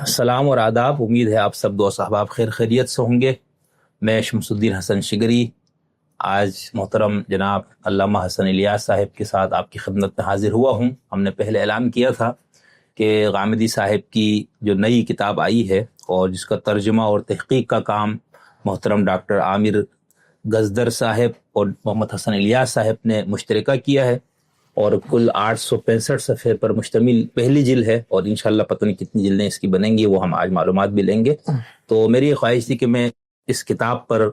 السلام اور آداب. امید ہے آپ سب دوست احباب خیر خیریت سے ہوں گے. میں شمس الدین حسن شگری آج محترم جناب علامہ حسن الیاس صاحب کے ساتھ آپ کی خدمت میں حاضر ہوا ہوں. ہم نے پہلے اعلان کیا تھا کہ غامدی صاحب کی جو نئی کتاب آئی ہے اور جس کا ترجمہ اور تحقیق کا کام محترم ڈاکٹر عامر گزدر صاحب اور محمد حسن الیاس صاحب نے مشترکہ کیا ہے، اور کل 865 صفحے پر مشتمل پہلی جلد ہے، اور انشاءاللہ پتہ نہیں کتنی جلدیں اس کی بنیں گی، وہ ہم آج معلومات بھی لیں گے. تو میری خواہش تھی کہ میں اس کتاب پر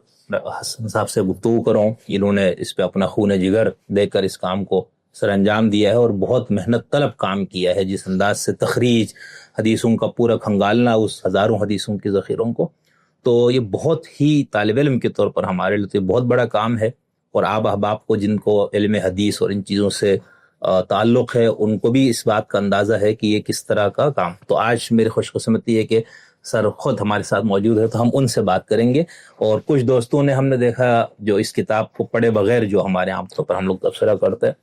حسن صاحب سے گفتگو کروں. انہوں نے اس پہ اپنا خون جگر دے کر اس کام کو سر انجام دیا ہے اور بہت محنت طلب کام کیا ہے. جس انداز سے تخریج حدیثوں کا پورا کھنگالنا اس ہزاروں حدیثوں کے ذخیروں کو، تو یہ بہت ہی طالب علم کے طور پر ہمارے لیے بہت بڑا کام ہے. اور آپ احباب کو جن کو علم حدیث اور ان چیزوں سے تعلق ہے ان کو بھی اس بات کا اندازہ ہے کہ یہ کس طرح کا کام. تو آج میری خوش قسمتی ہے کہ سر خود ہمارے ساتھ موجود ہے، تو ہم ان سے بات کریں گے. اور کچھ دوستوں نے ہم نے دیکھا جو اس کتاب کو پڑھے بغیر جو ہمارے عام طور پر ہم لوگ تبصرہ کرتے ہیں،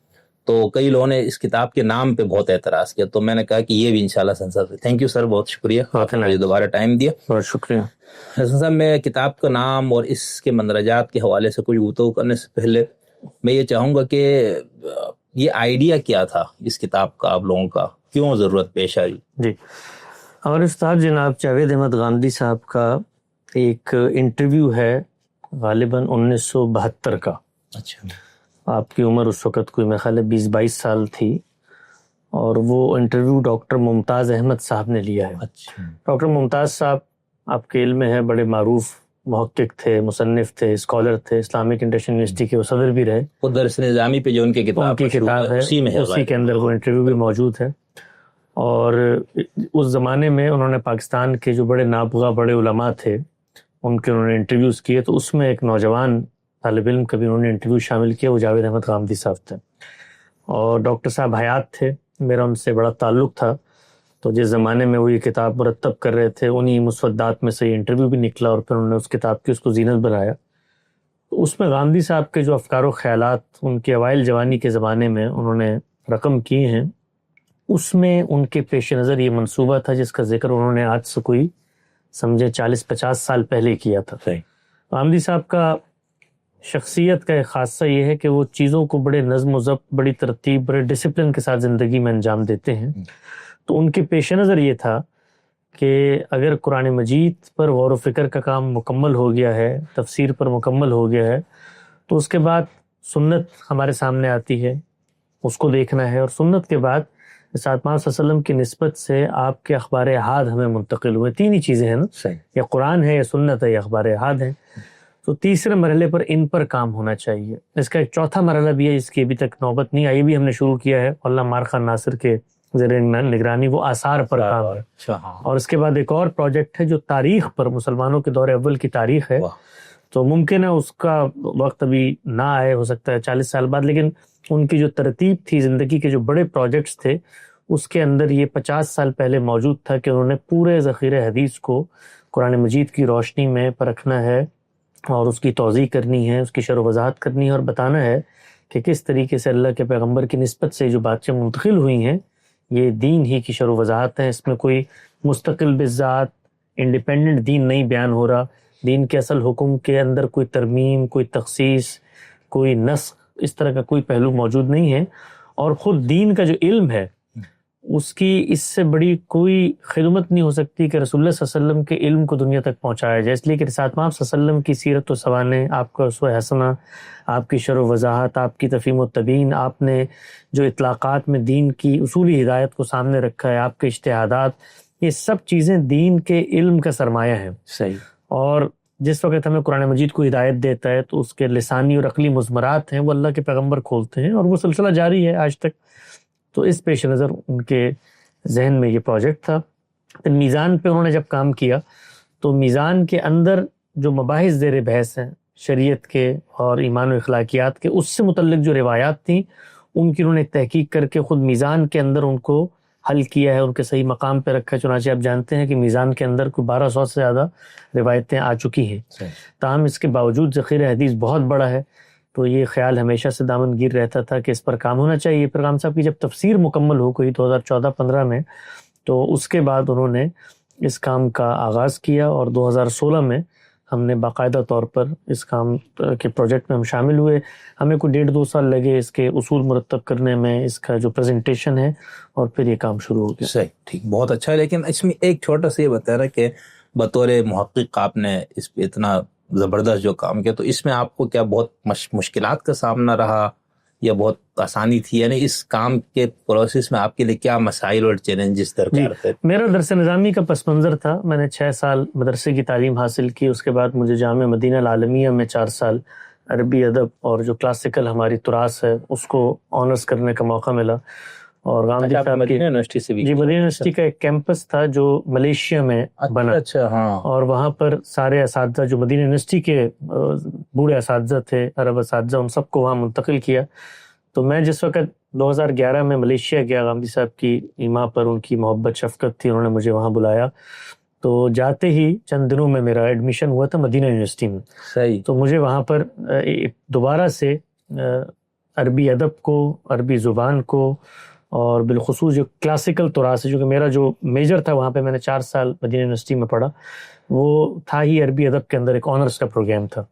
تو کئی لوگوں نے اس کتاب کے نام پہ بہت اعتراض کیا. تو میں نے کہا کہ یہ بھی انشاءاللہ سنسر سے. تھینک یو سر، بہت شکریہ آپ نے دوبارہ ٹائم دیا. بہت شکریہ. حسن صاحب، میں کتاب کا نام اور اس کے مندرجات کے حوالے سے کچھ گفتگو کرنے سے پہلے میں یہ چاہوں گا کہ یہ آئیڈیا کیا تھا اس کتاب کا، آپ لوگوں کا کیوں ضرورت پیش آئی؟ جی، ہمارے استاد جناب جاوید احمد غامدی صاحب کا ایک انٹرویو ہے غالباً 1972 کا. اچھا. آپ کی عمر اس وقت کوئی میرے خیال ہے 20-22 سال تھی، اور وہ انٹرویو ڈاکٹر ممتاز احمد صاحب نے لیا ہے. اچھا. ڈاکٹر ممتاز صاحب آپ کے علم میں ہے بڑے معروف محقق تھے، مصنف تھے، اسکالر تھے، اسلامک انٹرنیشنل یونیورسٹی کے وہ صدر بھی رہے. وہ درس نظامی پہ جو ان کی کتاب ہے اسی کے اندر وہ انٹرویو بھی موجود ہے. اور اس زمانے میں انہوں نے پاکستان کے جو بڑے نابغہ بڑے علماء تھے ان کے انہوں نے انٹرویوز کیے. تو اس میں ایک نوجوان طالب علم کا بھی انہوں نے انٹرویو شامل کیا، وہ جاوید احمد غامدی صاحب تھے. اور ڈاکٹر صاحب حیات تھے، میرا ان سے بڑا تعلق تھا. تو جس زمانے میں وہ یہ کتاب مرتب کر رہے تھے انہی مسودات میں سے یہ انٹرویو بھی نکلا، اور پھر انہوں نے اس کتاب کی اس کو زینت بنایا. تو اس میں غامدی صاحب کے جو افکار و خیالات ان کے اوائل جوانی کے زمانے میں انہوں نے رقم کیے ہیں، اس میں ان کے پیش نظر یہ منصوبہ تھا جس کا ذکر انہوں نے آج سے کوئی سمجھے 40-50 سال پہلے کیا تھا. غامدی صاحب کا شخصیت کا ایک خاصہ یہ ہے کہ وہ چیزوں کو بڑے نظم و ضبط، بڑی ترتیب، بڑے ڈسپلن کے ساتھ زندگی میں انجام دیتے ہیں. تو ان کے پیش نظر یہ تھا کہ اگر قرآن مجید پر غور و فکر کا کام مکمل ہو گیا ہے، تفسیر پر مکمل ہو گیا ہے، تو اس کے بعد سنت ہمارے سامنے آتی ہے، اس کو دیکھنا ہے. اور سنت کے بعد ساتھ صلی اللہ علیہ وسلم کی نسبت سے آپ کے اخبار احاد ہمیں منتقل ہوئے. تین ہی چیزیں ہیں نا، یا قرآن ہے، یا سنت ہے، یا اخبار احاد ہے. تو تیسرے مرحلے پر ان پر کام ہونا چاہیے. اس کا ایک چوتھا مرحلہ بھی ہے جس کی ابھی تک نوبت نہیں آئی، بھی ہم نے شروع کیا ہے علامہ مار خان ناصر کے زیر نگرانی، وہ آثار پر کام ہے. اور اس کے بعد ایک اور پروجیکٹ ہے جو تاریخ پر، مسلمانوں کے دور اول کی تاریخ ہے. تو ممکن ہے اس کا وقت ابھی نہ آئے، ہو سکتا ہے 40 سال بعد، لیکن ان کی جو ترتیب تھی زندگی کے جو بڑے پروجیکٹس تھے اس کے اندر یہ 50 سال پہلے موجود تھا کہ انہوں نے پورے ذخیرہ حدیث کو قرآن مجید کی روشنی میں پرکھنا ہے اور اس کی توضیح کرنی ہے، اس کی شرح و وضاحت کرنی ہے، اور بتانا ہے کہ کس طریقے سے اللہ کے پیغمبر کی نسبت سے جو باتیں منتقل ہوئی ہیں یہ دین ہی کی شرح و وضاحت ہے. اس میں کوئی مستقل بذات انڈیپینڈنٹ دین نہیں بیان ہو رہا. دین کے اصل حکم کے اندر کوئی ترمیم، کوئی تخصیص، کوئی نسخ، اس طرح کا کوئی پہلو موجود نہیں ہے. اور خود دین کا جو علم ہے اس کی اس سے بڑی کوئی خدمت نہیں ہو سکتی کہ رسول اللہ صلی اللہ علیہ وسلم کے علم کو دنیا تک پہنچایا جائے. اس لیے کہ رسالت مآب صلی اللہ علیہ وسلم کی سیرت و سوانح، آپ کا اسوہ حسنہ، آپ کی شرح و وضاحت، آپ کی تفہیم و تبیین، آپ نے جو اطلاقات میں دین کی اصولی ہدایت کو سامنے رکھا ہے، آپ کے اجتہادات، یہ سب چیزیں دین کے علم کا سرمایہ ہے. صحیح. اور جس وقت ہمیں قرآن مجید کو ہدایت دیتا ہے تو اس کے لسانی اور عقلی مضمرات ہیں وہ اللہ کے پیغمبر کھولتے ہیں، اور وہ سلسلہ جاری ہے آج تک. تو اس پیش نظر ان کے ذہن میں یہ پروجیکٹ تھا. میزان پہ انہوں نے جب کام کیا تو میزان کے اندر جو مباحث زیر بحث ہیں شریعت کے اور ایمان و اخلاقیات کے، اس سے متعلق جو روایات تھیں ان کی انہوں نے تحقیق کر کے خود میزان کے اندر ان کو حل کیا ہے، ان کے صحیح مقام پہ رکھا ہے. چنانچہ آپ جانتے ہیں کہ میزان کے اندر کوئی 1200 سے زیادہ روایتیں آ چکی ہیں. تاہم اس کے باوجود ذخیرہ حدیث بہت بڑا ہے. تو یہ خیال ہمیشہ سے دامن گیر رہتا تھا کہ اس پر کام ہونا چاہیے. پیغام صاحب کی جب تفسیر مکمل ہو گئی 2014-15 میں، تو اس کے بعد انہوں نے اس کام کا آغاز کیا اور 2016 میں ہم نے باقاعدہ طور پر اس کام کے پروجیکٹ میں ہم شامل ہوئے. ہمیں کوئی 1.5-2 سال لگے اس کے اصول مرتب کرنے میں، اس کا جو پریزنٹیشن ہے، اور پھر یہ کام شروع ہو گیا. صحیح، ٹھیک، بہت اچھا ہے. لیکن اس میں ایک چھوٹا سا یہ بتا رہا کہ بطور محقق آپ نے اس پہ اتنا زبردست جو کام کیا، تو اس میں آپ کو کیا بہت مشکلات کا سامنا رہا یا بہت آسانی تھی؟ یعنی اس کام کے پروسیس میں آپ کے لیے کیا مسائل اور چیلنجز درکار تھے؟ میرا درس نظامی کا پس منظر تھا. میں نے 6 سال مدرسے کی تعلیم حاصل کی. اس کے بعد مجھے جامعہ مدینہ العالمیہ میں 4 سال عربی ادب اور جو کلاسیکل ہماری تراث ہے اس کو آنرس کرنے کا موقع ملا. اور غامدی صاحب مدینہ یونیورسٹی سے بھی؟ جی، مدینہ یونیورسٹی کا ایک کیمپس تھا جو ملیشیا میں بنا. اچھا، ہاں. اور وہاں پر سارے اساتذہ جو مدینہ یونیورسٹی کے بوڑھے اساتذہ تھے، عرب اساتذہ، ان سب کو وہاں منتقل کیا. تو میں جس وقت 2011 میں ملیشیا گیا، غامدی صاحب کی ایما پر ان کی محبت شفقت تھی، انہوں نے مجھے وہاں بلایا. تو جاتے ہی چند دنوں میں میرا ایڈمیشن ہوا تھا مدینہ یونیورسٹی میں. صحیح. تو مجھے وہاں پر دوبارہ سے عربی ادب کو، عربی زبان کو، اور بالخصوص جو کلاسیکل تراث ہے، جو کہ میرا جو میجر تھا وہاں پہ میں نے 4 سال مدینہ یونیورسٹی میں پڑھا، وہ تھا ہی عربی ادب کے اندر ایک آنرس کا پروگرام تھا.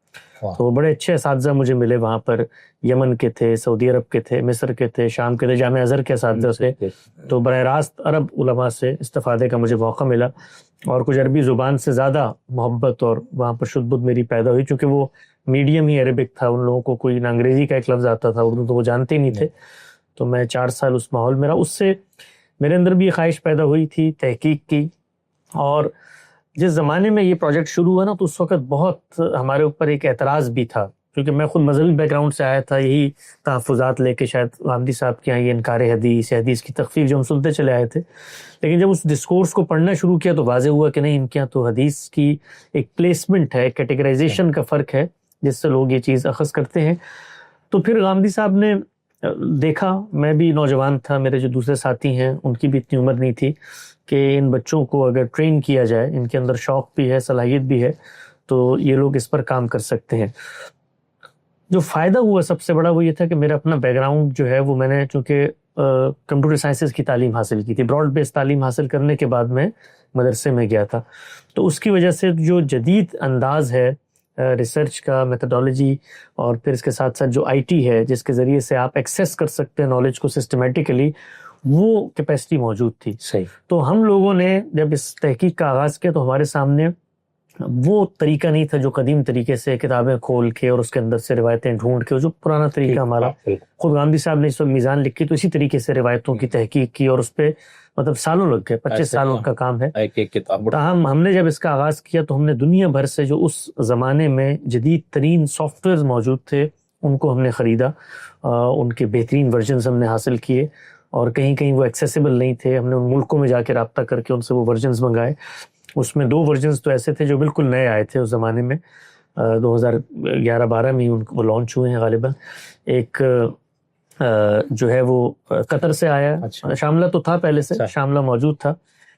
تو بڑے اچھے اساتذہ مجھے ملے وہاں پر. یمن کے تھے، سعودی عرب کے تھے، مصر کے تھے، شام کے تھے، جامعہ ازہر کے اساتذہ تھے. تو براہ راست عرب علماء سے استفادے کا مجھے موقع ملا، اور کچھ عربی زبان سے زیادہ محبت اور وہاں پر شد بدھ میری پیدا ہوئی، چونکہ وہ میڈیم ہی عربک تھا. ان لوگوں کو کوئی نہ انگریزی کا ایک لفظ آتا تھا، اردو تو وہ جانتے ہی نہیں تھے. تو میں 4 سال اس ماحول میں رہا. اس سے میرے اندر بھی یہ خواہش پیدا ہوئی تھی تحقیق کی. اور جس زمانے میں یہ پروجیکٹ شروع ہوا نا، تو اس وقت بہت ہمارے اوپر ایک اعتراض بھی تھا، کیونکہ میں خود مذہبی بیک گراؤنڈ سے آیا تھا، یہی تحفظات لے کے شاید غامدی صاحب کے یہاں یہ انکار حدیث، حدیث کی تخفیف جو ہم سنتے چلے آئے تھے. لیکن جب اس ڈسکورس کو پڑھنا شروع کیا تو واضح ہوا کہ نہیں، ان کے یہاں تو حدیث کی ایک پلیسمنٹ ہے، کیٹیگرائزیشن کا فرق ہے جس سے لوگ یہ چیز اخذ کرتے ہیں. تو پھر غامدی صاحب نے دیکھا، میں بھی نوجوان تھا، میرے جو دوسرے ساتھی ہیں ان کی بھی اتنی عمر نہیں تھی کہ ان بچوں کو اگر ٹرین کیا جائے، ان کے اندر شوق بھی ہے، صلاحیت بھی ہے، تو یہ لوگ اس پر کام کر سکتے ہیں. جو فائدہ ہوا سب سے بڑا وہ یہ تھا کہ میرا اپنا بیک گراؤنڈ جو ہے وہ میں نے چونکہ کمپیوٹر سائنسز کی تعلیم حاصل کی تھی، براڈ بیس تعلیم حاصل کرنے کے بعد میں مدرسے میں گیا تھا. تو اس کی وجہ سے جو جدید انداز ہے ریسرچ کا، میتھڈالوجی، اور پھر اس کے ساتھ ساتھ جو آئی ٹی ہے جس کے ذریعے سے آپ ایکسیس کر سکتے ہیں نالج کو سسٹمیٹیکلی، وہ کیپیسٹی موجود تھی. صحیح. تو ہم لوگوں نے جب اس تحقیق کا آغاز کیا تو ہمارے سامنے وہ طریقہ نہیں تھا جو قدیم طریقے سے کتابیں کھول کے اور اس کے اندر سے روایتیں ڈھونڈ کے، جو پرانا طریقہ ہمارا. خود غامدی صاحب نے اس وقت میزان لکھی تو اسی طریقے سے روایتوں کی تحقیق کی، اور اس پہ مطلب سالوں لگ گئے، 25 سالوں کا کام ہے. تاہم ہم نے جب اس کا آغاز کیا تو ہم نے دنیا بھر سے جو اس زمانے میں جدید ترین سافٹ ویئرز موجود تھے ان کو ہم نے خریدا، ان کے بہترین ورژنز ہم نے حاصل کیے، اور کہیں کہیں وہ ایکسیسیبل نہیں تھے، ہم نے ان ملکوں میں جا کے رابطہ کر کے ان سے وہ ورژنز منگائے. اس میں 2 ورژنز تو ایسے تھے جو بالکل نئے آئے تھے اس زمانے میں، 2011-12 میں وہ لانچ ہوئے ہیں غالباً. ایک جو ہے وہ قطر سے آیا. شاملہ تو تھا پہلے سے، شاملہ موجود تھا،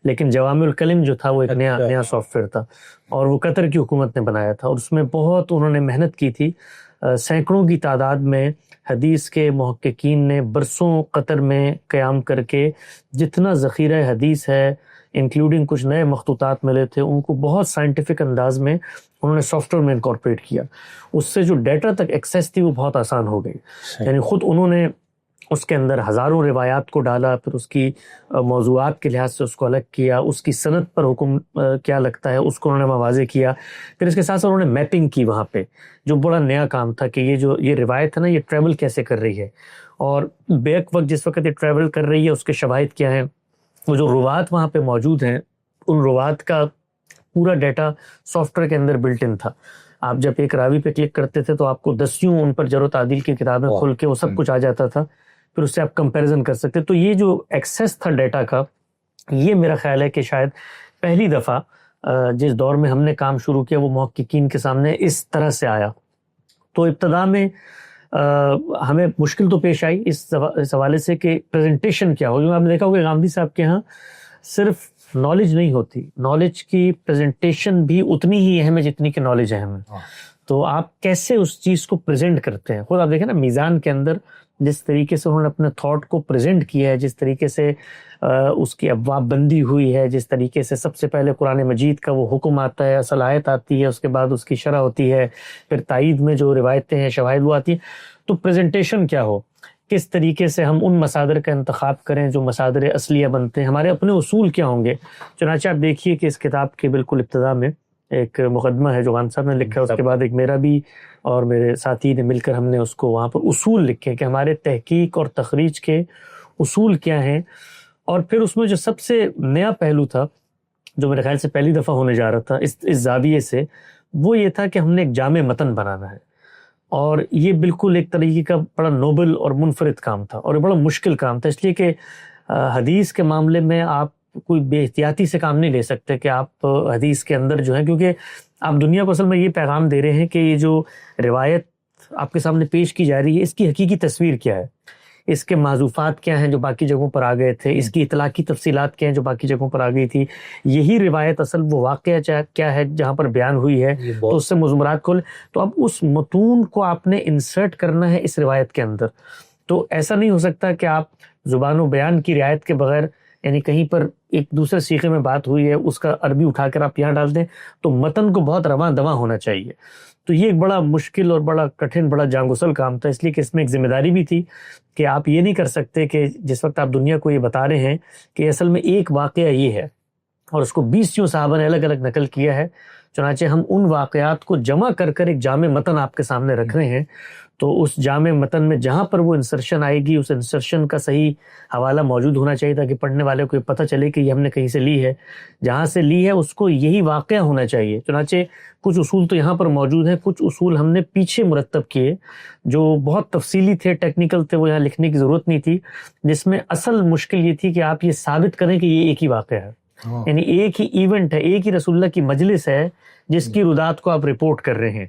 لیکن جوامع الکلم جو تھا وہ ایک نیا سافٹ ویئر تھا، اور وہ قطر کی حکومت نے بنایا تھا. اور اس میں بہت انہوں نے محنت کی تھی. سینکڑوں کی تعداد میں حدیث کے محققین نے برسوں قطر میں قیام کر کے جتنا ذخیرہ حدیث ہے، انکلوڈنگ کچھ نئے مخطوطات ملے تھے، ان کو بہت سائنٹیفک انداز میں انہوں نے سافٹ ویئر میں انکارپوریٹ کیا. اس سے جو ڈیٹا تک ایکسیس تھی وہ بہت آسان ہو گئی. یعنی خود انہوں نے اس کے اندر ہزاروں روایات کو ڈالا، پھر اس کی موضوعات کے لحاظ سے اس کو الگ کیا، اس کی سند پر حکم کیا لگتا ہے اس کو انہوں نے واضح کیا. پھر اس کے ساتھ ساتھ انہوں نے میپنگ کی وہاں پہ، جو بڑا نیا کام تھا کہ یہ روایت ہے نا، یہ ٹریول کیسے کر رہی ہے، اور بیک وقت جس وقت یہ ٹریول کر رہی ہے اس کے شواہد کیا ہیں. وہ جو روات وہاں پہ موجود ہیں ان روات کا پورا ڈیٹا سافٹ ویئر کے اندر بلٹ ان تھا. آپ جب ایک راوی پہ کلک کرتے تھے تو آپ کو 10 ان پر جرح و تعدیل کی کتابیں کھول کے وہ سب کچھ آ جاتا تھا، پھر اس سے آپ کمپیریزن کر سکتے. تو یہ جو ایکسیس تھا ڈیٹا کا، یہ میرا خیال ہے کہ شاید پہلی دفعہ جس دور میں ہم نے کام شروع کیا وہ محققین کے سامنے اس طرح سے آیا. تو ابتدا میں ہمیں مشکل تو پیش آئی اس حوالے سے کہ پریزنٹیشن کیا ہو. جو آپ نے دیکھا ہوگا غامدی صاحب کے ہاں صرف نالج نہیں ہوتی، نالج کی پریزنٹیشن بھی اتنی ہی اہم ہے جتنی کہ نالج اہم ہے. تو آپ کیسے اس چیز کو پریزنٹ کرتے ہیں. خود آپ دیکھیں نا میزان کے اندر جس طریقے سے انہوں نے اپنے تھاٹ کو پریزنٹ کیا ہے، جس طریقے سے اس کی ابواب بندی ہوئی ہے، جس طریقے سے سب سے پہلے قرآن مجید کا وہ حکم آتا ہے، اصل آیت آتی ہے، اس کے بعد اس کی شرح ہوتی ہے، پھر تائید میں جو روایتیں ہیں، شواہد وہ آتی ہیں. تو پریزنٹیشن کیا ہو، کس طریقے سے ہم ان مصادر کا انتخاب کریں جو مصادر اصلیہ بنتے ہیں، ہمارے اپنے اصول کیا ہوں گے. چنانچہ آپ دیکھیے کہ اس کتاب کے بالکل ابتدا میں ایک مقدمہ ہے جو خان صاحب نے لکھا ہے، اس کے بعد ایک میرا بھی اور میرے ساتھی نے مل کر ہم نے اس کو وہاں پر اصول لکھے کہ ہمارے تحقیق اور تخریج کے اصول کیا ہیں. اور پھر اس میں جو سب سے نیا پہلو تھا، جو میرے خیال سے پہلی دفعہ ہونے جا رہا تھا اس زاویے سے، وہ یہ تھا کہ ہم نے ایک جامع متن بنانا ہے. اور یہ بالکل ایک طریقے کا بڑا نوبل اور منفرد کام تھا، اور بڑا مشکل کام تھا، اس لیے کہ حدیث کے معاملے میں آپ کوئی بے احتیاطی سے کام نہیں لے سکتے کہ آپ حدیث کے اندر جو ہے، کیونکہ آپ دنیا کو اصل میں یہ پیغام دے رہے ہیں کہ یہ جو روایت آپ کے سامنے پیش کی جا رہی ہے، اس کی حقیقی تصویر کیا ہے، اس کے معذوفات کیا ہیں جو باقی جگہوں پر آ گئے تھے، اس کی اطلاقی تفصیلات کیا ہیں جو باقی جگہوں پر آ گئی تھی. یہی روایت اصل وہ واقعہ کیا ہے جہاں پر بیان ہوئی ہے، تو اس سے مضمرات کھولے. تو اب اس متون کو آپ نے انسرٹ کرنا ہے اس روایت کے اندر. تو ایسا نہیں ہو سکتا کہ آپ زبان و بیان کی رعایت کے بغیر، یعنی کہیں پر ایک دوسرے سیغے میں بات ہوئی ہے، اس کا عربی اٹھا کر آپ یہاں ڈال دیں. تو متن کو بہت رواں دواں ہونا چاہیے. تو یہ ایک بڑا مشکل اور بڑا کٹھن، بڑا جانگسل کام تھا، اس لیے کہ اس میں ایک ذمہ داری بھی تھی کہ آپ یہ نہیں کر سکتے کہ جس وقت آپ دنیا کو یہ بتا رہے ہیں کہ اصل میں ایک واقعہ یہ ہے اور اس کو 20 صحابہ نے الگ الگ نقل کیا ہے، چنانچہ ہم ان واقعات کو جمع کر کر ایک جامع متن آپ کے سامنے رکھ رہے ہیں. تو اس جامع متن میں جہاں پر وہ انسرشن آئے گی، اس انسرشن کا صحیح حوالہ موجود ہونا چاہیے تاکہ پڑھنے والے کو یہ پتہ چلے کہ یہ ہم نے کہیں سے لی ہے. جہاں سے لی ہے اس کو یہی واقعہ ہونا چاہیے. چنانچہ کچھ اصول تو یہاں پر موجود ہیں، کچھ اصول ہم نے پیچھے مرتب کیے جو بہت تفصیلی تھے، ٹیکنیکل تھے، وہ یہاں لکھنے کی ضرورت نہیں تھی. جس میں اصل مشکل یہ تھی کہ آپ یہ ثابت کریں کہ یہ ایک ہی واقعہ ہے، یعنی ایک ہی ایونٹ ہے، ایک ہی رسول اللہ کی مجلس ہے جس کی ردات کو آپ رپورٹ کر رہے ہیں.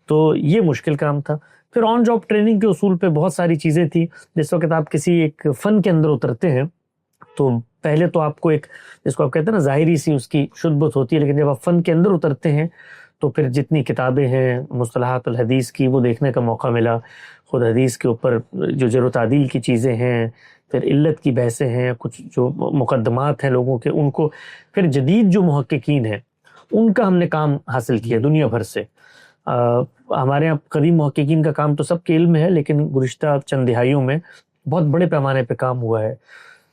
تو یہ مشکل کام تھا. پھر آن جاب ٹریننگ کے اصول پہ بہت ساری چیزیں تھیں. جس وقت آپ کسی ایک فن کے اندر اترتے ہیں تو پہلے تو آپ کو ایک، جس کو آپ کہتے ہیں نا، ظاہری سی اس کی شدت ہوتی ہے، لیکن جب آپ فن کے اندر اترتے ہیں تو پھر جتنی کتابیں ہیں مصطلحات الحدیث کی وہ دیکھنے کا موقع ملا. خود حدیث کے اوپر جو جرح و تعدیل کی چیزیں ہیں، پھر علت کی بحثیں ہیں، کچھ جو مقدمات ہیں لوگوں کے، ان کو پھر جدید جو محققین ہیں ان کا ہم نے کام حاصل کیا دنیا بھر سے. ہمارے یہاں قدیم محققین کا کام تو سب کے علم ہے، لیکن گزشتہ چند دہائیوں میں بہت بڑے پیمانے پہ کام ہوا ہے.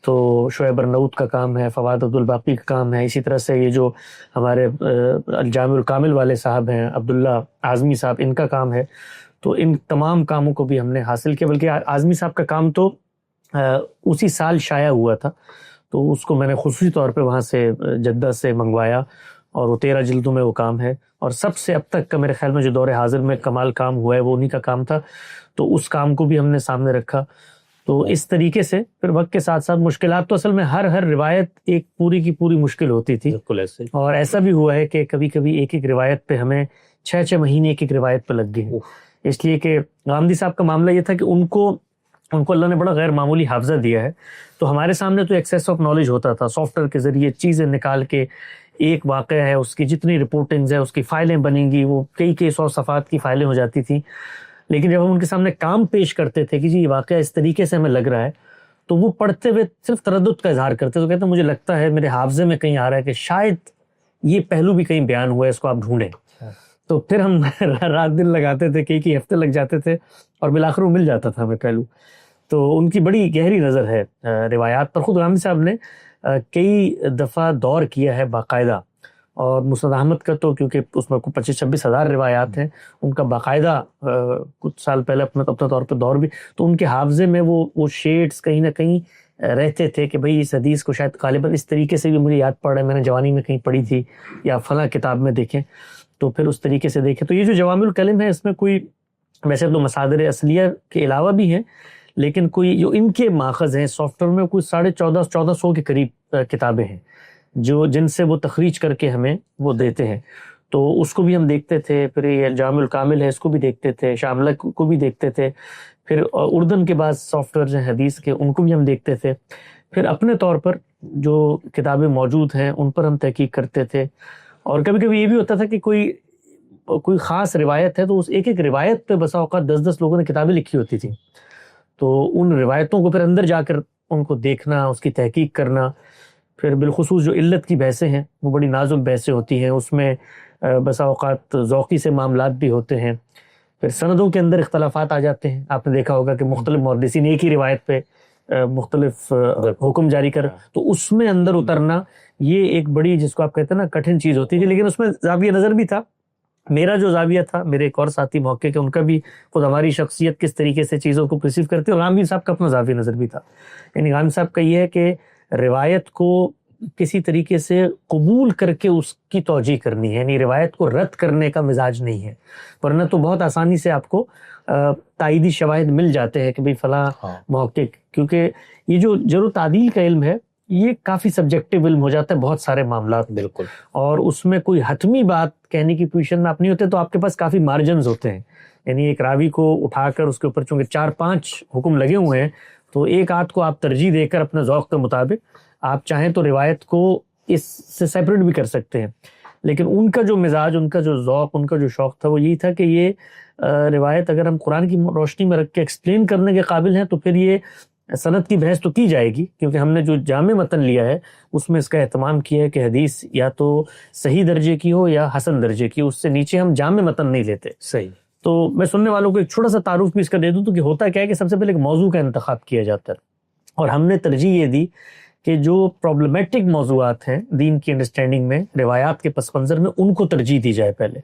تو شعیب ارناؤت کا کام ہے، فواد عبدالباقی کا کام ہے، اسی طرح سے یہ جو ہمارے الجامع الکامل والے صاحب ہیں، عبداللہ اعظمی صاحب، ان کا کام ہے. تو ان تمام کاموں کو بھی ہم نے حاصل کیا. بلکہ اعظمی صاحب کا کام تو اسی سال شائع ہوا تھا، تو اس کو میں نے خصوصی طور پہ وہاں سے جدہ سے منگوایا، اور وہ 13 جلدوں میں وہ کام ہے. اور سب سے اب تک کا میرے خیال میں جو دور حاضر میں کمال کام ہوا ہے وہ انہی کا کام تھا. تو اس کام کو بھی ہم نے سامنے رکھا. تو اس طریقے سے پھر وقت کے ساتھ ساتھ مشکلات تو اصل میں ہر روایت ایک پوری کی پوری مشکل ہوتی تھی. اور ایسا بھی ہوا ہے کہ کبھی کبھی ایک ایک روایت پہ ہمیں 6 مہینے ایک ایک روایت پہ لگ گئے. اس لیے کہ غامدی صاحب کا معاملہ یہ تھا کہ ان کو اللہ نے بڑا غیر معمولی حافظہ دیا ہے. تو ہمارے سامنے تو ایکسیس آف نالج ہوتا تھا، سافٹ ویئر کے ذریعے چیزیں نکال کے، ایک واقعہ ہے اس کی جتنی رپورٹنگز ہے، اس کی فائلیں بنیں گی، وہ کئی 100 صفحات کی فائلیں ہو جاتی تھیں. لیکن جب ہم ان کے سامنے کام پیش کرتے تھے کہ جی یہ واقعہ اس طریقے سے ہمیں لگ رہا ہے، تو وہ پڑھتے ہوئے صرف تردد کا اظہار کرتے. تو کہتے ہیں مجھے لگتا ہے میرے حافظے میں کہیں آ رہا ہے کہ شاید یہ پہلو بھی کہیں بیان ہوا ہے، اس کو آپ ڈھونڈیں. تو پھر ہم رات دن لگاتے تھے، کئی ہفتے لگ جاتے تھے، اور بالآخر وہ مل جاتا تھا ہمیں پہلو. تو ان کی بڑی گہری نظر ہے روایات پر. خود غامدی صاحب نے کئی دفعہ دور کیا ہے باقاعدہ، اور مسند احمد کا تو کیونکہ اس میں 25-26 ہزار روایات ہیں، ان کا باقاعدہ کچھ سال پہلے اپنا طور پہ دور بھی. تو ان کے حافظے میں وہ شیڈز کہیں نہ کہیں رہتے تھے کہ بھئی اس حدیث کو شاید غالباً اس طریقے سے بھی مجھے یاد پڑ رہا ہے، میں نے جوانی میں کہیں پڑھی تھی، یا فلاں کتاب میں دیکھیں. تو پھر اس طریقے سے دیکھیں. تو یہ جو جوامع الکلم ہے، اس میں کوئی ویسے تو مصادر اصلیہ کے علاوہ بھی ہیں، لیکن کوئی جو ان کے ماخذ ہیں سافٹ ویئر میں، کوئی 1450 کے قریب کتابیں ہیں جو جن سے وہ تخریج کر کے ہمیں وہ دیتے ہیں. تو اس کو بھی ہم دیکھتے تھے. پھر یہ الجامع الکامل ہے، اس کو بھی دیکھتے تھے، شاملہ کو بھی دیکھتے تھے. پھر اردن کے بعد سافٹ ویئر ہیں حدیث کے، ان کو بھی ہم دیکھتے تھے. پھر اپنے طور پر جو کتابیں موجود ہیں ان پر ہم تحقیق کرتے تھے. اور کبھی کبھی یہ بھی ہوتا تھا کہ کوئی خاص روایت ہے تو اس ایک روایت پہ بسا اوقات 10 لوگوں نے کتابیں لکھی ہوتی تھیں. تو ان روایتوں کو پھر اندر جا کر ان کو دیکھنا، اس کی تحقیق کرنا، پھر بالخصوص جو علت کی بحثیں ہیں وہ بڑی نازک بحثیں ہوتی ہیں، اس میں بسا اوقات ذوقی سے معاملات بھی ہوتے ہیں، پھر سندوں کے اندر اختلافات آ جاتے ہیں. آپ نے دیکھا ہوگا کہ مختلف محدثین ایک ہی روایت پہ مختلف حکم جاری کر، تو اس میں اندر اترنا یہ ایک بڑی، جس کو آپ کہتے ہیں نا، کٹھن چیز ہوتی ہے. لیکن اس میں زاویہ نظر بھی تھا. میرا جو زاویہ تھا، میرے ایک اور ساتھی موقع کے، ان کا بھی خود ہماری شخصیت کس طریقے سے چیزوں کو پرسیو کرتی ہے، اور غامدی صاحب کا اپنا زاویہ نظر بھی تھا. یعنی غامدی صاحب کا یہ ہے کہ روایت کو کسی طریقے سے قبول کر کے اس کی توجیہ کرنی ہے، یعنی روایت کو رد کرنے کا مزاج نہیں ہے، ورنہ تو بہت آسانی سے آپ کو تائیدی شواہد مل جاتے ہیں کہ بھئی فلاں محقق، کیونکہ یہ جو جرح و تعدیل کا علم ہے یہ کافی سبجیکٹیو علم ہو جاتا ہے بہت سارے معاملات. بالکل. اور اس میں کوئی حتمی بات کہنے کی پوزیشن میں آپ نہیں ہوتے، تو آپ کے پاس کافی مارجنز ہوتے ہیں. یعنی ایک راوی کو اٹھا کر اس کے اوپر چونکہ 4-5 حکم لگے ہوئے ہیں، تو ایک آدھ کو آپ ترجیح دے کر اپنے ذوق کے مطابق آپ چاہیں تو روایت کو اس سے سیپریٹ بھی کر سکتے ہیں. لیکن ان کا جو مزاج، ان کا جو ذوق، ان کا جو شوق تھا وہ یہی تھا کہ یہ روایت اگر ہم قرآن کی روشنی میں رکھ کے ایکسپلین کرنے کے قابل ہیں تو پھر یہ سند کی بحث تو کی جائے گی، کیونکہ ہم نے جو جامع متن لیا ہے اس میں اس کا اہتمام کیا ہے کہ حدیث یا تو صحیح درجے کی ہو یا حسن درجے کی، اس سے نیچے ہم جامع متن نہیں لیتے. صحیح. تو میں سننے والوں کو ایک چھوٹا سا تعارف بھی اس کا دے دوں تو کہ ہوتا کیا ہے کہ سب سے پہلے ایک موضوع کا انتخاب کیا جاتا ہے، اور ہم نے ترجیح یہ دی کہ جو پرابلمیٹک موضوعات ہیں دین کی انڈرسٹینڈنگ میں، روایات کے پس منظر میں، ان کو ترجیح دی جائے پہلے.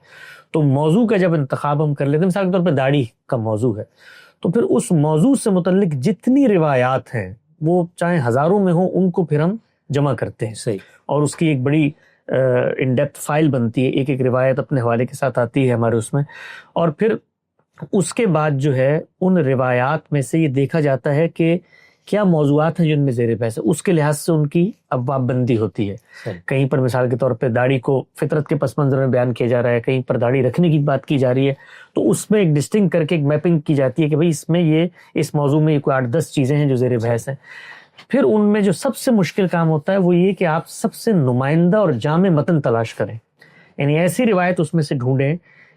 تو موضوع کا جب انتخاب ہم کر لیتے ہیں، مثال کے طور پہ داڑھی کا موضوع ہے، تو پھر اس موضوع سے متعلق جتنی روایات ہیں وہ چاہے ہزاروں میں ہوں، ان کو پھر ہم جمع کرتے ہیں. صحیح. اور اس کی ایک بڑی ان ڈیپتھ فائل بنتی ہے، ایک ایک روایت اپنے حوالے کے ساتھ آتی ہے ہمارے اس میں. اور پھر اس کے بعد جو ہے ان روایات میں سے یہ دیکھا جاتا ہے کہ کیا موضوعات ہیں جن میں زیر بحث ہے، اس کے لحاظ سے ان کی ابواب بندی ہوتی ہے. کہیں پر مثال کے طور پہ داڑھی کو فطرت کے پس منظر میں بیان کیا جا رہا ہے، کہیں پر داڑھی رکھنے کی بات کی جا رہی ہے، تو اس میں ایک ڈسٹنگ کر کے ایک میپنگ کی جاتی ہے کہ بھئی اس میں یہ، اس موضوع میں یہ کوئی 8-10 چیزیں ہیں جو زیر بحث ہیں. پھر ان میں جو سب سے مشکل کام ہوتا ہے وہ یہ کہ آپ سب سے نمائندہ اور جامع متن تلاش کریں، یعنی ایسی روایت اس میں سے ڈھونڈیں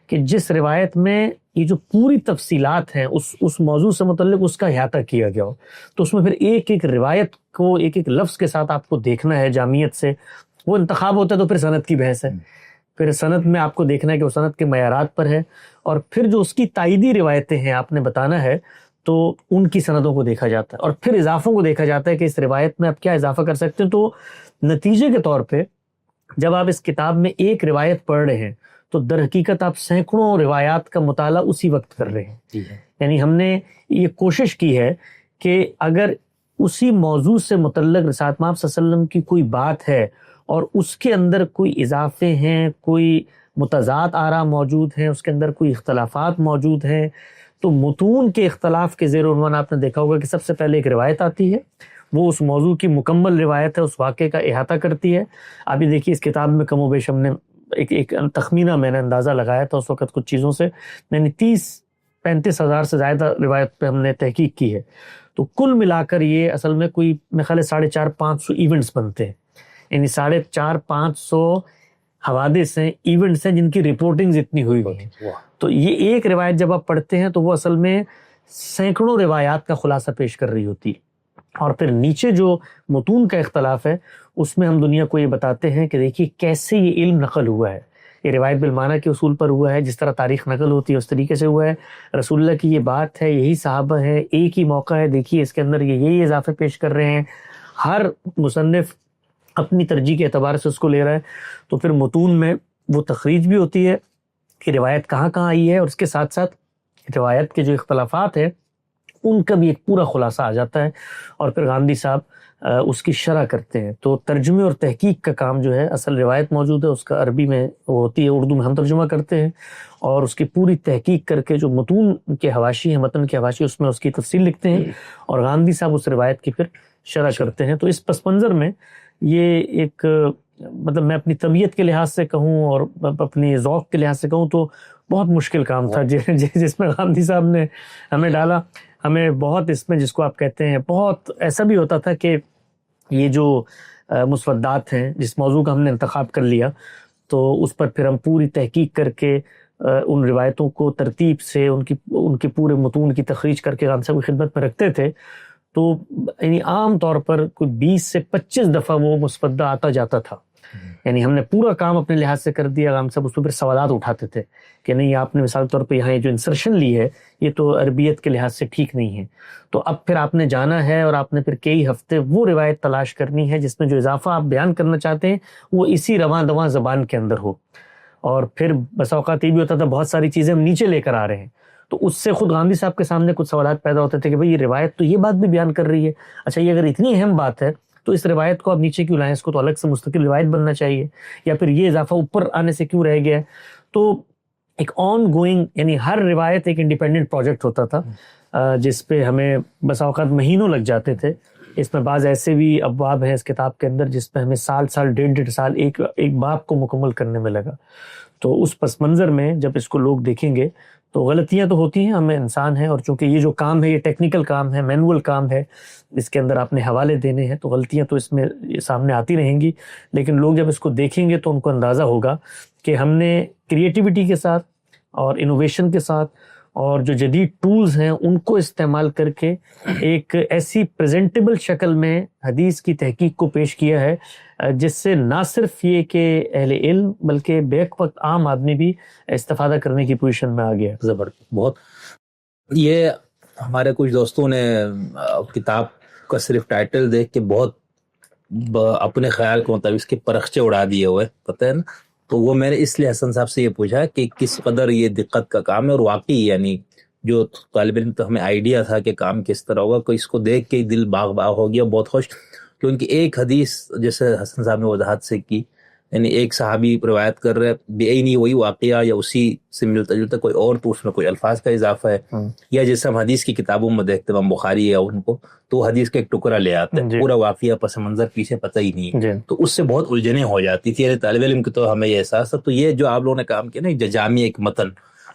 کہ جس روایت میں یہ جو پوری تفصیلات ہیں اس موضوع سے متعلق اس کا احاطہ کیا گیا ہو. تو اس میں پھر ایک ایک روایت کو ایک ایک لفظ کے ساتھ آپ کو دیکھنا ہے جامعیت سے. وہ انتخاب ہوتا ہے تو پھر سند کی بحث ہے، پھر سند میں آپ کو دیکھنا ہے کہ وہ سند کے معیارات پر ہے، اور پھر جو اس کی تائیدی روایتیں ہیں آپ نے بتانا ہے تو ان کی سندوں کو دیکھا جاتا ہے، اور پھر اضافوں کو دیکھا جاتا ہے کہ اس روایت میں آپ کیا اضافہ کر سکتے ہیں. تو نتیجے کے طور پہ جب آپ اس کتاب میں ایک روایت پڑھ رہے ہیں تو در حقیقت آپ سینکڑوں روایات کا مطالعہ اسی وقت کر رہے ہیں. یعنی ہم نے یہ کوشش کی ہے کہ اگر اسی موضوع سے متعلق رسالت مآب صلی اللہ علیہ وسلم کی کوئی بات ہے اور اس کے اندر کوئی اضافے ہیں، کوئی متضاد آراء موجود ہیں، اس کے اندر کوئی اختلافات موجود ہیں، تو متون کے اختلاف کے زیر عنوان آپ نے دیکھا ہوگا کہ سب سے پہلے ایک روایت آتی ہے، وہ اس موضوع کی مکمل روایت ہے، اس واقعے کا احاطہ کرتی ہے. ابھی دیکھیے اس کتاب میں کم و بیش ہم نے ایک تخمینہ میں نے اندازہ لگایا تھا اس وقت کچھ چیزوں سے، یعنی 30-35 ہزار سے زیادہ روایت پہ ہم نے تحقیق کی ہے. تو کل ملا کر یہ اصل میں کوئی میرے خیال ہے 450-500 ایونٹس بنتے ہیں، یعنی 450-500 حوادث ہیں، ایونٹس ہیں جن کی رپورٹنگز اتنی ہوئی ہیں. تو یہ ایک روایت جب آپ پڑھتے ہیں تو وہ اصل میں سینکڑوں روایات کا خلاصہ پیش کر رہی ہوتی ہے. اور پھر نیچے جو متون کا اختلاف ہے اس میں ہم دنیا کو یہ بتاتے ہیں کہ دیکھیے کیسے یہ علم نقل ہوا ہے. یہ روایت بالمعنی کے اصول پر ہوا ہے، جس طرح تاریخ نقل ہوتی ہے اس طریقے سے ہوا ہے. رسول اللہ کی یہ بات ہے، یہی صحابہ ہے، ایک ہی موقع ہے، دیکھیے اس کے اندر یہی اضافے پیش کر رہے ہیں. ہر مصنف اپنی ترجیح کے اعتبار سے اس کو لے رہا ہے. تو پھر متون میں وہ تخریج بھی ہوتی ہے کہ روایت کہاں کہاں آئی ہے، اور اس کے ساتھ ساتھ روایت کے جو اختلافات ہیں ان کا بھی ایک پورا خلاصہ آ جاتا ہے. اور پھر غامدی صاحب اس کی شرح کرتے ہیں. تو ترجمے اور تحقیق کا کام جو ہے، اصل روایت موجود ہے اس کا عربی میں وہ ہوتی ہے، اردو میں ہم ترجمہ کرتے ہیں، اور اس کی پوری تحقیق کر کے جو متون کے حواشی ہیں، متن کے حواشی، اس میں اس کی تفصیل لکھتے ہیں، اور غامدی صاحب اس روایت کی پھر شرح کرتے ہیں. تو اس پس منظر میں یہ ایک مطلب میں اپنی طبیعت کے لحاظ سے کہوں اور اپنی ذوق کے لحاظ سے کہوں تو بہت مشکل کام تھا جس میں غامدی صاحب نے ہمیں ڈالا. ہمیں بہت اس میں، جس کو آپ کہتے ہیں، بہت ایسا بھی ہوتا تھا کہ یہ جو مسودات ہیں، جس موضوع کا ہم نے انتخاب کر لیا تو اس پر پھر ہم پوری تحقیق کر کے ان روایتوں کو ترتیب سے ان کی پورے متون کی تخریج کر کے غامدی صاحب کی خدمت میں رکھتے تھے. تو یعنی عام طور پر کوئی 20 سے 25 دفعہ وہ مسودہ آتا جاتا تھا. یعنی ہم نے پورا کام اپنے لحاظ سے کر دیا, ہم سب اس پہ پھر سوالات اٹھاتے تھے کہ نہیں آپ نے مثال طور پہ یہاں یہ جو انسرشن لی ہے یہ تو عربیت کے لحاظ سے ٹھیک نہیں ہے. تو اب پھر آپ نے جانا ہے اور آپ نے پھر کئی ہفتے وہ روایت تلاش کرنی ہے جس میں جو اضافہ آپ بیان کرنا چاہتے ہیں وہ اسی رواں دواں زبان کے اندر ہو. اور پھر بس اوقات یہ بھی ہوتا تھا بہت ساری چیزیں ہم نیچے لے کر آ رہے ہیں, تو اس سے خود گاندھی صاحب کے سامنے کچھ سوالات پیدا ہوتے تھے کہ بھئی یہ روایت تو یہ بات بھی بیان کر رہی ہے, اچھا یہ اگر اتنی اہم بات ہے تو اس روایت کو آپ نیچے کیوں لائیں, اس کو تو الگ سے مستقل روایت بننا چاہیے, یا پھر یہ اضافہ اوپر آنے سے کیوں رہ گیا ہے. تو ایک آن گوئنگ یعنی ہر روایت ایک انڈیپینڈنٹ پروجیکٹ ہوتا تھا جس پہ ہمیں بس اوقات مہینوں لگ جاتے تھے. اس میں بعض ایسے بھی ابواب ہیں اس کتاب کے اندر جس پہ ہمیں سال ڈیڑھ سال ایک باب کو مکمل کرنے میں لگا. تو اس پس منظر میں جب اس کو لوگ دیکھیں گے تو غلطیاں تو ہوتی ہیں, ہمیں انسان ہیں, اور چونکہ یہ جو کام ہے یہ ٹیکنیکل کام ہے, مینول کام ہے, اس کے اندر آپ نے حوالے دینے ہیں, تو غلطیاں تو اس میں سامنے آتی رہیں گی. لیکن لوگ جب اس کو دیکھیں گے تو ان کو اندازہ ہوگا کہ ہم نے کریٹیوٹی کے ساتھ اور انوویشن کے ساتھ اور جو جدید ٹولز ہیں ان کو استعمال کر کے ایک ایسی پریزنٹیبل شکل میں حدیث کی تحقیق کو پیش کیا ہے جس سے نہ صرف یہ کہ اہل علم بلکہ بیک وقت عام آدمی بھی استفادہ کرنے کی پوزیشن میں آ گیا. زبردست. بہت یہ ہمارے کچھ دوستوں نے کتاب کا صرف ٹائٹل دیکھ کے بہت اپنے خیال کے مطابق اس کے پرخچے اڑا دیے ہوئے, پتہ ہے نا. تو وہ میں نے اس لیے حسن صاحب سے یہ پوچھا کہ کس قدر یہ دقت کا کام ہے, اور واقعی یعنی جو طالب علم تو ہمیں آئیڈیا تھا کہ کام کس طرح ہوگا, کہ اس کو دیکھ کے دل باغ باغ ہو گیا, بہت خوش. کیونکہ ایک حدیث جیسے حسن صاحب نے وضاحت سے کی, یعنی ایک صحابی روایت کر رہے بے نہیں وہی واقعہ یا اسی سے ملتا جلتا کوئی اور, تو اس میں کوئی الفاظ کا اضافہ ہے, یا جیسے ہم حدیث کی کتابوں میں دیکھتے ہیں امام بخاری یا ان کو, تو حدیث کا ایک ٹکڑا لے آتے ہیں, پورا واقعہ پس منظر پیچھے پتہ ہی نہیں ہے, تو اس سے بہت الجھنیں ہو جاتی تھی. یعنی طالب علم کی تو ہمیں یہ احساس تھا. تو یہ جو آپ لوگوں نے کام کیا نا جامع ایک متن,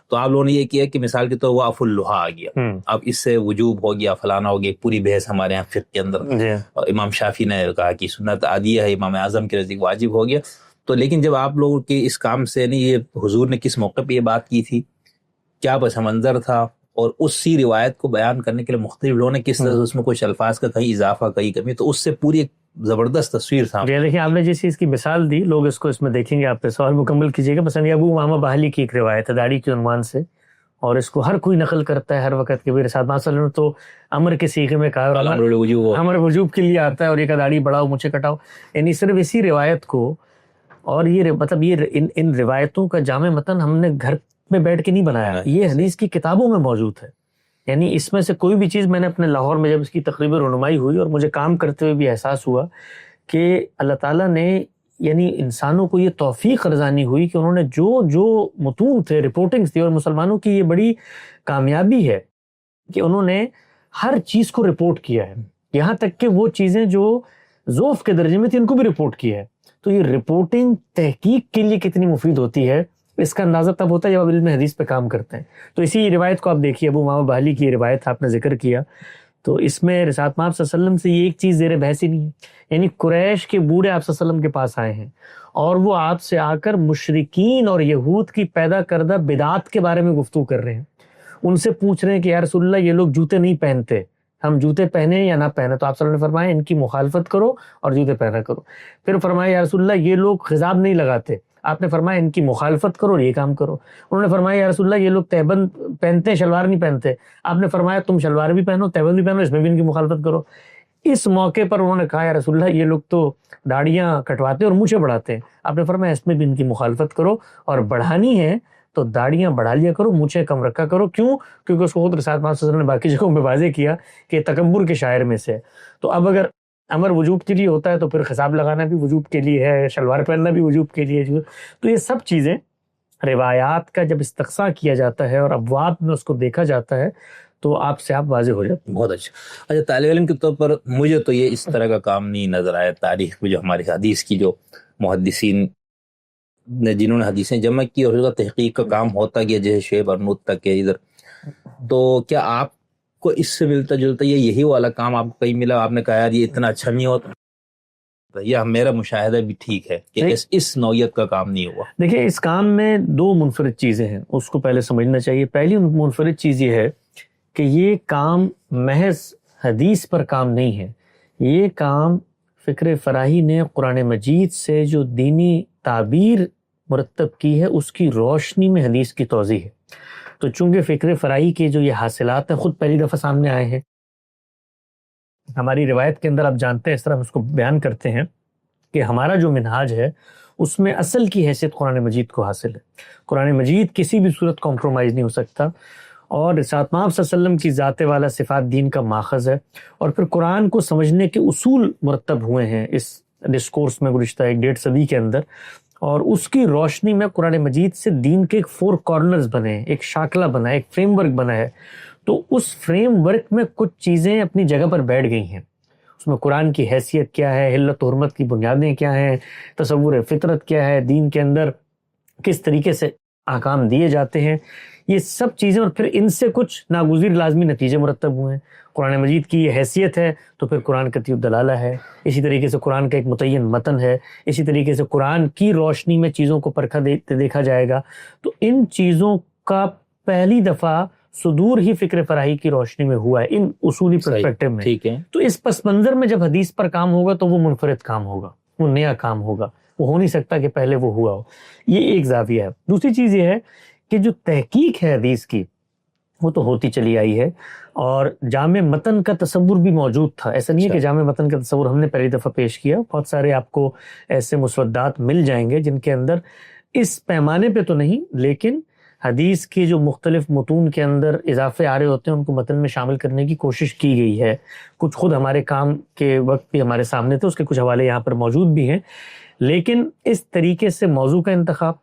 تو آپ لوگوں نے یہ کیا کہ مثال کے طور وہ افل لوہا آ گیا, اب اس سے وجوب ہو گیا فلانا ہو گیا, پوری بحث ہمارے یہاں فقہ کے اندر امام شافعی نے کہا کہ سنت عادیہ ہے, امام اعظم کے نزدیک واجب ہو گیا. تو لیکن جب آپ لوگوں کے اس کام سے نہیں, یہ حضور نے کس موقع پہ یہ بات کی تھی, کیا پس منظر تھا, اور اسی روایت کو بیان کرنے کے لیے مختلف لوگوں نے کس طرح سے اس میں کچھ الفاظ کا کہیں اضافہ کہیں کمی, تو اس سے پوری ایک زبردست تصویر سامنے. دیکھیں آپ نے جس چیز کی مثال دی, لوگ اس کو اس میں دیکھیں گے, آپ پہ سوال مکمل کیجیے گا. مثلا ابو امامہ باہلی کی ایک روایت ہے داڑھی کے عنوان سے, اور اس کو ہر کوئی نقل کرتا ہے ہر وقت کے میرے ساتھ صلی اللہ علیہ وسلم تو امر کے سیغے میں کہا, امر وجوب کے لیے آتا ہے, اور یہ کہ داڑھی بڑھاؤ مجھے کٹاؤ. یعنی صرف اسی روایت کو, اور یہ مطلب یہ ان روایتوں کا جامع متن ہم نے گھر میں بیٹھ کے نہیں بنایا, یہ حدیث کی کتابوں میں موجود ہے. یعنی اس میں سے کوئی بھی چیز میں نے اپنے لاہور میں جب اس کی تقریباً رونمائی ہوئی اور مجھے کام کرتے ہوئے بھی احساس ہوا کہ اللہ تعالیٰ نے یعنی انسانوں کو یہ توفیق رضانی ہوئی کہ انہوں نے جو متون تھے, رپورٹنگز تھی, اور مسلمانوں کی یہ بڑی کامیابی ہے کہ انہوں نے ہر چیز کو رپورٹ کیا ہے, یہاں تک کہ وہ چیزیں جو ذوف کے درجے میں تھی ان کو بھی رپورٹ کیا ہے. تو یہ رپورٹنگ تحقیق کے لیے کتنی مفید ہوتی ہے اس کا اندازہ تب ہوتا ہے جب آپ علم حدیث پہ کام کرتے ہیں. تو اسی روایت کو آپ دیکھیے, ابو امامہ باہلی کی روایت آپ نے ذکر کیا, تو اس میں رسالت مآب صلی اللہ علیہ وسلم سے یہ ایک چیز زیر بحث ہی نہیں ہے. یعنی قریش کے بوڑھے آپ صلی اللہ علیہ وسلم کے پاس آئے ہیں اور وہ آپ سے آ کر مشرکین اور یہود کی پیدا کردہ بدعات کے بارے میں گفتگو کر رہے ہیں. ان سے پوچھ رہے ہیں کہ یا رسول اللہ یہ لوگ جوتے نہیں پہنتے, ہم جوتے پہنے یا نہ پہنے. تو آپ صلی اللہ علیہ وسلم نے فرمایا ان کی مخالفت کرو اور جوتے پہنا کرو. پھر فرمایا یا رسول اللہ یہ لوگ خضاب نہیں لگاتے, آپ نے فرمایا ان کی مخالفت کرو اور یہ کام کرو. انہوں نے فرمایا یا رسول اللہ یہ لوگ تہبند پہنتے ہیں شلوار نہیں پہنتے, آپ نے فرمایا تم شلوار بھی پہنو تہبند بھی پہنو, اس میں بھی ان کی مخالفت کرو. اس موقع پر انہوں نے کہا یا رسول اللہ یہ لوگ تو داڑیاں کٹواتے اور مونچھیں بڑھاتے ہیں, آپ نے فرمایا اس میں بھی ان کی مخالفت کرو, اور بڑھانی ہے تو داڑیاں بڑھا لیا کرو, مونچھیں کم رکھا کرو. کیوں؟ کیونکہ اس کو خود رسالت مآب صلی اللہ علیہ وسلم نے باقی جگہوں پہ واضح کیا کہ تکبر کے شاعر میں سے. تو اب اگر امر وجوب کے لیے ہوتا ہے تو پھر خطاب لگانا بھی وجوب کے لیے ہے, شلوار پہننا بھی وجوب کے لیے. تو یہ سب چیزیں روایات کا جب استقصاء کیا جاتا ہے اور ابواب میں اس کو دیکھا جاتا ہے تو آپ سے آپ واضح ہو جاتے ہیں. بہت اچھا. طالب علم کے طور پر مجھے تو یہ اس طرح کا کام نہیں نظر آیا تاریخ میں, جو ہماری حدیث کی جو محدثین نے جنہوں نے حدیثیں جمع کی اور اس کا تحقیق کا کام ہوتا گیا جیسے شعیب ارنوت تک ہے ادھر. تو کیا آپ کو اس سے ملتا جلتا یہ یہی والا کام آپ کو کہیں ملا, آپ نے کہا یار یہ اتنا اچھا نہیں ہوتا, یا میرا مشاہدہ بھی ٹھیک ہے کہ اس نوعیت کا کام نہیں ہوا؟ دیکھیں اس کام میں دو منفرد چیزیں ہیں, اس کو پہلے سمجھنا چاہیے. پہلی منفرد چیز یہ ہے کہ یہ کام محض حدیث پر کام نہیں ہے، یہ کام فکر فراہی نے قرآن مجید سے جو دینی تعبیر مرتب کی ہے اس کی روشنی میں حدیث کی توضیح ہے۔ تو چونکہ فکر فراہی کے جو یہ حاصلات ہیں خود پہلی دفعہ سامنے آئے ہیں، ہماری روایت کے اندر آپ جانتے ہیں اس طرح ہم اس کو بیان کرتے ہیں کہ ہمارا جو منہاج ہے اس میں اصل کی حیثیت قرآن مجید کو حاصل ہے۔ قرآن مجید کسی بھی صورت کمپرومائز نہیں ہو سکتا، اور رسالت مآب صلی اللہ علیہ وسلم کی ذات والا صفات دین کا ماخذ ہے، اور پھر قرآن کو سمجھنے کے اصول مرتب ہوئے ہیں اس ڈسکورس میں گزشتہ 1.5 صدی کے اندر، اور اس کی روشنی میں قرآن مجید سے دین کے ایک 4 کارنرز بنے ہیں، ایک شاکلہ بنا ہے، ایک فریم ورک بنا ہے۔ تو اس فریم ورک میں کچھ چیزیں اپنی جگہ پر بیٹھ گئی ہیں۔ اس میں قرآن کی حیثیت کیا ہے، حلت و حرمت کی بنیادیں کیا ہیں، تصور فطرت کیا ہے، دین کے اندر کس طریقے سے احکام دیے جاتے ہیں، یہ سب چیزیں، اور پھر ان سے کچھ ناگزیر لازمی نتیجے مرتب ہوئے ہیں۔ قرآن مجید کی یہ حیثیت ہے تو پھر قرآن قطعی الدلالہ ہے، اسی طریقے سے قرآن کا ایک متعین متن ہے، اسی طریقے سے قرآن کی روشنی میں چیزوں کو پرکھا دیکھا جائے گا۔ تو ان چیزوں کا پہلی دفعہ صدور ہی فکر فراہی کی روشنی میں ہوا ہے، ان اصولی پرسپیکٹو میں۔ ٹھیک ہے، تو اس پس منظر میں جب حدیث پر کام ہوگا تو وہ منفرد کام ہوگا، وہ نیا کام ہوگا، وہ ہو نہیں سکتا کہ پہلے وہ ہوا ہو۔ یہ ایک زاویہ ہے۔ دوسری چیز یہ ہے کہ جو تحقیق ہے حدیث کی وہ تو ہوتی چلی آئی ہے، اور جامع متن کا تصور بھی موجود تھا۔ ایسا نہیں ہے کہ جامع متن کا تصور ہم نے پہلی دفعہ پیش کیا، بہت سارے آپ کو ایسے مسودات مل جائیں گے جن کے اندر اس پیمانے پہ تو نہیں، لیکن حدیث کے جو مختلف متون کے اندر اضافے آ رہے ہوتے ہیں ان کو متن میں شامل کرنے کی کوشش کی گئی ہے۔ کچھ خود ہمارے کام کے وقت بھی ہمارے سامنے تھے، اس کے کچھ حوالے یہاں پر موجود بھی ہیں، لیکن اس طریقے سے موضوع کا انتخاب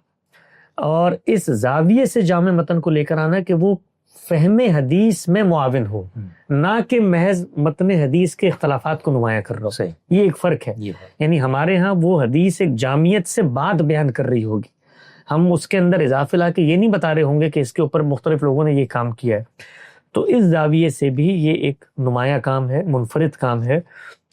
اور اس زاویے سے جامع متن کو لے کر آنا کہ وہ فہم حدیث میں معاون ہو، نہ کہ محض متن حدیث کے اختلافات کو نمایاں کر رہا ہو، یہ ایک فرق ہے۔ یعنی ہمارے ہاں وہ حدیث ایک جامعیت سے بات بیان کر رہی ہوگی، ہم اس کے اندر اضافے لا کے یہ نہیں بتا رہے ہوں گے کہ اس کے اوپر مختلف لوگوں نے یہ کام کیا ہے۔ تو اس زاویے سے بھی یہ ایک نمایاں کام ہے، منفرد کام ہے،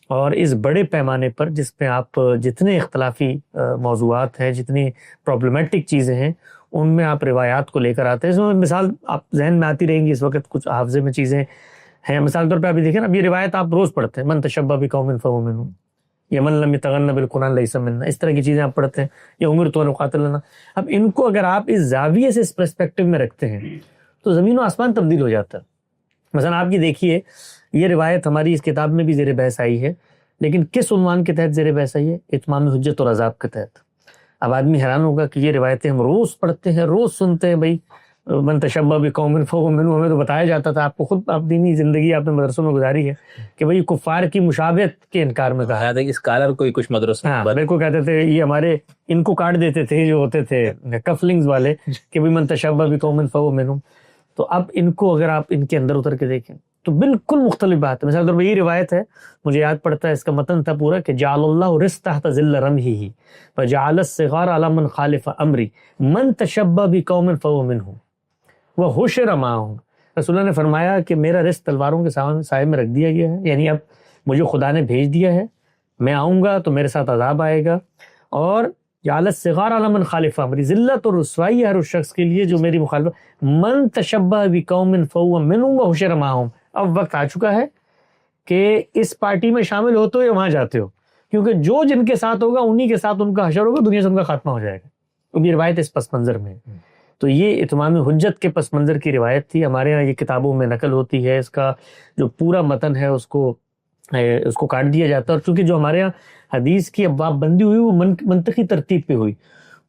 اور اس بڑے پیمانے پر جس پہ آپ جتنے اختلافی موضوعات ہیں، جتنی پرابلمٹک چیزیں ہیں، ان میں آپ روایات کو لے کر آتے ہیں۔ اس میں مثال آپ ذہن میں آتی رہیں گی اس وقت، کچھ حافظے میں چیزیں ہیں۔ مثال طور پہ آپ دیکھیں نا، اب یہ روایت آپ روز پڑھتے ہیں، من تشبہ بقوم فہو منہم، یا من لم یتغن بالقرآن لیس منا، اس طرح کی چیزیں آپ پڑھتے ہیں، یا امرت ان اقاتل الناس۔ اب ان کو اگر آپ اس زاویے سے اس پرسپیکٹو میں رکھتے ہیں تو زمین و آسمان تبدیل ہو جاتا ہے۔ مثلا آپ کی دیکھیے، یہ روایت ہماری اس کتاب میں بھی زیر بحث آئی ہے، لیکن کس عنوان کے تحت زیر بحث آئی ہے؟ اتمام حجت اور عذاب کے تحت۔ اب آدمی حیران ہوگا کہ یہ روایتیں ہم روز پڑھتے ہیں، روز سنتے ہیں، بھائی من تشبہ بقوم فہو منہم، ہمیں تو بتایا جاتا تھا، آپ کو خود آپ دینی زندگی آپ نے مدرسوں میں گزاری ہے کہ بھئی کفار کی مشابہت کے انکار میں کہا ہے۔ اسکالر کوئی کچھ مدرسہ میرے کو کہتے تھے، یہ ہمارے ان کو کاٹ دیتے تھے جو ہوتے تھے کفلنگز والے کہ بھئی من تشبہ بقوم فہو منہم۔ تو اب ان کو اگر آپ ان کے اندر اتر کے دیکھیں تو بالکل مختلف بات ہے۔ مثلا طور پر یہ روایت ہے، مجھے یاد پڑتا ہے، اس کا متن تھا پورا کہ جعل اللہ رزق تحت ظل رمحہ فجعل الصغار علی من خالف امری من تشبہ بقوم فہو منہم وحشر معہم۔ رسول اللہ نے فرمایا کہ میرا رزق تلواروں کے سائے میں رکھ دیا گیا ہے، یعنی اب مجھے خدا نے بھیج دیا ہے، میں آؤں گا تو میرے ساتھ عذاب آئے گا، اور جعل الصغار علی من خالف امری، ذلت اور رسوائی ہے ہر اس شخص کے لیے جو میری مخالفت، من تشبہ بقوم فہو منہم وحشر معہم۔ اب وقت آ چکا ہے کہ اس پارٹی میں شامل ہوتے ہو یا وہاں جاتے ہو، کیونکہ جو جن کے ساتھ ہوگا انہی کے ساتھ ان کا حشر ہوگا، دنیا سے ان کا خاتمہ ہو جائے گا۔ اب یہ روایت اس پس منظر میں ہے۔ تو یہ اتمام حجت کے پس منظر کی روایت تھی، ہمارے ہاں یہ کتابوں میں نقل ہوتی ہے، اس کا جو پورا متن ہے اس کو کاٹ دیا جاتا ہے، اور چونکہ جو ہمارے ہاں حدیث کی ابواب بندی ہوئی وہ منطقی ترتیب پہ ہوئی،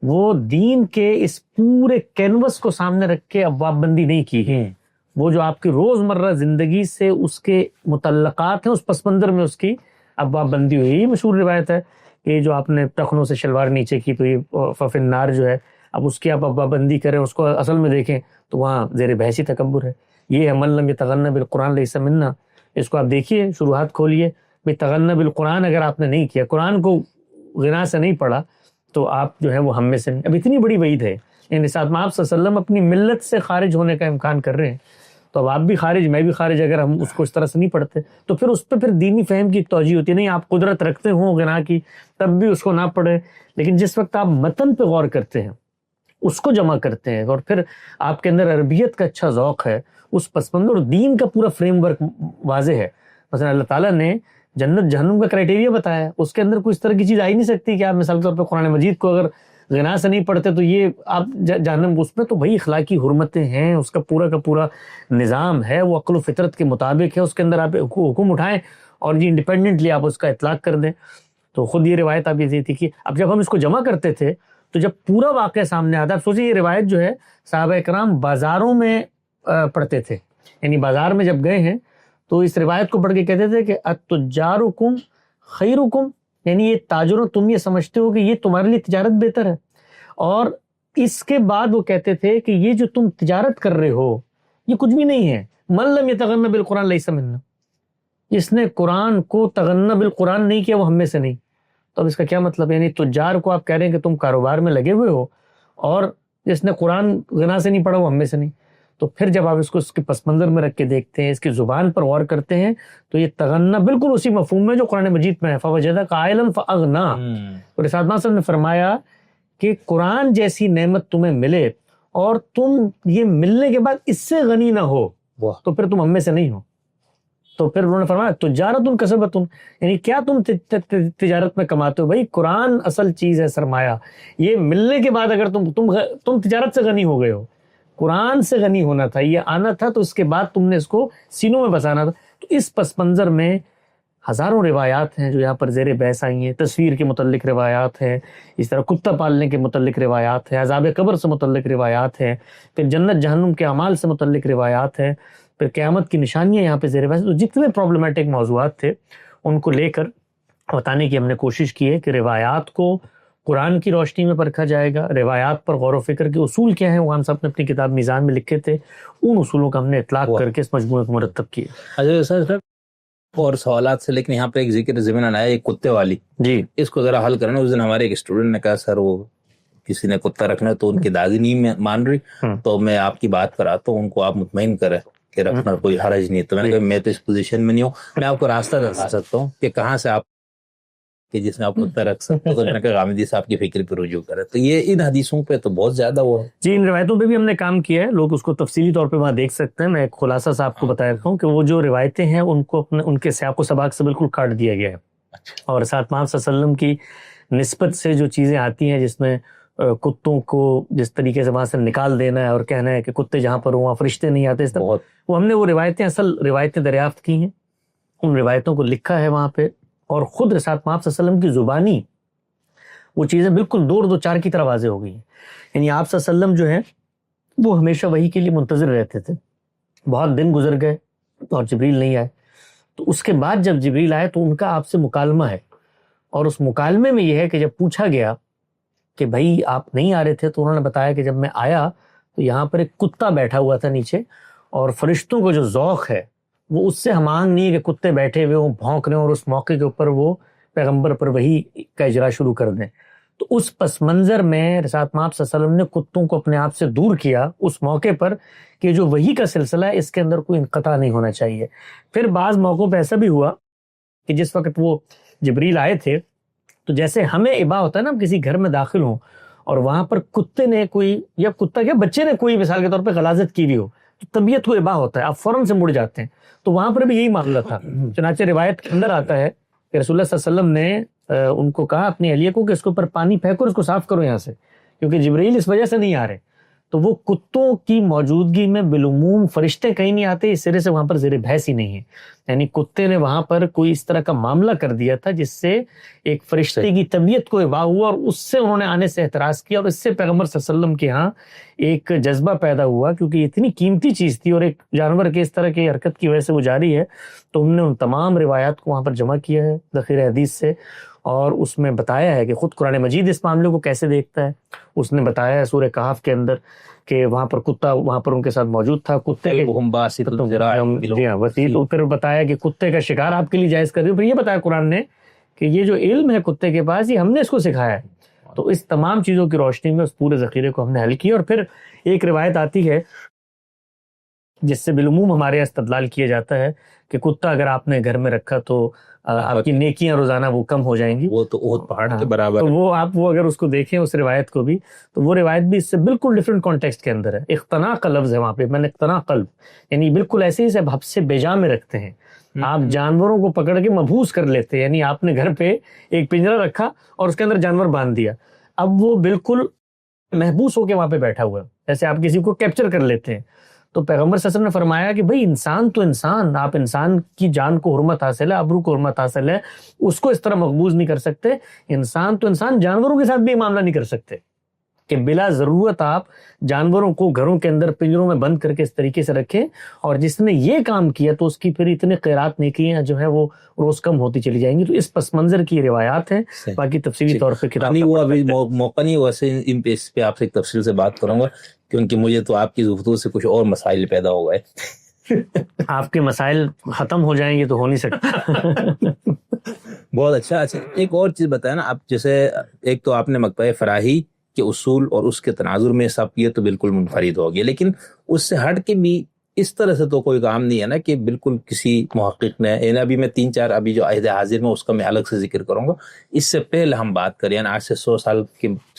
وہ دین کے اس پورے کینوس کو سامنے رکھ کے ابواب بندی نہیں کی ہے، وہ جو آپ کی روزمرہ زندگی سے اس کے متعلقات ہیں اس پس منظر میں اس کی ابواب بندی ہوئی۔ یہ مشہور روایت ہے کہ جو آپ نے ٹخنوں سے شلوار نیچے کی تو یہ ففی النار جو ہے، اب اس کی آپ ابواب بندی کریں، اس کو اصل میں دیکھیں تو وہاں زیر بحثی تکبر ہے۔ یہ ہے من لم یتغن بالقرآن لیس منا، اس کو آپ دیکھیے، شروحات کھولیے، بھئی تغن بالقرآن اگر آپ نے نہیں کیا، قرآن کو غنا سے نہیں پڑھا تو آپ جو ہے وہ ہم میں سے نہیں۔ اب اتنی بڑی وعید ہے، یعنی ساتھ میں آپ صلی اللہ علیہ وسلم اپنی ملت سے خارج ہونے کا امکان کر رہے ہیں، تو اب آپ بھی خارج، میں بھی خارج، اگر ہم اس کو اس طرح سے نہیں پڑھتے تو پھر اس پہ پھر دینی فہم کی ایک توجہ ہوتی ہے، نہیں آپ قدرت رکھتے ہوں غنا کی تب بھی اس کو نہ پڑھیں، لیکن جس وقت آپ متن پہ غور کرتے ہیں، اس کو جمع کرتے ہیں، اور پھر آپ کے اندر عربیت کا اچھا ذوق ہے، اس پس منظر اور دین کا پورا فریم ورک واضح ہے، مثلا اللہ تعالیٰ نے جنت جہنم کا کرائٹیریا بتایا ہے، اس کے اندر کوئی اس طرح کی چیز آ ہی نہیں سکتی کہ آپ مثال کے طور پہ قرآن مجید کو اگر غنا سے نہیں پڑھتے تو یہ آپ جہنم، اس میں تو بھائی اخلاقی حرمتیں ہیں، اس کا پورا نظام ہے، وہ عقل و فطرت کے مطابق ہے، اس کے اندر آپ حکم اٹھائیں اور یہ انڈیپینڈنٹلی آپ اس کا اطلاق کر دیں. تو خود یہ روایت آپ یہ تھی کہ اب جب ہم اس کو جمع کرتے تھے تو جب پورا واقعہ سامنے آتا ہے، آپ سوچیں یہ روایت جو ہے صحابہ کرام بازاروں میں پڑھتے تھے، یعنی بازار میں جب گئے ہیں تو اس روایت کو پڑھ کے کہتے تھے کہ التجارکم خیرکم، یعنی یہ تاجروں تم یہ سمجھتے ہو کہ یہ تمہارے لیے تجارت بہتر ہے. اور اس کے بعد وہ کہتے تھے کہ یہ جو تم تجارت کر رہے ہو یہ کچھ بھی نہیں ہے. من لم یتغن بالقرآن لیس منا، جس نے قرآن کو تغنی بالقرآن نہیں کیا وہ ہم میں سے نہیں. تو اب اس کا کیا مطلب ہے؟ یعنی تجار کو آپ کہہ رہے ہیں کہ تم کاروبار میں لگے ہوئے ہو، اور جس نے قرآن غنا سے نہیں پڑھا وہ ہم میں سے نہیں. تو پھر جب آپ اس کو اس کے پس منظر میں رکھ کے دیکھتے ہیں، اس کی زبان پر غور کرتے ہیں، تو یہ تغنی بالکل اسی مفہوم میں جو قرآن مجید میں ہے، فوجدک عائلا فاغنا. اور رسالت محمد صلی اللہ علیہ وسلم نے فرمایا کہ قرآن جیسی نعمت تمہیں ملے اور تم یہ ملنے کے بعد اس سے غنی نہ ہو تو پھر تم ہم میں سے نہیں ہو. تو پھر انہوں نے فرمایا تجارت کسبت، یعنی کیا تم تجارت میں کماتے ہو؟ بھائی قرآن اصل چیز ہے، سرمایہ. یہ ملنے کے بعد اگر تم تجارت سے غنی ہو گئے ہو، قرآن سے غنی ہونا تھا، یہ آنا تھا، تو اس کے بعد تم نے اس کو سینوں میں بسانا تھا. تو اس پس منظر میں ہزاروں روایات ہیں جو یہاں پر زیر بحث آئی ہیں. تصویر کے متعلق روایات ہیں، اس طرح کتا پالنے کے متعلق روایات ہیں، عذاب قبر سے متعلق روایات ہیں، پھر جنت جہنم کے اعمال سے متعلق روایات ہیں، پھر قیامت کی نشانیاں یہاں پہ زیر بحث. تو جتنے پرابلمٹک موضوعات تھے ان کو لے کر بتانے کی ہم نے کوشش کی ہے کہ روایات کو قرآن کی روشنی میں پرکھا جائے گا. روایات پر غور و فکر کے اصول کیا ہیں وہ ہم سب نے اپنی کتاب میزان میں لکھے تھے، ان اصولوں کا ہم نے اطلاق کر کے اس مجموعے کو مرتب کیا. اور سوالات سے، لیکن یہاں پہ ایک ذکر ضمن آیا ایک کتے والی، جی اس کو ذرا حل کرنا. اس دن ہمارے ایک اسٹوڈنٹ نے کہا سر وہ کسی نے کتا رکھنا تو ان کی دادی نہیں مان رہی، تو میں آپ کی بات پر آتا ہوں، ان کو آپ مطمئن کریں کہ رکھنا کوئی حرج نہیں. تو میں نے کہا میں تو اس پوزیشن میں نہیں ہوں، میں آپ کو راستہ بتا سکتا ہوں کہ کہاں سے آپ کہ جس میں آپ کتا رکھ سکتے ہو. تو میں نے کہا غامدی صاحب کی فکر پہ رجوع کریں. تو یہ ان حدیثوں پہ تو بہت زیادہ وہ ہے. جی ان روایتوں پہ بھی ہم نے کام کیا ہے، لوگ اس کو تفصیلی طور پہ وہاں دیکھ سکتے ہیں. میں ایک خلاصہ صاحب کو بتایا رکھا ہوں کہ وہ جو روایتیں ہیں ان کو ان کے سیاق و سباق سے بالکل کاٹ دیا گیا ہے. اور ساتھ محمد صلی اللہ علیہ وسلم کی نسبت سے جو چیزیں آتی ہیں جس میں کتوں کو جس طریقے سے وہاں سے نکال دینا ہے اور کہنا ہے کہ کتے جہاں پر ہوں وہاں فرشتے نہیں آتے، اس طرح وہ ہم نے وہ روایتیں اصل روایتیں دریافت کی ہیں، ان روایتوں کو لکھا ہے وہاں پہ. اور خود رسالت محمد صلی اللہ علیہ وسلم کی زبانی وہ چیزیں بالکل دو چار کی طرح واضح ہو گئی ہیں. یعنی آپ صلی اللہ علیہ وسلم جو ہے وہ ہمیشہ وحی کے لیے منتظر رہتے تھے. بہت دن گزر گئے اور جبریل نہیں آئے، تو اس کے بعد جب جبریل آئے تو ان کا آپ سے مکالمہ ہے، اور اس مکالمے میں یہ ہے کہ جب پوچھا گیا کہ بھائی آپ نہیں آ رہے تھے تو انہوں نے بتایا کہ جب میں آیا تو یہاں پر ایک کتا بیٹھا ہوا تھا نیچے، اور فرشتوں کو جو ذوق ہے وہ اس سے ہمانگ نہیں ہے کہ کتے بیٹھے ہوئے ہوں بھونک رہے ہیں اور اس موقع کے اوپر وہ پیغمبر پر وحی کا اجرا شروع کر دیں. تو اس پس منظر میں رسالت محمد صلی اللہ علیہ وسلم نے کتوں کو اپنے آپ سے دور کیا اس موقع پر کہ جو وحی کا سلسلہ ہے اس کے اندر کوئی انقطاع نہیں ہونا چاہیے. پھر بعض موقعوں پہ ایسا بھی ہوا کہ جس وقت وہ جبریل آئے تھے تو جیسے ہمیں ابا ہوتا ہے نا، ہم کسی گھر میں داخل ہوں اور وہاں پر کتے نے کوئی، یا کتا کیا بچے نے کوئی مثال کے طور پہ غلاظت کی ہوئی ہو، تو طبیعت کو ابا ہوتا ہے، آپ فوراً سے مڑ جاتے ہیں. تو وہاں پر بھی یہی معاملہ تھا. چنانچہ روایت کے اندر آتا ہے کہ رسول اللہ صلی اللہ علیہ وسلم نے ان کو کہا اپنی اہلیہ کو کہ اس کے اوپر پانی پھینکو اور اس کو صاف کرو یہاں سے، کیونکہ جبرائیل اس وجہ سے نہیں آ رہے. تو وہ کتوں کی موجودگی میں بالعموم فرشتے کہیں نہیں آتے، اس سرے سے وہاں پر زیر بحث ہی نہیں ہے. یعنی کتے نے وہاں پر کوئی اس طرح کا معاملہ کر دیا تھا جس سے ایک فرشتے کی طبیعت کو ابا ہوا اور اس سے انہوں نے آنے سے اعتراض کیا، اور اس سے پیغمبر صلی اللہ علیہ وسلم کے ہاں ایک جذبہ پیدا ہوا، کیونکہ یہ اتنی قیمتی چیز تھی اور ایک جانور کے اس طرح کی حرکت کی وجہ سے وہ جاری ہے. تو ہم نے ان تمام روایات کو وہاں پر جمع کیا ہے ذخیرہ حدیث سے، اور اس میں بتایا ہے کہ خود قرآن مجید اس معاملے کو کیسے دیکھتا ہے. اس نے بتایا ہے سورہ کہف کے اندر کہ وہاں پر کتا وہاں پر ان کے ساتھ موجود تھا، کتے کے جی ہاں وسیع. تو پھر بتایا کہ کتے کا شکار آپ کے لیے جائز کر دیا. پھر یہ بتایا قرآن نے کہ یہ جو علم ہے کتے کے پاس یہ ہم نے اس کو سکھایا ہے. تو اس تمام چیزوں کی روشنی میں اس پورے ذخیرے کو ہم نے حل کیا. اور پھر ایک روایت آتی ہے جس سے بالعموم ہمارے یہاں استدلال کیا جاتا ہے کہ کتا اگر آپ نے گھر میں رکھا تو آپ کی نیکیاں روزانہ وہ کم ہو جائیں گی. وہ تو احد پہاڑ کے برابر. تو وہ آپ وہ اگر اس کو دیکھیں اس روایت کو بھی, تو وہ روایت بھی اس سے بالکل ڈفرینٹ کانٹیکسٹ کے اندر ہے. اقتناء کا لفظ ہے وہاں پہ, من اقتناء قلب, یعنی بالکل ایسے ہی حب سے بیجا میں رکھتے ہیں. آپ جانوروں کو پکڑ کے مبہوس کر لیتے ہیں, یعنی آپ نے گھر پہ ایک پنجرا رکھا اور اس کے اندر جانور باندھ دیا, اب وہ بالکل محبوس ہو کے وہاں پہ بیٹھا ہوا ہے, جیسے آپ کسی کو کیپچر کر لیتے ہیں. تو پیغمبر صلی اللہ علیہ وسلم نے فرمایا کہ بھئی انسان تو انسان, آپ انسان کی جان کو حرمت حاصل ہے, ابرو کو حرمت حاصل ہے, اس کو اس طرح مقبوض نہیں کر سکتے. انسان تو انسان, جانوروں کے ساتھ بھی معاملہ نہیں کر سکتے کہ بلا ضرورت آپ جانوروں کو گھروں کے اندر پنجروں میں بند کر کے اس طریقے سے رکھیں. اور جس نے یہ کام کیا تو اس کی پھر اتنے خیرات نیکیاں جو ہے وہ روز کم ہوتی چلی جائیں گی. تو اس پس منظر کی روایات ہیں, باقی تفصیلی طور پہ کتاب نہیں, وہ ابھی موقع نہیں, ویسے اس پہ آپ سے ایک تفصیل سے بات کروں گا, کیونکہ مجھے تو آپ کی گفتگو سے کچھ اور مسائل پیدا ہو گئے. آپ کے مسائل ختم ہو جائیں گے تو ہو نہیں سکتا. بہت اچھا. اچھا ایک اور چیز بتائیں نا آپ, جیسے ایک تو آپ نے مقطع فراہی کے اصول اور اس کے تناظر میں سب یہ تو بالکل منفرد ہو گیا, لیکن اس سے ہٹ کے بھی اس طرح سے تو کوئی کام نہیں ہے نا کہ بالکل کسی محقق نے, یعنی ابھی میں 3-4 ابھی جو عہد حاضر میں اس کا میں الگ سے ذکر کروں گا. اس سے پہلے ہم بات کریں, یعنی آج سے 100 سال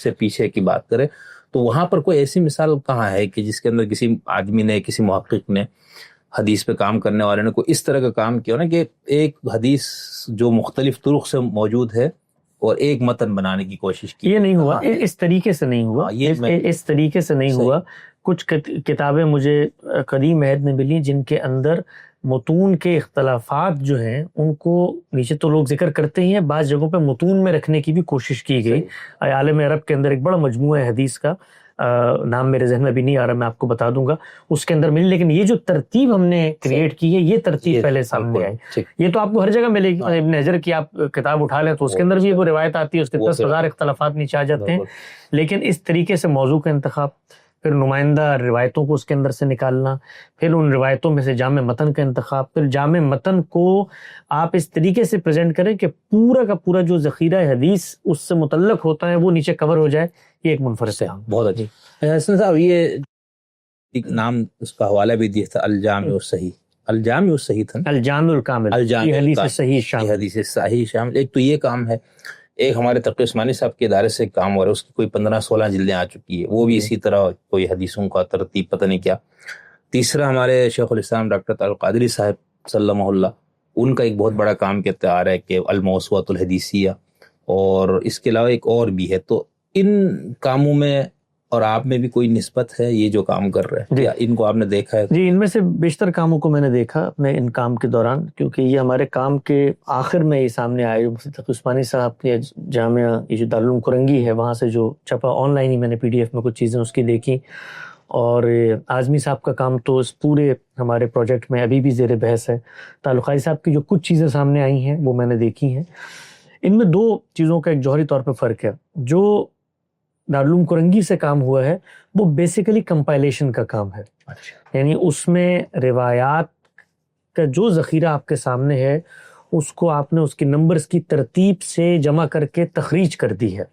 سے پیچھے کی بات کریں, تو وہاں پر کوئی ایسی مثال کہاں ہے کہ جس کے اندر کسی آدمی نے, کسی محقق نے, حدیث پہ کام کرنے والے نے کوئی اس طرح کا کام کیا نا کہ ایک حدیث جو مختلف طرق سے موجود ہے اور ایک متن بنانے کی کوشش کی. یہ نہیں ہوا, اس طریقے سے نہیں ہوا, اس طریقے سے نہیں ہوا. کچھ کتابیں مجھے قدیم عہد میں ملی جن کے اندر متون کے اختلافات جو ہیں ان کو نیچے تو لوگ ذکر کرتے ہی ہیں, بعض جگہوں پہ متون میں رکھنے کی بھی کوشش کی گئی. عالم عرب کے اندر ایک بڑا مجموعہ ہے حدیث کا, نام میرے ذہن میں بھی نہیں آ رہا, میں آپ کو بتا دوں گا, اس کے اندر ملی. لیکن یہ جو ترتیب ہم نے کریٹ کی ہے, یہ ترتیب پہلے سامنے آئی. یہ تو آپ کو ہر جگہ ملے گی. ابن حجر کی آپ کتاب اٹھا لیں تو اس کے اندر بھی وہ روایت آتی ہے, اس کے 10,000 اختلافات نیچے آ جاتے ہیں. لیکن اس طریقے سے موضوع کا انتخاب, پھر نمائندہ روایتوں کو اس کے اندر سے نکالنا, پھر ان روایتوں میں سے جامع متن کا انتخاب, پھر جامع متن کو آپ اس طریقے سے پریزنٹ کریں کہ پورا کا پورا جو ذخیرہ حدیث اس سے متعلق ہوتا ہے وہ نیچے کور ہو جائے. یہ ایک منفرد ہے. بہت اچھا. حسن صاحب, یہ ایک نام اس کا حوالہ بھی دیا تھا, الجامع الصحیح, الجامع الصحیح تھا, الجامع الکامل, حدیث صحیح شامل, حدیث صحیح شامل. ایک تو یہ کام ہے, ایک ہمارے تقی عثمانی صاحب کے ادارے سے کام ہو رہا ہے, اس کی کوئی 15-16 جلدیں آ چکی ہے, وہ بھی اسی طرح کوئی حدیثوں کا ترتیب پتہ نہیں کیا. تیسرا ہمارے شیخ الاسلام ڈاکٹر طارق قادری صاحب سلمہ اللہ, ان کا ایک بہت بڑا کام کہتے آ رہا ہے کہ الموسوعۃ الحدیثیہ, اور اس کے علاوہ ایک اور بھی ہے. تو ان کاموں میں اور آپ میں بھی کوئی نسبت ہے, یہ جو کام کر رہے ہیں, ان کو آپ نے دیکھا ہے؟ جی, ان میں سے بیشتر کاموں کو میں نے دیکھا اپنے ان کام کے دوران, کیونکہ یہ ہمارے کام کے آخر میں یہ سامنے آئے. مفتی تقی عثمانی صاحب کے جامعہ, یہ جو دارالعلوم کرنگی ہے, وہاں سے جو چھپا آن لائن ہی میں نے PDF میں کچھ چیزیں اس کی دیکھی. اور اعظمی صاحب کا کام تو اس پورے ہمارے پروجیکٹ میں ابھی بھی زیر بحث ہے. تعلقاتی صاحب کی جو کچھ چیزیں سامنے آئی ہیں وہ میں نے دیکھی ہیں. ان میں 2 چیزوں کا ایک جوہری طور پہ فرق ہے. جو دارالعلوم کرنگی سے کام ہوا ہے وہ بیسیکلی کمپائلیشن کا کام ہے. یعنی اس میں روایات کا جو ذخیرہ آپ کے سامنے ہے اس کو آپ نے اس کی نمبرز کی ترتیب سے جمع کر کے تخریج کر دی ہے.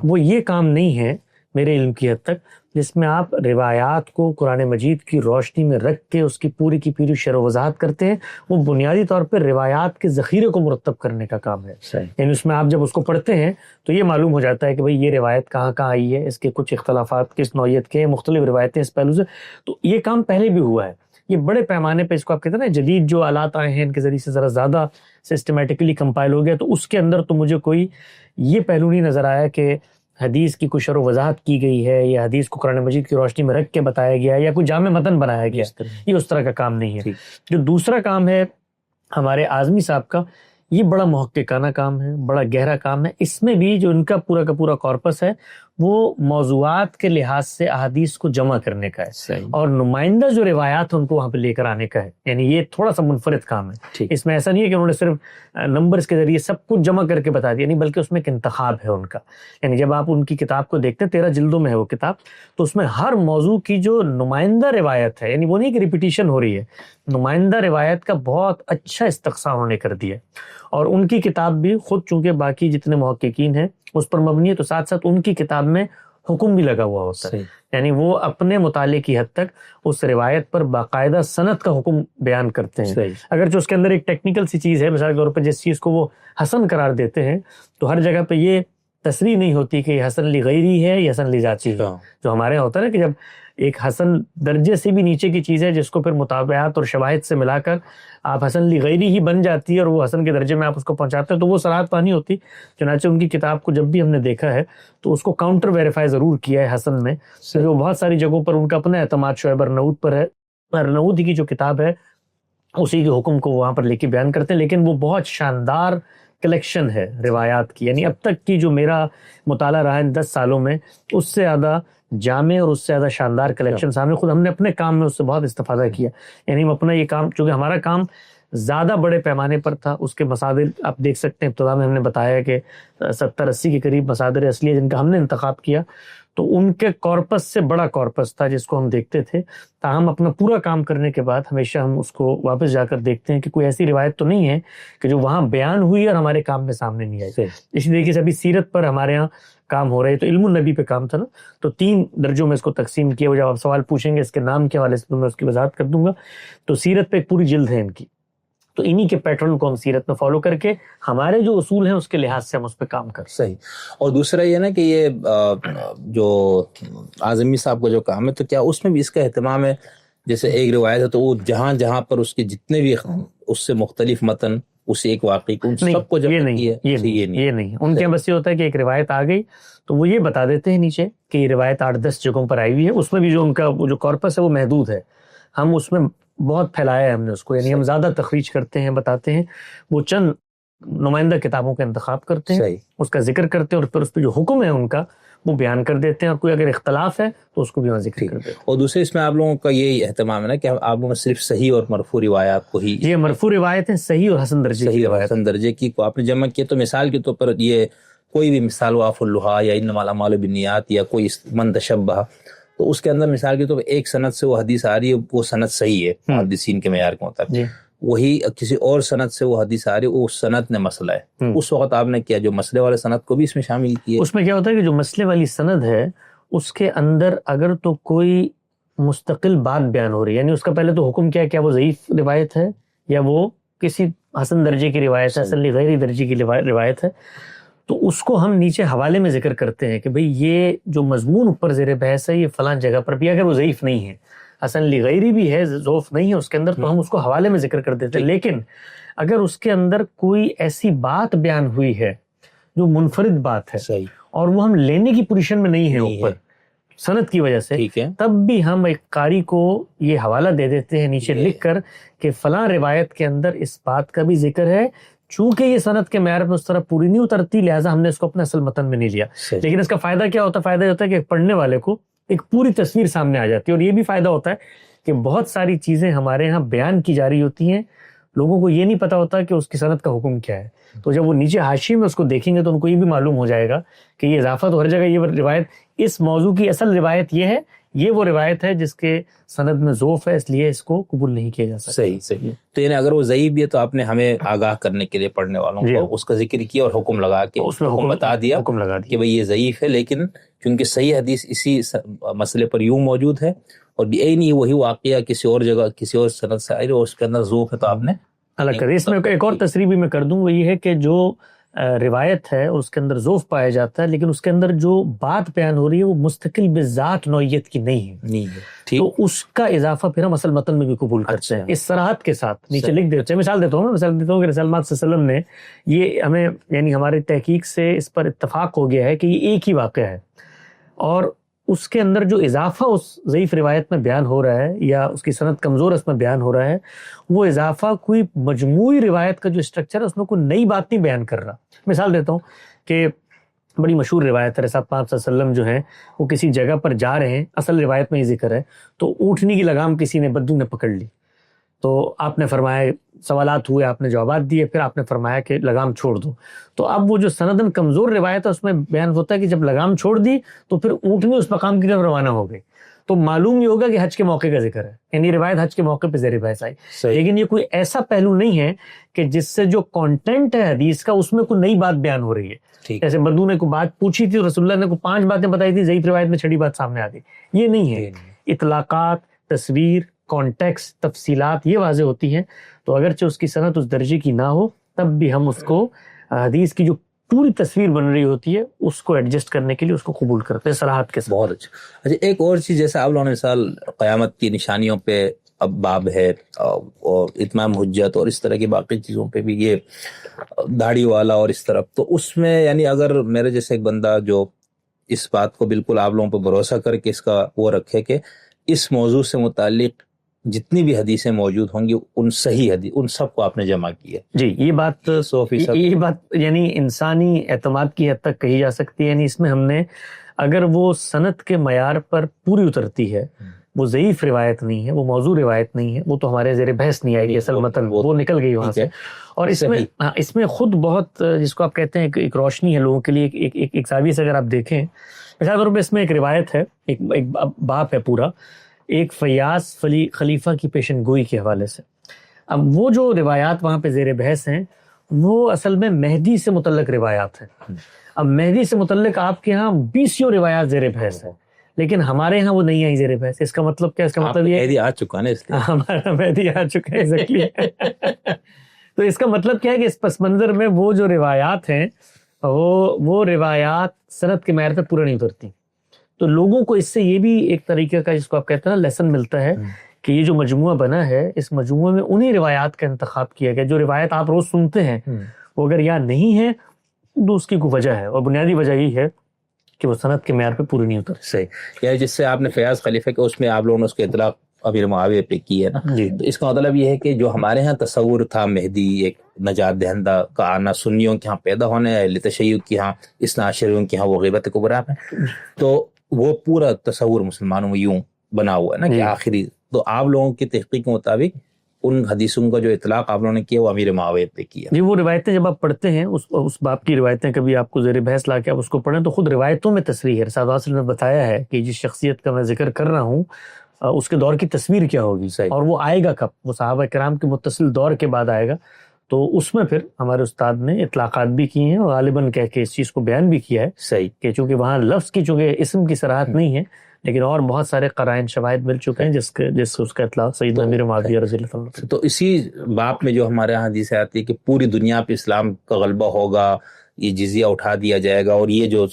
وہ یہ کام نہیں ہے میرے علم کی حد تک جس میں آپ روایات کو قرآن مجید کی روشنی میں رکھ کے اس کی پوری شرح و وضاحت کرتے ہیں. وہ بنیادی طور پر روایات کے ذخیرے کو مرتب کرنے کا کام ہے. یعنی اس میں آپ جب اس کو پڑھتے ہیں تو یہ معلوم ہو جاتا ہے کہ بھئی یہ روایت کہاں آئی ہے, اس کے کچھ اختلافات کس نوعیت کے, مختلف روایتیں اس پہلو سے. تو یہ کام پہلے بھی ہوا ہے. یہ بڑے پیمانے پہ اس کو آپ کہتے ہیں نا, جدید جو آلات آئے ہیں ان کے ذریعے سے ذرا زیادہ سسٹمیٹکلی کمپائل ہو گیا. تو اس کے اندر تو مجھے کوئی یہ پہلو نہیں نظر آیا کہ حدیث کی کچھ شرح و وضاحت کی گئی ہے یا حدیث کو قرآن مجید کی روشنی میں رکھ کے بتایا گیا ہے یا کوئی جامع متن بنایا گیا. یہ اس طرح کا کام نہیں ہے. جو دوسرا کام ہے ہمارے اعظمی صاحب کا, یہ بڑا محققانہ کام ہے, بڑا گہرا کام ہے. اس میں بھی جو ان کا پورا کا پورا کارپس ہے وہ موضوعات کے لحاظ سے احادیث کو جمع کرنے کا ہے, اور نمائندہ جو روایات ہیں ان کو وہاں پہ لے کر آنے کا ہے. یعنی یہ تھوڑا سا منفرد کام ہے. اس میں ایسا نہیں ہے کہ انہوں نے صرف نمبرز کے ذریعے سب کچھ جمع کر کے بتا دیا, نہیں, بلکہ اس میں ایک انتخاب ہے ان کا. یعنی جب آپ ان کی کتاب کو دیکھتے ہیں, 13 جلدوں میں ہے وہ کتاب, تو اس میں ہر موضوع کی جو نمائندہ روایت ہے, یعنی وہ نہیں کہ ریپیٹیشن ہو رہی ہے, نمائندہ روایت کا بہت اچھا استقصاء انہوں نے کر دیا. اور ان کی کتاب بھی خود چونکہ باقی جتنے محققین ہیں اس پر مبنی ہے, تو ساتھ ساتھ ان کی کتاب میں حکم بھی لگا ہوا ہوتا ہے، یعنی وہ اپنے مطالعے کی حد تک اس روایت پر باقاعدہ سند کا حکم بیان کرتے ہیں، اگرچہ اس کے اندر ایک ٹیکنیکل سی چیز ہے، مثال کے طور پر جس چیز کو وہ حسن قرار دیتے ہیں تو ہر جگہ پہ یہ تصریح نہیں ہوتی کہ یہ حسن لغیری ہے یا حسن لذاتی ہے، جو ہمارے یہاں ہوتا ہے نا کہ جب ایک حسن درجے سے بھی نیچے کی چیز ہے جس کو پھر مطابعات اور شواہد سے ملا کر آپ حسن لغیری ہی بن جاتی ہے اور وہ حسن کے درجے میں آپ اس کو پہنچاتے ہیں، تو وہ صراحت پانی ہوتی۔ چنانچہ ان کی کتاب کو جب بھی ہم نے دیکھا ہے تو اس کو کاؤنٹر ویریفائی ضرور کیا ہے حسن میں، جو بہت ساری جگہوں پر ان کا اپنا اعتماد شعیب ارناؤوط پر ہے، ارناؤوط کی جو کتاب ہے اسی کے حکم کو وہاں پر لے کے بیان کرتے ہیں، لیکن وہ بہت شاندار کلیکشن ہے روایات کی، یعنی اب تک کی جو میرا مطالعہ رہا ہے 10 سالوں میں اس سے زیادہ جامع اور اس سے زیادہ شاندار کلیکشن سامنے، خود ہم نے اپنے کام میں اس سے بہت استفادہ کیا، یعنی ہم اپنا یہ کام، چونکہ ہمارا کام زیادہ بڑے پیمانے پر تھا، اس کے مصادر آپ دیکھ سکتے ہیں، ابتدا میں ہم نے بتایا کہ 70-80 کے قریب مصادر اصلی جن کا ہم نے انتخاب کیا، تو ان کے کارپس سے بڑا کارپس تھا جس کو ہم دیکھتے تھے، تاہم اپنا پورا کام کرنے کے بعد ہمیشہ ہم اس کو واپس جا کر دیکھتے ہیں کہ کوئی ایسی روایت تو نہیں ہے کہ جو وہاں بیان ہوئی اور ہمارے کام میں سامنے نہیں آئی۔ اسی طریقے سے ابھی سیرت پر ہمارے یہاں کام ہو رہے ہیں، تو علم النبی پہ کام تھا نا، تو 3 درجوں میں اس کو تقسیم کیا، وہ جب آپ سوال پوچھیں گے اس کے نام کے حوالے سے تو میں اس کی وضاحت کر دوں گا۔ تو سیرت پہ ایک پوری جلد ہے ان کی، تو انہی کے پیٹرن کو ہم سیرت میں فالو کر کے ہمارے جو اصول ہیں اس کے لحاظ سے ہم اس پہ کام کریں۔ صحیح۔ اور دوسرا یہ نا کہ یہ جو اعظمی صاحب کا جو کام ہے تو کیا اس میں بھی اس کا اہتمام ہے؟ جیسے ایک روایت ہے تو وہ جہاں جہاں پر اس کے جتنے بھی اس سے مختلف متن اسی ایک واقعی کو سب کو یہ نہیں ان کے بس یہ ہوتا ہے کہ ایک روایت آ گئی تو وہ یہ بتا دیتے ہیں نیچے کہ یہ روایت 8-10 جگہوں پر آئی ہوئی ہے، اس میں بھی جو ان کا جو کارپس ہے وہ محدود ہے، ہم اس میں بہت پھیلایا ہے ہم نے اس کو، یعنی ہم زیادہ تخریج کرتے ہیں، بتاتے ہیں، وہ چند نمائندہ کتابوں کا انتخاب کرتے ہیں، اس کا ذکر کرتے ہیں اور پھر اس پہ جو حکم ہے ان کا وہ بیان کر دیتے ہیں، اور کوئی اگر اختلاف ہے تو اس کو بھی وہاں ذکر کر دیتے ہیں۔ اور دوسرے اس میں آپ لوگوں کا یہی اہتمام ہے نا کہ آپ لوگوں نے صرف صحیح اور مرفوع روایات کو ہی، یہ مرفوع روایتیں صحیح اور حسن درجے کی روایت، حسن درجے کی کو آپ نے جمع کیا، تو مثال کے طور پر یہ کوئی بھی مثال واف اللحا یا انما الاعمال بالنیات یا کوئی من تشبہ، تو اس کے اندر مثال کے طور پر ایک سند سے وہ حدیث آ رہی ہے، وہ سند صحیح ہے محدثین کے معیار کے مطابق، وہی کسی اور سند سے وہ حدیث آ رہی ہے، اس سند نے مسئلہ ہے، اس وقت آپ نے کیا جو مسئلے والے سند کو بھی اس میں شامل کیے؟ اس میں کیا ہوتا ہے کہ جو مسئلے والی سند ہے اس کے اندر اگر تو کوئی مستقل بات بیان ہو رہی ہے، یعنی اس کا پہلے تو حکم کیا ہے، کیا وہ ضعیف روایت ہے یا وہ کسی حسن درجے کی روایت ہے، حسن غیر درجے کی روایت ہے، تو اس کو ہم نیچے حوالے میں ذکر کرتے ہیں کہ بھئی یہ جو مضمون اوپر زیر بحث ہے یہ فلاں جگہ پر بھی، اگر وہ ضعیف نہیں ہے، حسن لغیری بھی ہے، ضعف نہیں ہے اس کے اندر، تو ہم اس کو حوالے میں ذکر کر دیتے ہیں، لیکن اگر اس کے اندر کوئی ایسی بات بیان ہوئی ہے جو منفرد بات ہے اور وہ ہم لینے کی پوزیشن میں نہیں ہے اوپر سند کی وجہ سے، تب بھی ہم ایک قاری کو یہ حوالہ دے دیتے ہیں نیچے لکھ کر کہ فلاں روایت کے اندر اس بات کا بھی ذکر ہے، چونکہ یہ سند کے معیار پہ اس طرح پوری نہیں اترتی لہٰذا ہم نے اس کو اپنے اصل متن میں نہیں لیا۔ لیکن اس کا فائدہ کیا ہوتا ہے؟ فائدہ یہ ہوتا ہے کہ پڑھنے والے کو ایک پوری تصویر سامنے آ جاتی ہے، اور یہ بھی فائدہ ہوتا ہے کہ بہت ساری چیزیں ہمارے ہاں بیان کی جا رہی ہوتی ہیں، لوگوں کو یہ نہیں پتا ہوتا کہ اس کی سند کا حکم کیا ہے، تو جب وہ نیچے حاشیے میں اس کو دیکھیں گے تو ان کو یہ بھی معلوم ہو جائے گا کہ یہ اضافہ تو ہر جگہ، یہ روایت اس موضوع کی اصل روایت یہ ہے، یہ وہ روایت ہے جس کے سند میں ضعف ہے، اس لیے اس کو قبول نہیں کیا جا سکتا۔ صحیح۔ تو یعنی اگر وہ ضعیف بھی ہے تو آپ نے ہمیں آگاہ کرنے کے لیے پڑھنے والوں کو اس کا ذکر کیا اور حکم لگا کے اس میں حکم بتا دیا کہ بھئی یہ ضعیف ہے، لیکن چونکہ صحیح حدیث اسی مسئلے پر یوں موجود ہے اور نہیں وہی واقعہ کسی اور جگہ کسی اور سند سے آئی اور اس کے اندر ضعف ہے، تو آپ نے الگ کر۔ اس میں ایک اور تصریح بھی میں کر دوں، وہ یہ ہے کہ جو روایت ہے اس کے اندر ضعف پایا جاتا ہے، لیکن اس کے اندر جو بات بیان ہو رہی ہے وہ مستقل بذات نوعیت کی نہیں ہے، تو اس کا اضافہ پھر ہم اصل متن میں بھی قبول کرتے ہیں اس صراحت کے ساتھ، نیچے لکھ دیتے ہیں۔ مثال دیتا ہوں کہ رسول اللہ صلی اللہ علیہ وسلم نے یہ ہمیں، یعنی ہماری تحقیق سے اس پر اتفاق ہو گیا ہے کہ یہ ایک ہی واقعہ ہے، اور اس کے اندر جو اضافہ اس ضعیف روایت میں بیان ہو رہا ہے یا اس کی سند کمزور اس میں بیان ہو رہا ہے، وہ اضافہ کوئی مجموعی روایت کا جو اسٹرکچر ہے اس میں کوئی نئی بات نہیں بیان کر رہا۔ مثال دیتا ہوں کہ بڑی مشہور روایت ہے، رسول پاک صلی اللہ علیہ وسلم جو ہیں وہ کسی جگہ پر جا رہے ہیں، اصل روایت میں یہ ذکر ہے، تو اونٹنی کی لگام کسی نے بدو نے پکڑ لی، تو آپ نے فرمایا سوالات ہوئے، آپ نے جوابات دیے، پھر آپ نے فرمایا کہ لگام چھوڑ دو. تو اب وہ جو سندن کمزور روایت ہے اس میں بیان ہوتا ہے کہ جب لگام چھوڑ دی تو پھر اونٹنی اس مقام کی طرف روانہ ہو گئی. تو معلوم یہ ہوگا کہ حج کے موقع کا ذکر ہے، یعنی روایت حج کے موقع پہ زیر بحث آئی. لیکن یہ کوئی ایسا پہلو نہیں ہے کہ جس سے جو کانٹینٹ ہے حدیث کا اس میں کوئی نئی بات بیان ہو رہی ہے. جیسے مردو نے کوئی بات پوچھی تھی، رسول اللہ نے کوئی 5 باتیں بتائی تھی، ضعیف روایت میں چھٹی بات سامنے آ گئی. یہ نہیں ہے. اطلاقات، تصویر، کانٹیکسٹ، تفصیلات یہ واضح ہوتی ہیں. تو اگرچہ اس کی سند اس درجے کی نہ ہو تب بھی ہم اس کو حدیث کی جو پوری تصویر بن رہی ہوتی ہے اس کو ایڈجسٹ کرنے کے لیے اس کو قبول کرتے ہیں صراحت کے ساتھ. بہت اچھا. ایک اور چیز، جیسے آپ لوگوں نے مثال قیامت کی نشانیوں پہ اب باب ہے، اور اتمام حجت اور اس طرح کی باقی چیزوں پہ بھی، یہ داڑھی والا اور اس طرف، تو اس میں یعنی اگر میرے جیسے ایک بندہ جو اس بات کو بالکل آپ لوگوں پہ بھروسہ کر کے اس کا وہ رکھے کہ اس موضوع سے متعلق جتنی بھی حدیثیں موجود ہوں گی ان صحیح حدیث ان سب کو آپ نے جمع کیا. جی، یہ بات 100% یہ بات یعنی انسانی اعتماد کی حد تک کہی جا سکتی ہے. یعنی اس میں ہم نے اگر وہ سند کے معیار پر پوری اترتی ہے، وہ ضعیف روایت نہیں ہے، وہ موضوع روایت نہیں ہے، وہ تو ہمارے زیر بحث نہیں آئے گی، اصل متن وہ نکل گئی وہاں سے. اور اس میں خود بہت جس کو آپ کہتے ہیں ایک روشنی ہے لوگوں کے لیے. ایک زاویے سے اگر آپ دیکھیں، مثال طور پہ اس میں ایک روایت ہے، ایک باب ہے پورا، ایک فیاض خلیفہ کی پیشن گوئی کے حوالے سے. اب وہ جو روایات وہاں پہ زیر بحث ہیں وہ اصل میں مہدی سے متعلق روایات ہیں. اب مہدی سے متعلق آپ کے ہاں 20 روایات زیر بحث ہیں، لیکن ہمارے ہاں وہ نہیں آئی زیر بحث. اس کا مطلب کیا؟ اس کا مطلب یہ مہدی آ چکا نا، اس لیے ہمارا مہدی آ چکا ہے exactly. تو اس کا مطلب کیا ہے کہ اس پس منظر میں وہ جو روایات ہیں وہ روایات سند کے معیار پہ پورا نہیں اترتی. تو لوگوں کو اس سے یہ بھی ایک طریقے کا جس کو آپ کہتے ہیں نا لیسن ملتا ہے کہ یہ جو مجموعہ بنا ہے اس مجموعے میں انہی روایات کا انتخاب کیا گیا جو روایت آپ روز سنتے ہیں. وہ اگر یہاں نہیں ہے تو اس کی کوئی وجہ ہے، اور بنیادی وجہ یہی ہے کہ وہ سند کے معیار پہ پوری نہیں اترتی. صحیح. یعنی جس سے آپ نے فیاض خلیفہ کے اس میں آپ لوگوں نے اس کے اطلاق امیر معاویہ پہ کی ہے نا. تو اس کا مطلب یہ ہے کہ جو ہمارے ہاں تصور تھا مہدی ایک نجات دہندہ کا آنا، سنیوں کے ہاں پیدا ہونے، اہل تشیع کے ہاں، اثنا عشریوں کے ہاں وہ غیبت کبریٰ ہے، تو وہ پورا تصور مسلمانوں میں یوں بنا ہوا ہے نا کہ آخری. تو آپ لوگوں کی تحقیق کے مطابق ان حدیثوں کا جو اطلاق آپ لوگوں نے کیا وہ امیر معاویہ پہ کیا. جی، وہ روایتیں جب آپ پڑھتے ہیں اس باب کی روایتیں کبھی آپ کو زیر بحث لا کے آپ اس کو پڑھیں تو خود روایتوں میں تصریح ہے. رسول اللہ صلی اللہ علیہ وسلم نے بتایا ہے کہ جس شخصیت کا میں ذکر کر رہا ہوں اس کے دور کی تصویر کیا ہوگی اور وہ آئے گا کب، وہ صحابہ کرام کے متصل دور کے بعد آئے گا. تو اس میں پھر ہمارے استاد نے اطلاقات بھی کی ہیں اور غالباً کہہ کے اس چیز کو بیان بھی کیا ہے. صحیح. کہ چونکہ وہاں لفظ کی چونکہ اسم کی صراحت نہیں ہے، لیکن اور بہت سارے قرائن شواہد مل چکے ہیں جس سے اس کا اطلاع سیدنا امیر معاویہ رضی اللہ عنہ. تو اسی باب میں جو ہمارے یہاں حدیث آتی ہے کہ پوری دنیا پہ اسلام کا غلبہ ہوگا، یہ جزیہ اٹھا دیا جائے گا، اور یہ جو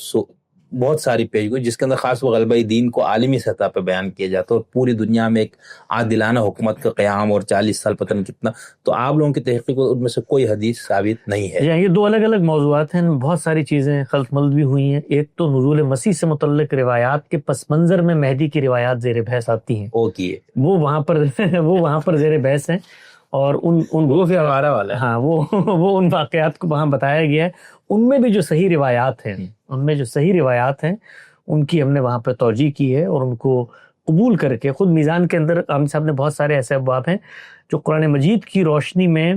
بہت ساری پیش گوئی جس کے اندر خاص وہ غلبہ دین کو عالمی سطح پہ بیان کیا جاتا ہے، اور پوری دنیا میں ایک عادلانہ حکومت کا قیام، اور 40 سال پتہ نہیں کتنا. تو آپ لوگوں کی تحقیق ان میں سے کوئی حدیث ثابت نہیں ہے. یہ دو الگ الگ موضوعات ہیں، بہت ساری چیزیں خلط ملط بھی ہوئی ہیں. ایک تو نزول مسیح سے متعلق روایات کے پس منظر میں مہدی کی روایات زیر بحث آتی ہیں، وہ وہاں پر زیر بحث ہیں، اور وہ پھر ہمارا والا ہاں وہ ان واقعات کو وہاں بتایا گیا ہے. ان میں بھی جو صحیح روایات ہیں ان کی ہم نے وہاں پہ توجیہ کی ہے، اور ان کو قبول کر کے خود میزان کے اندر عام صاحب نے بہت سارے ایسے ابواب ہیں جو قرآن مجید کی روشنی میں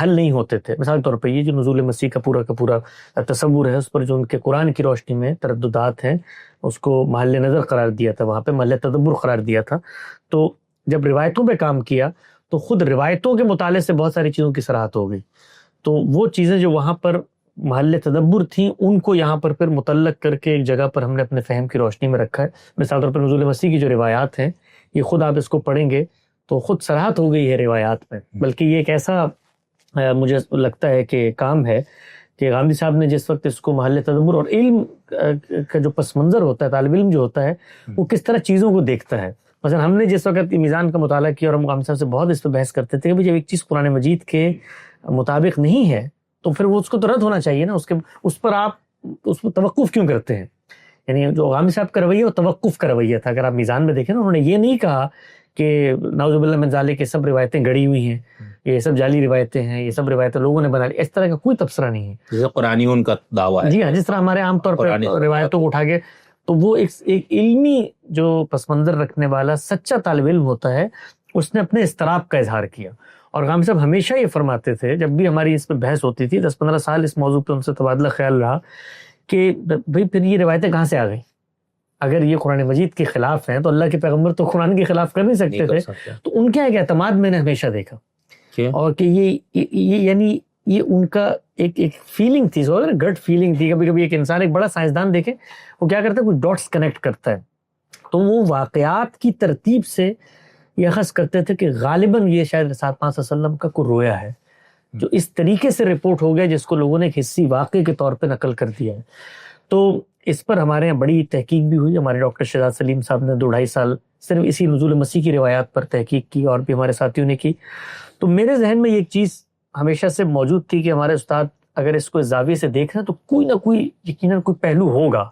حل نہیں ہوتے تھے. مثال کے طور پہ یہ جو نزول مسیح کا پورا تصور ہے اس پر جو ان کے قرآن کی روشنی میں ترددات ہیں اس کو محل نظر قرار دیا تھا، وہاں پہ محل تدبر قرار دیا تھا. تو جب روایتوں پہ کام کیا تو خود روایتوں کے مطالعے سے بہت ساری چیزوں کی صراحت ہو گئی. تو وہ چیزیں جو وہاں پر محل تدبر تھیں ان کو یہاں پر پھر متعلق کر کے ایک جگہ پر ہم نے اپنے فہم کی روشنی میں رکھا ہے. مثال طور پر نزول مسیح کی جو روایات ہیں یہ خود آپ اس کو پڑھیں گے تو خود صراحت ہو گئی ہے روایات میں. بلکہ یہ ایک ایسا مجھے لگتا ہے کہ کام ہے کہ غامدی صاحب نے جس وقت اس کو محل تدبر اور علم کا جو پس منظر ہوتا ہے، طالب علم جو ہوتا ہے وہ کس طرح چیزوں کو دیکھتا ہے. مثلا ہم نے جس وقت میزان کا مطالعہ کیا اور ہم غامدی صاحب سے بہت اس پہ بحث کرتے تھے کہ جب ایک چیز قرآن مجید کے مطابق نہیں ہے تو پھر وہ اس کو تو رد ہونا چاہیے نا، اس پر آپ اس پر توقف کیوں کرتے ہیں. یعنی جو غامدی صاحب کا رویہ وہ توقف کا رویہ تھا. اگر آپ میزان میں دیکھیں نا انہوں نے یہ نہیں کہا کہ نعوذ باللہ من ذالک کے سب روایتیں گڑی ہوئی ہیں، یہ سب جعلی روایتیں ہیں، یہ سب روایتیں لوگوں نے بنا لی، اس طرح کا کوئی تبصرہ نہیں ہے. جیسے قرآنیون کا دعویٰ ہے. جی ہاں، جس طرح ہمارے عام طور پر روایتوں کو اٹھا کے، تو وہ ایک علمی جو پس منظر رکھنے والا سچا طالب علم ہوتا ہے اس نے اپنے اضطراب کا اظہار کیا. اور غام صاحب ہمیشہ یہ فرماتے تھے جب بھی ہماری اس پہ بحث ہوتی تھی، 10-15 سال اس موضوع پہ ان سے تبادلہ خیال رہا کہ بھئی پھر یہ روایتیں کہاں سے آ گئیں؟ اگر یہ قرآن مجید کے خلاف ہیں تو اللہ کے پیغمبر تو قرآن کے خلاف کر نہیں سکتے تھے. تو ان کا ایک اعتماد میں نے ہمیشہ دیکھا اور کہ یہ یعنی یہ ان کا ایک فیلنگ تھی، گٹ فیلنگ تھی. کبھی کبھی ایک انسان، ایک بڑا سائنسدان دیکھیں وہ کیا کرتا ہے، کوئی ڈاٹس کنیکٹ کرتا ہے، تو وہ واقعات کی ترتیب سے یہ اخذ کرتے تھے کہ غالباً یہ شاید رسالت پاک صلی اللہ علیہ وسلم کا کوئی رویا ہے جو اس طریقے سے رپورٹ ہو گیا جس کو لوگوں نے ایک حصی واقعے کے طور پہ نقل کر دیا ہے. تو اس پر ہمارے یہاں بڑی تحقیق بھی ہوئی. ہمارے ڈاکٹر شہزاد سلیم صاحب نے 2-2.5 سال صرف اسی نزول مسیح کی روایات پر تحقیق کی، اور بھی ہمارے ساتھیوں نے کی. تو میرے ذہن میں یہ ایک چیز ہمیشہ سے موجود تھی کہ ہمارے استاد اگر اس کو اس زاویے سے دیکھ رہے ہیں تو کوئی نہ کوئی یقیناً کوئی پہلو ہوگا.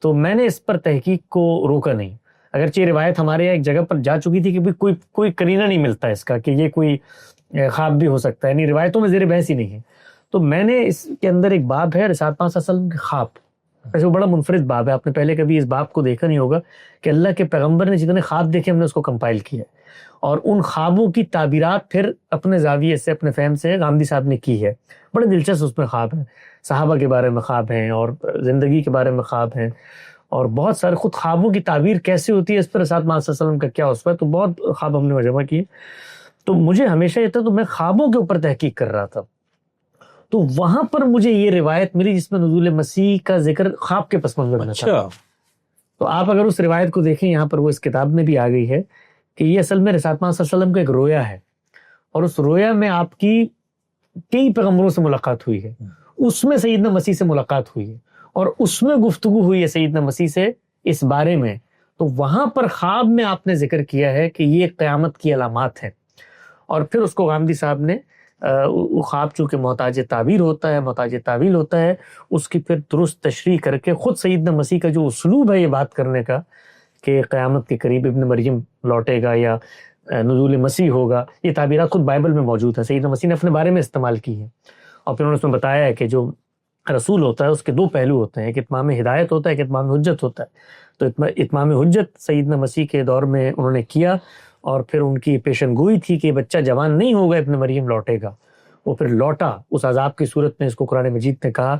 تو میں نے اس پر تحقیق کو روکا نہیں، اگرچہ روایت ہمارے یہاں ایک جگہ پر جا چکی تھی کہ کوئی قرینہ نہیں ملتا اس کا کہ یہ کوئی خواب بھی ہو سکتا ہے، یعنی روایتوں میں زیر بحث ہی نہیں ہے. تو میں نے اس کے اندر ایک باب ہے رسالت پاک صلی اللہ علیہ وسلم کے خواب، ویسے وہ بڑا منفرد باب ہے، آپ نے پہلے کبھی اس باب کو دیکھا نہیں ہوگا کہ اللہ کے پیغمبر نے جتنے خواب دیکھے ہم نے اس کو کمپائل کیا ہے، اور ان خوابوں کی تعبیرات پھر اپنے زاویے سے اپنے فہم سے غامدی صاحب نے کی ہے. بڑے دلچسپ اس میں خواب ہیں، صحابہ کے بارے میں خواب ہیں اور زندگی کے بارے میں خواب ہیں، اور بہت سارے خود خوابوں کی تعبیر کیسے ہوتی ہے اس پر رسالت پاک صلی اللہ علیہ وسلم کا کیا اس پر، تو بہت خواب ہم نے جمع کیے. تو مجھے ہمیشہ یہ تھا، تو میں خوابوں کے اوپر تحقیق کر رہا تھا، تو وہاں پر مجھے یہ روایت ملی جس میں نزول مسیح کا ذکر خواب کے پس منظر میں تھا. تو آپ اگر اس روایت کو دیکھیں، یہاں پر وہ اس کتاب میں بھی آ گئی ہے کہ یہ اصل میں رسالت پاک صلی اللہ علیہ وسلم کا ایک رویا ہے، اور اس رویا میں آپ کی کئی پیغمبروں سے ملاقات ہوئی ہے، اس میں سیدنا مسیح سے ملاقات ہوئی ہے، اور اس میں گفتگو ہوئی ہے سیدنا مسیح سے اس بارے میں. تو وہاں پر خواب میں آپ نے ذکر کیا ہے کہ یہ قیامت کی علامات ہیں، اور پھر اس کو غامدی صاحب نے خواب چونکہ محتاج تعبیر ہوتا ہے، محتاج تعویل ہوتا ہے، اس کی پھر درست تشریح کر کے خود سیدنا مسیح کا جو اسلوب ہے یہ بات کرنے کا کہ قیامت کے قریب ابن مریم لوٹے گا یا نزول مسیح ہوگا، یہ تعبیرات خود بائبل میں موجود ہے، سیدنا مسیح نے اپنے بارے میں استعمال کی ہیں. اور پھر انہوں نے اس میں بتایا ہے کہ جو رسول ہوتا ہے اس کے 2 پہلو ہوتے ہیں، ایک اتمام ہدایت ہوتا ہے، ایک اتمام حجت ہوتا ہے. تو اتمام حجت سیدنا مسیح کے دور میں انہوں نے کیا، اور پھر ان کی پیشن گوئی تھی کہ بچہ جوان نہیں ہوگا، ابن مریم لوٹے گا. وہ پھر لوٹا اس عذاب کی صورت میں، اس کو قرآن مجید نے کہا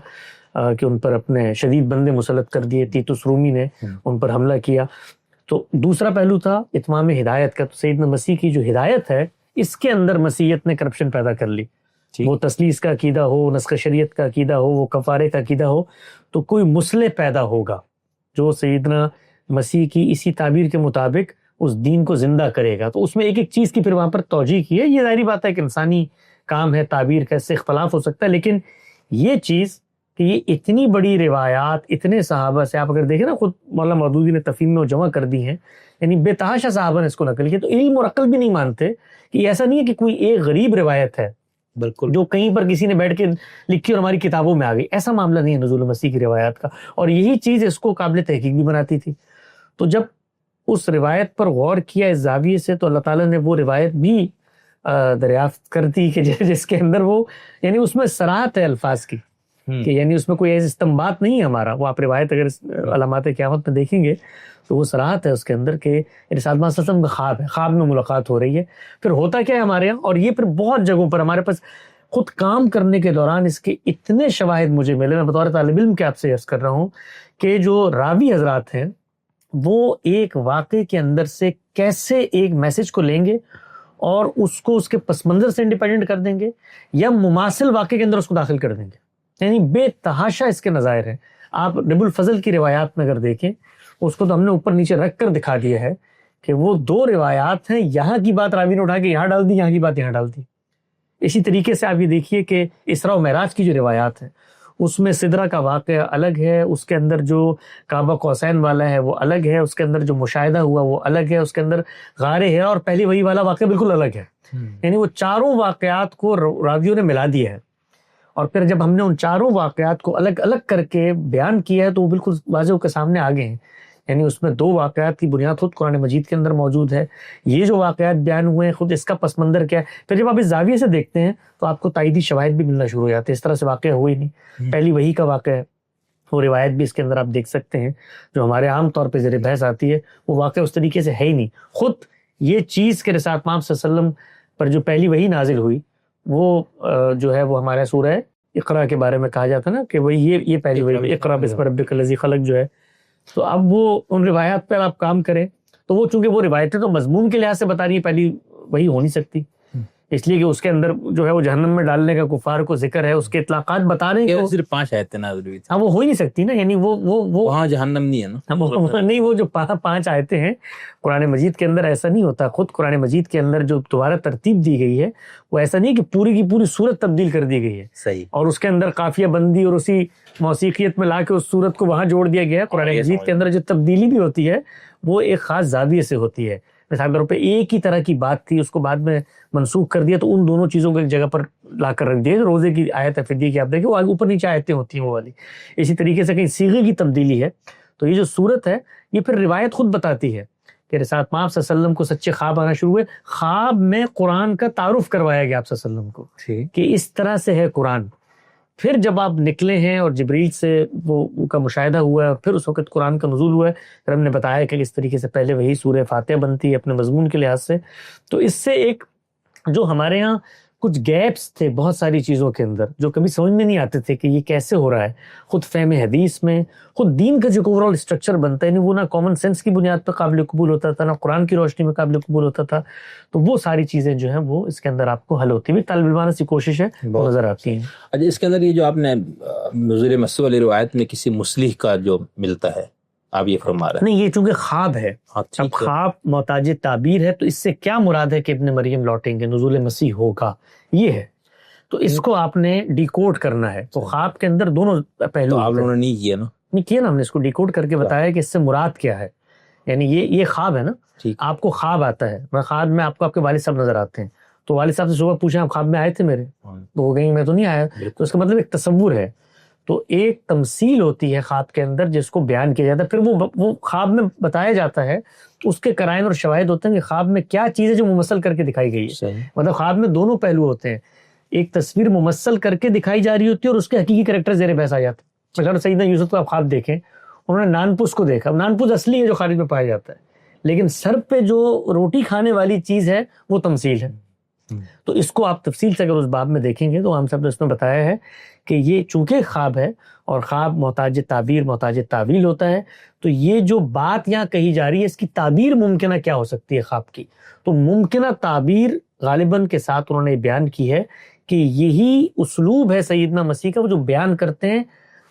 کہ ان پر اپنے شدید بندے مسلط کر دیے، تیتوس رومی نے ان پر حملہ کیا. تو دوسرا پہلو تھا اتمام ہدایت کا. تو سیدنا مسیح کی جو ہدایت ہے اس کے اندر مسیحیت نے کرپشن پیدا کر لی، وہ تثلیث کا عقیدہ ہو، نسخ شریعت کا عقیدہ ہو، وہ کفارے کا عقیدہ ہو، تو کوئی مسلح پیدا ہوگا جو سیدنا مسیح کی اسی تعبیر کے مطابق اس دین کو زندہ کرے گا. تو اس میں ایک ایک چیز کی پھر وہاں پر توجیہ کی ہے. یہ ظاہری بات ہے کہ انسانی کام ہے، تعبیر کا، اس سے اختلاف ہو سکتا ہے، لیکن یہ چیز کہ یہ اتنی بڑی روایات اتنے صحابہ سے، آپ اگر دیکھیں نا، خود مولانا مودودی نے تفہیم میں وہ جمع کر دی ہیں، یعنی بے تحاشا صحابہ نے اس کو نقل کیا. تو علم اور عقل بھی نہیں مانتے کہ ایسا نہیں ہے کہ کوئی ایک غریب روایت ہے بالکل جو کہیں پر کسی نے بیٹھ کے لکھی اور ہماری کتابوں میں آ گئی. ایسا معاملہ نہیں ہے نزول مسیح کی روایات کا، اور یہی چیز اس کو قابل تحقیق بھی بناتی تھی. تو جب اس روایت پر غور کیا اس زاویے سے، تو اللہ تعالیٰ نے وہ روایت بھی دریافت کر دی کہ جس کے اندر وہ، یعنی اس میں صراحت ہے الفاظ کی، کہ یعنی اس میں کوئی ایسی استنباط نہیں ہے ہمارا. وہ آپ روایت اگر علامات قیامت میں دیکھیں گے تو وہ صراحت ہے اس کے اندر کہ رسالت پاک صلی اللہ علیہ وسلم کا خواب ہے، خواب میں ملاقات ہو رہی ہے. پھر ہوتا کیا ہے ہمارے یہاں، اور یہ پھر بہت جگہوں پر ہمارے پاس خود کام کرنے کے دوران اس کے اتنے شواہد مجھے ملے. میں بطور طالب علم کے آپ سے عرض کر رہا ہوں کہ جو راوی حضرات ہیں وہ ایک واقعے کے اندر سے کیسے ایک میسج کو لیں گے اور اس کو اس کے پس منظر سے انڈیپینڈنٹ کر دیں گے، یا مماثل واقعے کے اندر اس کو داخل کر دیں گے. یعنی بے تحاشا اس کے نظائر ہیں. آپ رب الفضل کی روایات میں اگر دیکھیں، اس کو تو ہم نے اوپر نیچے رکھ کر دکھا دیا ہے کہ وہ 2 روایات ہیں، یہاں کی بات راوی نے اٹھا کے یہاں ڈال دی، یہاں کی بات یہاں ڈال دی. اسی طریقے سے آپ یہ دیکھیے کہ اسراء و معراج کی جو روایات ہیں اس میں سدرہ کا واقعہ الگ ہے، اس کے اندر جو کعبہ قوسین والا ہے وہ الگ ہے، اس کے اندر جو مشاہدہ ہوا وہ الگ ہے، اس کے اندر غار ہرا اور پہلی وحی والا واقعہ بالکل الگ ہے. یعنی وہ چاروں واقعات کو راویوں نے ملا دیا ہے، اور پھر جب ہم نے ان چاروں واقعات کو الگ الگ کر کے بیان کیا ہے تو وہ بالکل واضح کے سامنے آگے ہیں. یعنی اس میں 2 واقعات کی بنیاد خود قرآن مجید کے اندر موجود ہے. یہ جو واقعات بیان ہوئے ہیں خود اس کا پس منظر کیا ہے. پھر جب آپ اس زاویے سے دیکھتے ہیں تو آپ کو تائیدی شواہد بھی ملنا شروع ہو جاتے ہیں. اس طرح سے واقعہ ہوئی نہیں، پہلی وحی کا واقعہ ہے، وہ روایت بھی اس کے اندر آپ دیکھ سکتے ہیں جو ہمارے عام طور پہ زیر بحث آتی ہے، وہ واقعہ اس طریقے سے ہے ہی نہیں. خود یہ چیز کہ رسالت پاک صلی اللہ علیہ وسلم پر جو پہلی وحی نازل ہوئی وہ جو ہے وہ ہمارا سورہ اقرا کے بارے میں کہا جاتا ہے نا کہ وہی یہ پہلی وحی اقرا بسم ربک الذی خلق جو ہے. تو اب وہ ان روایات پر آپ کام کریں تو وہ چونکہ وہ روایتیں تو مضمون کے لحاظ سے بتا رہی ہیں پہلی وہی ہو نہیں سکتی، اس لیے کہ اس کے اندر جو ہے وہ جہنم میں ڈالنے کا کفار کو ذکر ہے، اس کے اطلاقات بتا رہے ہیں، صرف 5 آیتیں نازل ہوئی تھیں. ہاں وہ ہو ہی نہیں سکتی نا، یعنی وہ وہاں جہنم نہیں ہے نا، نہیں وہ جو 5 آیتیں ہیں قرآن مجید کے اندر ایسا نہیں ہوتا. خود قرآن مجید کے اندر جو دوبارہ ترتیب دی گئی ہے وہ ایسا نہیں کہ پوری کی پوری صورت تبدیل کر دی گئی ہے صحیح، اور اس کے اندر قافیہ بندی اور اسی موسیقیت میں لا کے اس صورت کو وہاں جوڑ دیا گیا ہے. قرآن مجید کے اندر جو تبدیلی بھی ہوتی ہے وہ ایک خاص زاویے سے ہوتی ہے. مثال کے طور پہ ایک ہی طرح کی بات تھی، اس کو بعد میں منسوخ کر دیا تو ان دونوں چیزوں کو ایک جگہ پر لا کر رکھ دیا. روزے کی آیت ہے فدیے کی آپ دیکھیں وہ اوپر نیچے آیتیں ہوتی ہیں وہ والی. اسی طریقے سے کہیں صیغے کی تبدیلی ہے. تو یہ جو صورت ہے یہ پھر روایت خود بتاتی ہے کہ رسالت مآب صلی اللہ علیہ وسلم کو سچے خواب آنا شروع ہوئے، خواب میں قرآن کا تعارف کروایا گیا آپ صلی اللہ علیہ وسلم کو کہ اس طرح سے ہے قرآن. پھر جب آپ نکلے ہیں اور جبریل سے وہ کا مشاہدہ ہوا ہے اور پھر اس وقت قرآن کا نزول ہوا ہے، پھر ہم نے بتایا کہ اس طریقے سے پہلے وہی سورہ فاتحہ بنتی ہے اپنے مضمون کے لحاظ سے. تو اس سے ایک جو ہمارے ہاں کچھ گیپس تھے بہت ساری چیزوں کے اندر جو کبھی سمجھ میں نہیں آتے تھے کہ یہ کیسے ہو رہا ہے، خود فہم حدیث میں خود دین کا جو اوور آل اسٹرکچر بنتا ہے وہ نہ کامن سینس کی بنیاد پر قابل قبول ہوتا تھا نہ قرآن کی روشنی میں قابل قبول ہوتا تھا. تو وہ ساری چیزیں جو ہیں وہ اس کے اندر آپ کو حل ہوتی ہوئی طالب علمانہ سی کوشش ہے وہ نظر آتی ہیں. اچھا اس کے اندر یہ جو آپ نے نزول مسیح والی روایت میں کسی مصلح کا جو ملتا ہے آپ یہ فرما رہے ہیں، نہیں یہ چونکہ خواب ہے، اب خواب محتاج تعبیر ہے تو اس سے کیا مراد ہے کہ ابن مریم لوٹیں گے، نزول مسیح ہوگا، یہ ہے. تو اس کو آپ نے ڈیکوڈ کرنا ہے. تو خواب کے اندر دونوں پہلو آپ لوگوں نے نہیں کیا نا، نہیں کیا نا، ہم نے اس کو ڈیکوڈ کر کے بتایا کہ اس سے مراد کیا ہے. یعنی یہ خواب ہے نا، آپ کو خواب آتا ہے، میں خواب میں آپ کو آپ کے والد صاحب نظر آتے ہیں تو والد صاحب سے صبح پوچھیں آپ خواب میں آئے تھے میرے، تو وہ کہیں میں تو نہیں آیا. تو اس کا مطلب ایک تصور ہے. تو ایک تمثیل ہوتی ہے خواب کے اندر جس کو بیان کیا جاتا ہے، پھر وہ خواب میں بتایا جاتا ہے، اس کے قرائن اور شواہد ہوتے ہیں کہ خواب میں کیا چیز ہے جو ممثل کر کے دکھائی گئی ہے. مطلب خواب میں دونوں پہلو ہوتے ہیں، ایک تصویر ممثل کر کے دکھائی جا رہی ہوتی ہے اور اس کے حقیقی کریکٹر زیر بحث آ جاتے ہیں. مثلا سیدنا یوسف کو آپ خواب دیکھیں، انہوں نے نانپوس کو دیکھا، نانپوس اصلی ہے جو خارج میں پایا جاتا ہے، لیکن سر پہ جو روٹی کھانے والی چیز ہے وہ تمثیل ہے. تو اس کو آپ تفصیل سے اگر اس باب میں دیکھیں گے تو ہم سب نے اس میں بتایا ہے کہ یہ چونکہ خواب ہے اور خواب محتاج تعبیر محتاج تعویل ہوتا ہے، تو یہ جو بات یہاں کہی جا رہی ہے اس کی تعبیر ممکنہ کیا ہو سکتی ہے خواب کی. تو ممکنہ تعبیر غالباً کے ساتھ انہوں نے بیان کی ہے کہ یہی اسلوب ہے سیدنا مسیح کا، وہ جو بیان کرتے ہیں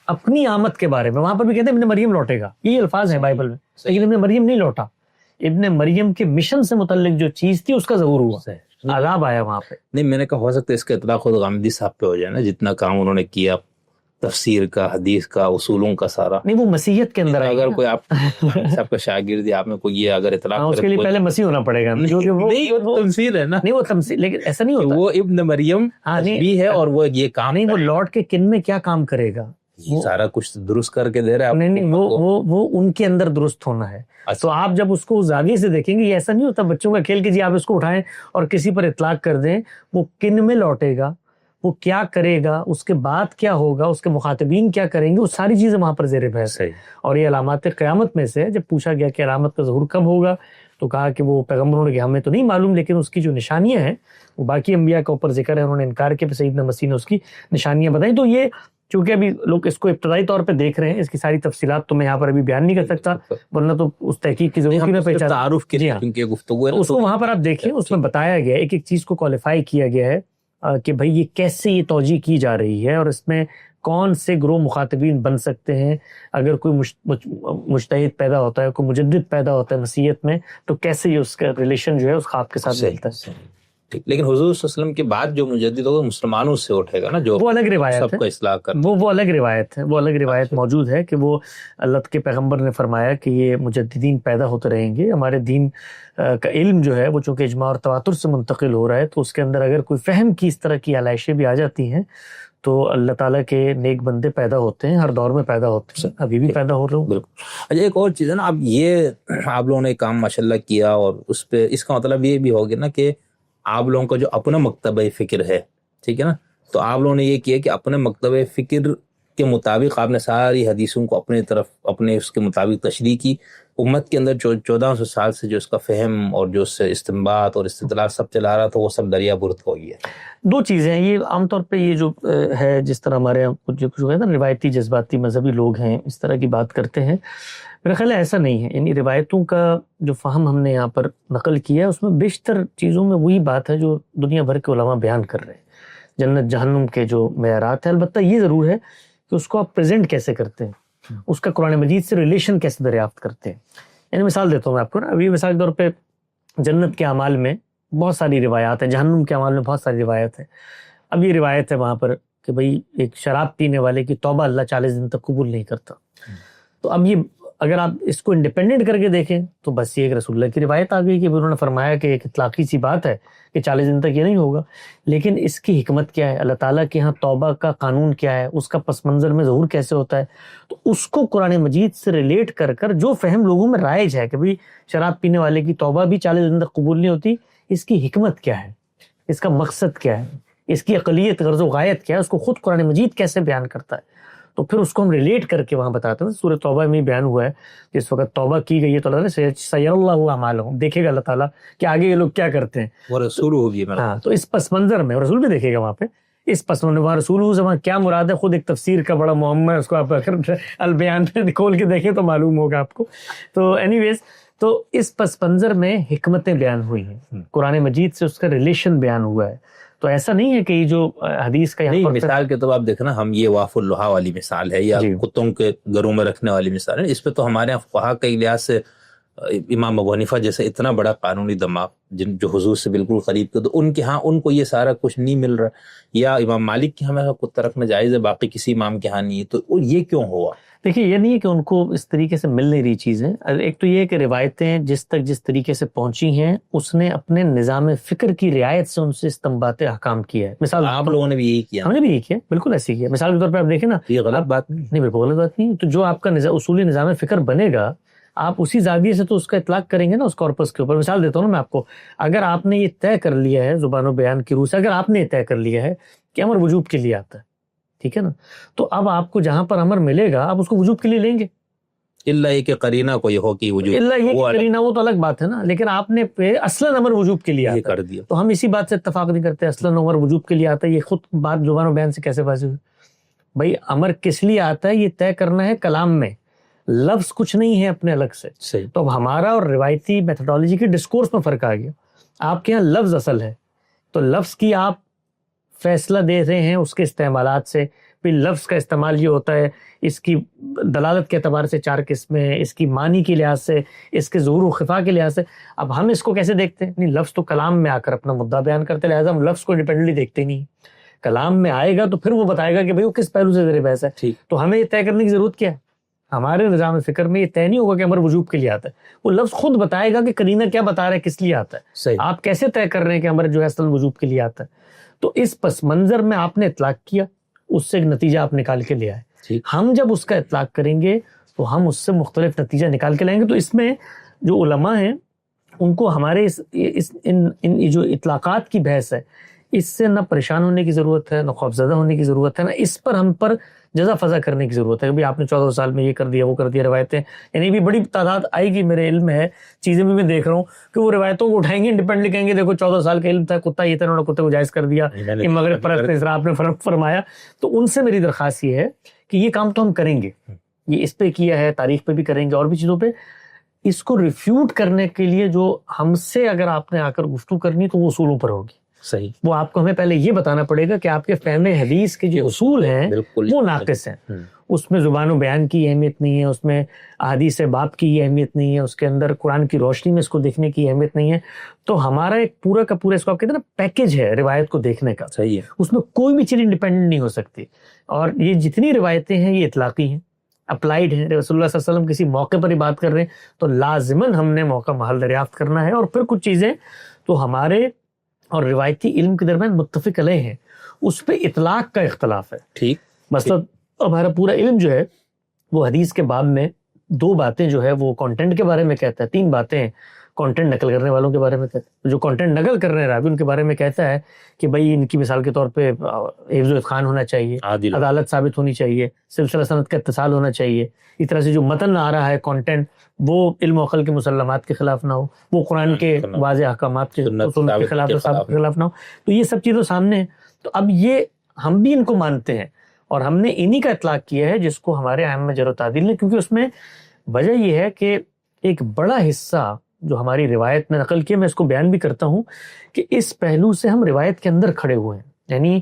اپنی آمد کے بارے میں. وہاں پر بھی کہتے ہیں ابن مریم لوٹے گا، یہ الفاظ ہیں بائبل میں، لیکن ابن مریم نہیں لوٹا. ابن مریم کے مشن سے متعلق جو چیز تھی اس کا ظہور ہوا، عذاب آیا وہاں پہ. نہیں میں نے کہا ہو سکتا ہے اس کا اطلاق خود غامدی صاحب پہ ہو جائے نا، جتنا کام انہوں نے کیا تفسیر کا، حدیث کا، اصولوں کا سارا. نہیں وہ مسیحیت کے اندر اگر کوئی آپ سب کا شاگرد یا آپ میں کوئی یہ اگر اطلاق اس کے لیے پہلے مسیح ہونا پڑے گا، کیونکہ وہ تمثیل ہے نا. نہیں وہ تمثیل، لیکن ایسا نہیں ہوتا، وہ ابن مریم بھی ہے اور وہ یہ کام نہیں، وہ لوٹ کے کن میں کیا کام کرے گا، سارا کچھ درست کر کے دے رہا ہے. نہیں وہ ان کے اندر درست ہونا ہے. تو آپ جب اس کو زاویے سے دیکھیں گے، یہ ایسا نہیں ہوتا بچوں کا کھیل کہ جی آپ اس کو اٹھائیں اور کسی پر اطلاق کر دیں. وہ کن میں لوٹے گا، وہ کیا کرے گا، اس کے بعد کیا ہوگا، اس کے مخاطبین کیا کریں گے، وہ ساری چیزیں وہاں پر زیر بحث ہے. اور یہ علامات قیامت میں سے جب پوچھا گیا کہ علامت کا ظہور کب ہوگا تو کہا کہ وہ پیغمبروں نے کہ ہمیں تو نہیں معلوم، لیکن اس کی جو نشانیاں ہیں وہ باقی انبیاء کے اوپر ذکر ہے، انہوں نے انکار کیا، سیدنا مسیح نے اس کی نشانیاں بتائیں. تو یہ چونکہ ابھی لوگ اس کو ابتدائی طور پہ دیکھ رہے ہیں، اس کی ساری تفصیلات تو میں یہاں پر ابھی بیان نہیں کر سکتا، ورنہ تو اس تحقیق کی ضرورت ہے، پہچان تعارف کی گفتگو ہے. اس کو وہاں پر آپ دیکھیں، اس میں بتایا گیا ایک ایک چیز کو کوالیفائی کیا گیا ہے کہ بھئی یہ کیسے یہ توجیہ کی جا رہی ہے اور اس میں کون سے گروہ مخاطبین بن سکتے ہیں. اگر کوئی مجتہد پیدا ہوتا ہے، کوئی مجدد پیدا ہوتا ہے مسیحیت میں، تو کیسے یہ اس کا ریلیشن جو ہے اس خواب کے ساتھ ملتا ہے. لیکن حضور صلی اللہ علیہ وسلم کے بعد جو مجدد ہوگا مسلمانوں سے اٹھے گا نا، جو وہ الگ روایت سب کو اصلاح کر، وہ الگ روایت ہے، وہ الگ روایت موجود ہے کہ وہ اللہ کے پیغمبر نے فرمایا کہ یہ مجددین پیدا ہوتے رہیں گے. ہمارے دین کا علم جو ہے وہ چونکہ اجماع اور تواتر سے منتقل ہو رہا ہے، تو اس کے اندر اگر کوئی فہم کی اس طرح کی علائشیں بھی آ جاتی ہیں تو اللہ تعالیٰ کے نیک بندے پیدا ہوتے ہیں، ہر دور میں پیدا ہوتے ہیں، ابھی بھی پیدا ہو رہے ہوں. بالکل. اچھا ایک اور چیز ہے نا، اب یہ آپ لوگوں نے کام ماشاءاللہ کیا اور اس پہ اس کا مطلب یہ بھی ہوگا نا کہ آپ لوگوں کا جو اپنا مکتبہ فکر ہے، ٹھیک ہے نا، تو آپ لوگوں نے یہ کیا کہ اپنے مکتبہ فکر کے مطابق آپ نے ساری حدیثوں کو اپنے طرف اپنے اس کے مطابق تشریح کی، امت کے اندر 1400 سال سے جو اس کا فہم اور جو اس سے استنباط اور استدلال سب چلا رہا تھا وہ سب دریا برد ہو گیا. دو چیزیں ہیں یہ عام طور پہ یہ جو ہے جس طرح ہمارے یہاں کچھ جو ہے نا روایتی جذباتی مذہبی لوگ ہیں اس طرح کی بات کرتے ہیں. میرا خیال ہے ایسا نہیں ہے. یعنی روایتوں کا جو فہم ہم نے یہاں پر نقل کیا ہے اس میں بیشتر چیزوں میں وہی بات ہے جو دنیا بھر کے علماء بیان کر رہے ہیں. جنت جہنم کے جو معیارات ہیں, البتہ یہ ضرور ہے کہ اس کو آپ پریزنٹ کیسے کرتے ہیں, اس کا قرآن مجید سے ریلیشن کیسے دریافت کرتے ہیں. یعنی مثال دیتا ہوں میں آپ کو نا, ابھی مثال کے طور پہ جنت کے اعمال میں بہت ساری روایات ہیں, جہنم کے اعمال میں بہت ساری روایت ہیں. اب یہ روایت ہے وہاں پر کہ بھئی ایک شراب پینے والے کی توبہ اللہ 40 دن تک قبول نہیں کرتا. تو اب یہ اگر آپ اس کو انڈیپینڈنٹ کر کے دیکھیں تو بس یہ ایک رسول اللہ کی روایت آ گئی کہ انہوں نے فرمایا کہ ایک اطلاقی سی بات ہے کہ 40 دن تک یہ نہیں ہوگا. لیکن اس کی حکمت کیا ہے, اللہ تعالیٰ کے ہاں توبہ کا قانون کیا ہے, اس کا پس منظر میں ظہور کیسے ہوتا ہے, تو اس کو قرآن مجید سے ریلیٹ کر کر جو فہم لوگوں میں رائج ہے کہ بھئی شراب پینے والے کی توبہ بھی 40 دن تک قبول نہیں ہوتی, اس کی حکمت کیا ہے, اس کا مقصد کیا ہے, اس کی اقلیت غرض و غایت کیا ہے, اس کو خود قرآن مجید کیسے بیان کرتا ہے, تو پھر اس کو ہم ریلیٹ کر کے وہاں بتاتے ہیں. سورہ توبہ میں بیان ہوا ہے جس وقت توبہ کی گئی ہے تو اللہ نے سیر اللہ اعمالہم, دیکھے گا اللہ تعالیٰ کہ آگے یہ لوگ کیا کرتے ہیں. ورسولہ بھی ہاں, تو اس پس منظر میں رسول بھی دیکھے گا وہاں پہ, اس پس منظر وہاں رسول سے وہاں کیا مراد ہے, خود ایک تفسیر کا بڑا معمہ ہے, اس کو آپ اگر البیان پہ کھول کے دیکھیں تو معلوم ہوگا آپ کو. تو اینی ویز تو اس پس منظر میں حکمتیں بیان ہوئی ہیں, قرآن مجید سے اس کا ریلیشن بیان ہوا ہے. تو ایسا نہیں ہے کہ یہ جو حدیث کا نہیں, مثال کے طور آپ دیکھنا, ہم یہ واف اللحا والی مثال ہے یا کتوں کے گھروں میں رکھنے والی مثال ہے, اس پہ تو ہمارے یہاں فقہا کے لحاظ سے امام ابو حنیفہ جیسے اتنا بڑا قانونی دماغ جن جو حضور سے بالکل قریب کے, تو ان کے ہاں ان کو یہ سارا کچھ نہیں مل رہا, یا امام مالک کے ہمیں کتا رکھنا جائز ہے, باقی کسی امام کے ہاں نہیں ہے, تو یہ کیوں ہوا؟ دیکھیے یہ نہیں ہے کہ ان کو اس طریقے سے مل نہیں رہی چیزیں. ایک تو یہ کہ روایتیں جس تک جس طریقے سے پہنچی ہیں اس نے اپنے نظام فکر کی رعایت سے ان سے استنباط احکام کیا ہے. مثال آپ لوگوں نے بھی یہی کیا, ہم نے بھی یہی کیا, بالکل ایسے کیا. مثال کے طور پہ آپ دیکھیں نا, یہ غلط بات نہیں, بالکل غلط بات نہیں. تو جو آپ کا اصولی نظام فکر بنے گا آپ اسی زاویے سے تو اس کا اطلاق کریں گے نا اس کارپس کے اوپر. مثال دیتا ہوں نا میں آپ کو, اگر آپ نے یہ طے کر لیا ہے زبان و بیان کی روح سے, اگر آپ نے یہ طے کر لیا ہے کہ امر وجوب کے لیے آتا ہے, ٹھیک ہے نا, تو اب آپ کو جہاں پر امر ملے گا آپ اس کو وجوب کے لیے لیں گے, اللہ یہ کہ قرینہ کوئی ہو کہ وجوب, اللہ یہ کہ قرینہ وہ تو الگ بات ہے نا, لیکن آپ نے اصلاً امر وجوب کے لیے آتا کر دیا, تو ہم اسی بات سے اتفاق نہیں کرتے. اصلاً امر وجوب کے لیے آتا ہے, یہ خود بات زبان و بیان سے کیسے واضح ہوئی؟ بھائی امر کس لیے آتا ہے یہ طے کرنا ہے کلام میں, لفظ کچھ نہیں ہے اپنے الگ سے. صحیح. تو اب ہمارا اور روایتی میتھڈالوجی کی ڈسکورس میں فرق آ گیا. آپ کے یہاں لفظ اصل ہے, تو لفظ کی آپ فیصلہ دے رہے ہیں اس کے استعمالات سے. پھر لفظ کا استعمال یہ ہوتا ہے اس کی دلالت کے اعتبار سے 4 قسمیں ہیں, اس کی معنی کے لحاظ سے, اس کے ظہور و خفا کے لحاظ سے. اب ہم اس کو کیسے دیکھتے ہیں؟ نہیں, لفظ تو کلام میں آ کر اپنا مدعا بیان کرتے, لہٰذا ہم لفظ کو انڈیپینڈنٹلی دیکھتے نہیں. کلام میں آئے گا تو پھر وہ بتائے گا کہ بھئی وہ کس پہلو سے زیر بحث ہے. تو ہمیں یہ طے کرنے کی ضرورت کیا ہے؟ ہمارے نظام فکر میں یہ طے نہیں ہوگا کہ امر وجوب کے لیے آتا ہے, وہ لفظ خود بتائے گا کہ قرینہ کیا بتا رہا ہے کس لیے آتا ہے. آپ کیسے طے کر رہے ہیں کہ امر جو ہے اصل وجوب کے لیے آتا ہے؟ تو اس پس منظر میں آپ نے اطلاق کیا, اس سے ایک نتیجہ آپ نکال کے لے آئے. ہم جب اس کا اطلاق کریں گے تو ہم اس سے مختلف نتیجہ نکال کے لائیں گے. تو اس میں جو علماء ہیں ان کو ہمارے ان جو اطلاقات کی بحث ہے اس سے نہ پریشان ہونے کی ضرورت ہے, نہ خوفزدہ ہونے کی ضرورت ہے, نہ اس پر ہم پر جزا فضا کرنے کی ضرورت ہے کہ آپ نے 14 سال میں یہ کر دیا وہ کر دیا. روایتیں یعنی بھی بڑی تعداد آئے گی, میرے علم ہے, چیزیں بھی میں دیکھ رہا ہوں کہ وہ روایتوں کو اٹھائیں گے, انڈیپینڈنٹلی کہیں گے دیکھو 14 سال کا علم تھا, کتا یہ تھا, انہوں نے کتے کو جائز کر دیا, یہ مغرب پرست اسراف نے فرمایا. تو ان سے میری درخواست یہ ہے کہ یہ کام تو ہم کریں گے, یہ اس پہ کیا ہے, تاریخ پہ بھی کریں گے, اور بھی چیزوں پہ. اس کو ریفیوٹ کرنے کے لیے جو ہم سے اگر آپ نے آ کر گفتگو کرنی تو وہ اصولوں پر ہوگی. صحیح. وہ آپ کو ہمیں پہلے یہ بتانا پڑے گا کہ آپ کے فہم حدیث کے جو اصول ہیں وہ ناقص ہیں. اس میں زبان و بیان کی اہمیت نہیں ہے, اس میں احادیث باب کی اہمیت نہیں ہے, اس کے اندر قرآن کی روشنی میں اس کو دیکھنے کی اہمیت نہیں ہے. تو ہمارا ایک پورا کا پورا اس کو آپ کہتے ہیں نا پیکج ہے روایت کو دیکھنے کا. صحیح ہے. اس میں کوئی بھی چیز انڈیپینڈنٹ نہیں ہو سکتی. اور یہ جتنی روایتیں ہیں یہ اطلاقی ہیں, اپلائیڈ ہیں. رسول اللہ صلی اللہ علیہ وسلم کسی موقع پر ہی بات کر رہے ہیں تو لازماً ہم نے موقع محل دریافت کرنا ہے. اور پھر کچھ چیزیں تو ہمارے اور روایتی علم کے درمیان متفق علیہ ہیں, اس پہ اطلاق کا اختلاف ہے. ٹھیک. مثلا ہمارا پورا علم جو ہے وہ حدیث کے باب میں 2 باتیں جو ہے وہ کانٹینٹ کے بارے میں کہتا ہے, 3 باتیں ہیں کانٹینٹ نقل کرنے والوں کے بارے میں کہتا ہے. جو کانٹینٹ نقل کر رہے ہیں راوی ان کے بارے میں کہتا ہے کہ بھائی ان کی مثال کے طور پہ حفظ و اتقان ہونا چاہیے, عدالت ثابت ہونی چاہیے, سلسلہ سند کا اتصال ہونا چاہیے. اس طرح سے جو متن آ رہا ہے کانٹینٹ وہ علم و عقل کے مسلمات کے خلاف نہ ہو, وہ قرآن کے واضح احکامات کے خلاف نہ ہو. تو یہ سب چیزیں سامنے ہیں. تو اب یہ ہم بھی ان کو مانتے ہیں اور ہم نے انہی کا اطلاق کیا ہے جس کو ہمارے ائمہ جرح و تعدیل نے, کیونکہ اس میں وجہ یہ ہے کہ ایک بڑا حصہ جو ہماری روایت میں نقل کیا, میں اس کو بیان بھی کرتا ہوں کہ اس پہلو سے ہم روایت کے اندر کھڑے ہوئے ہیں. یعنی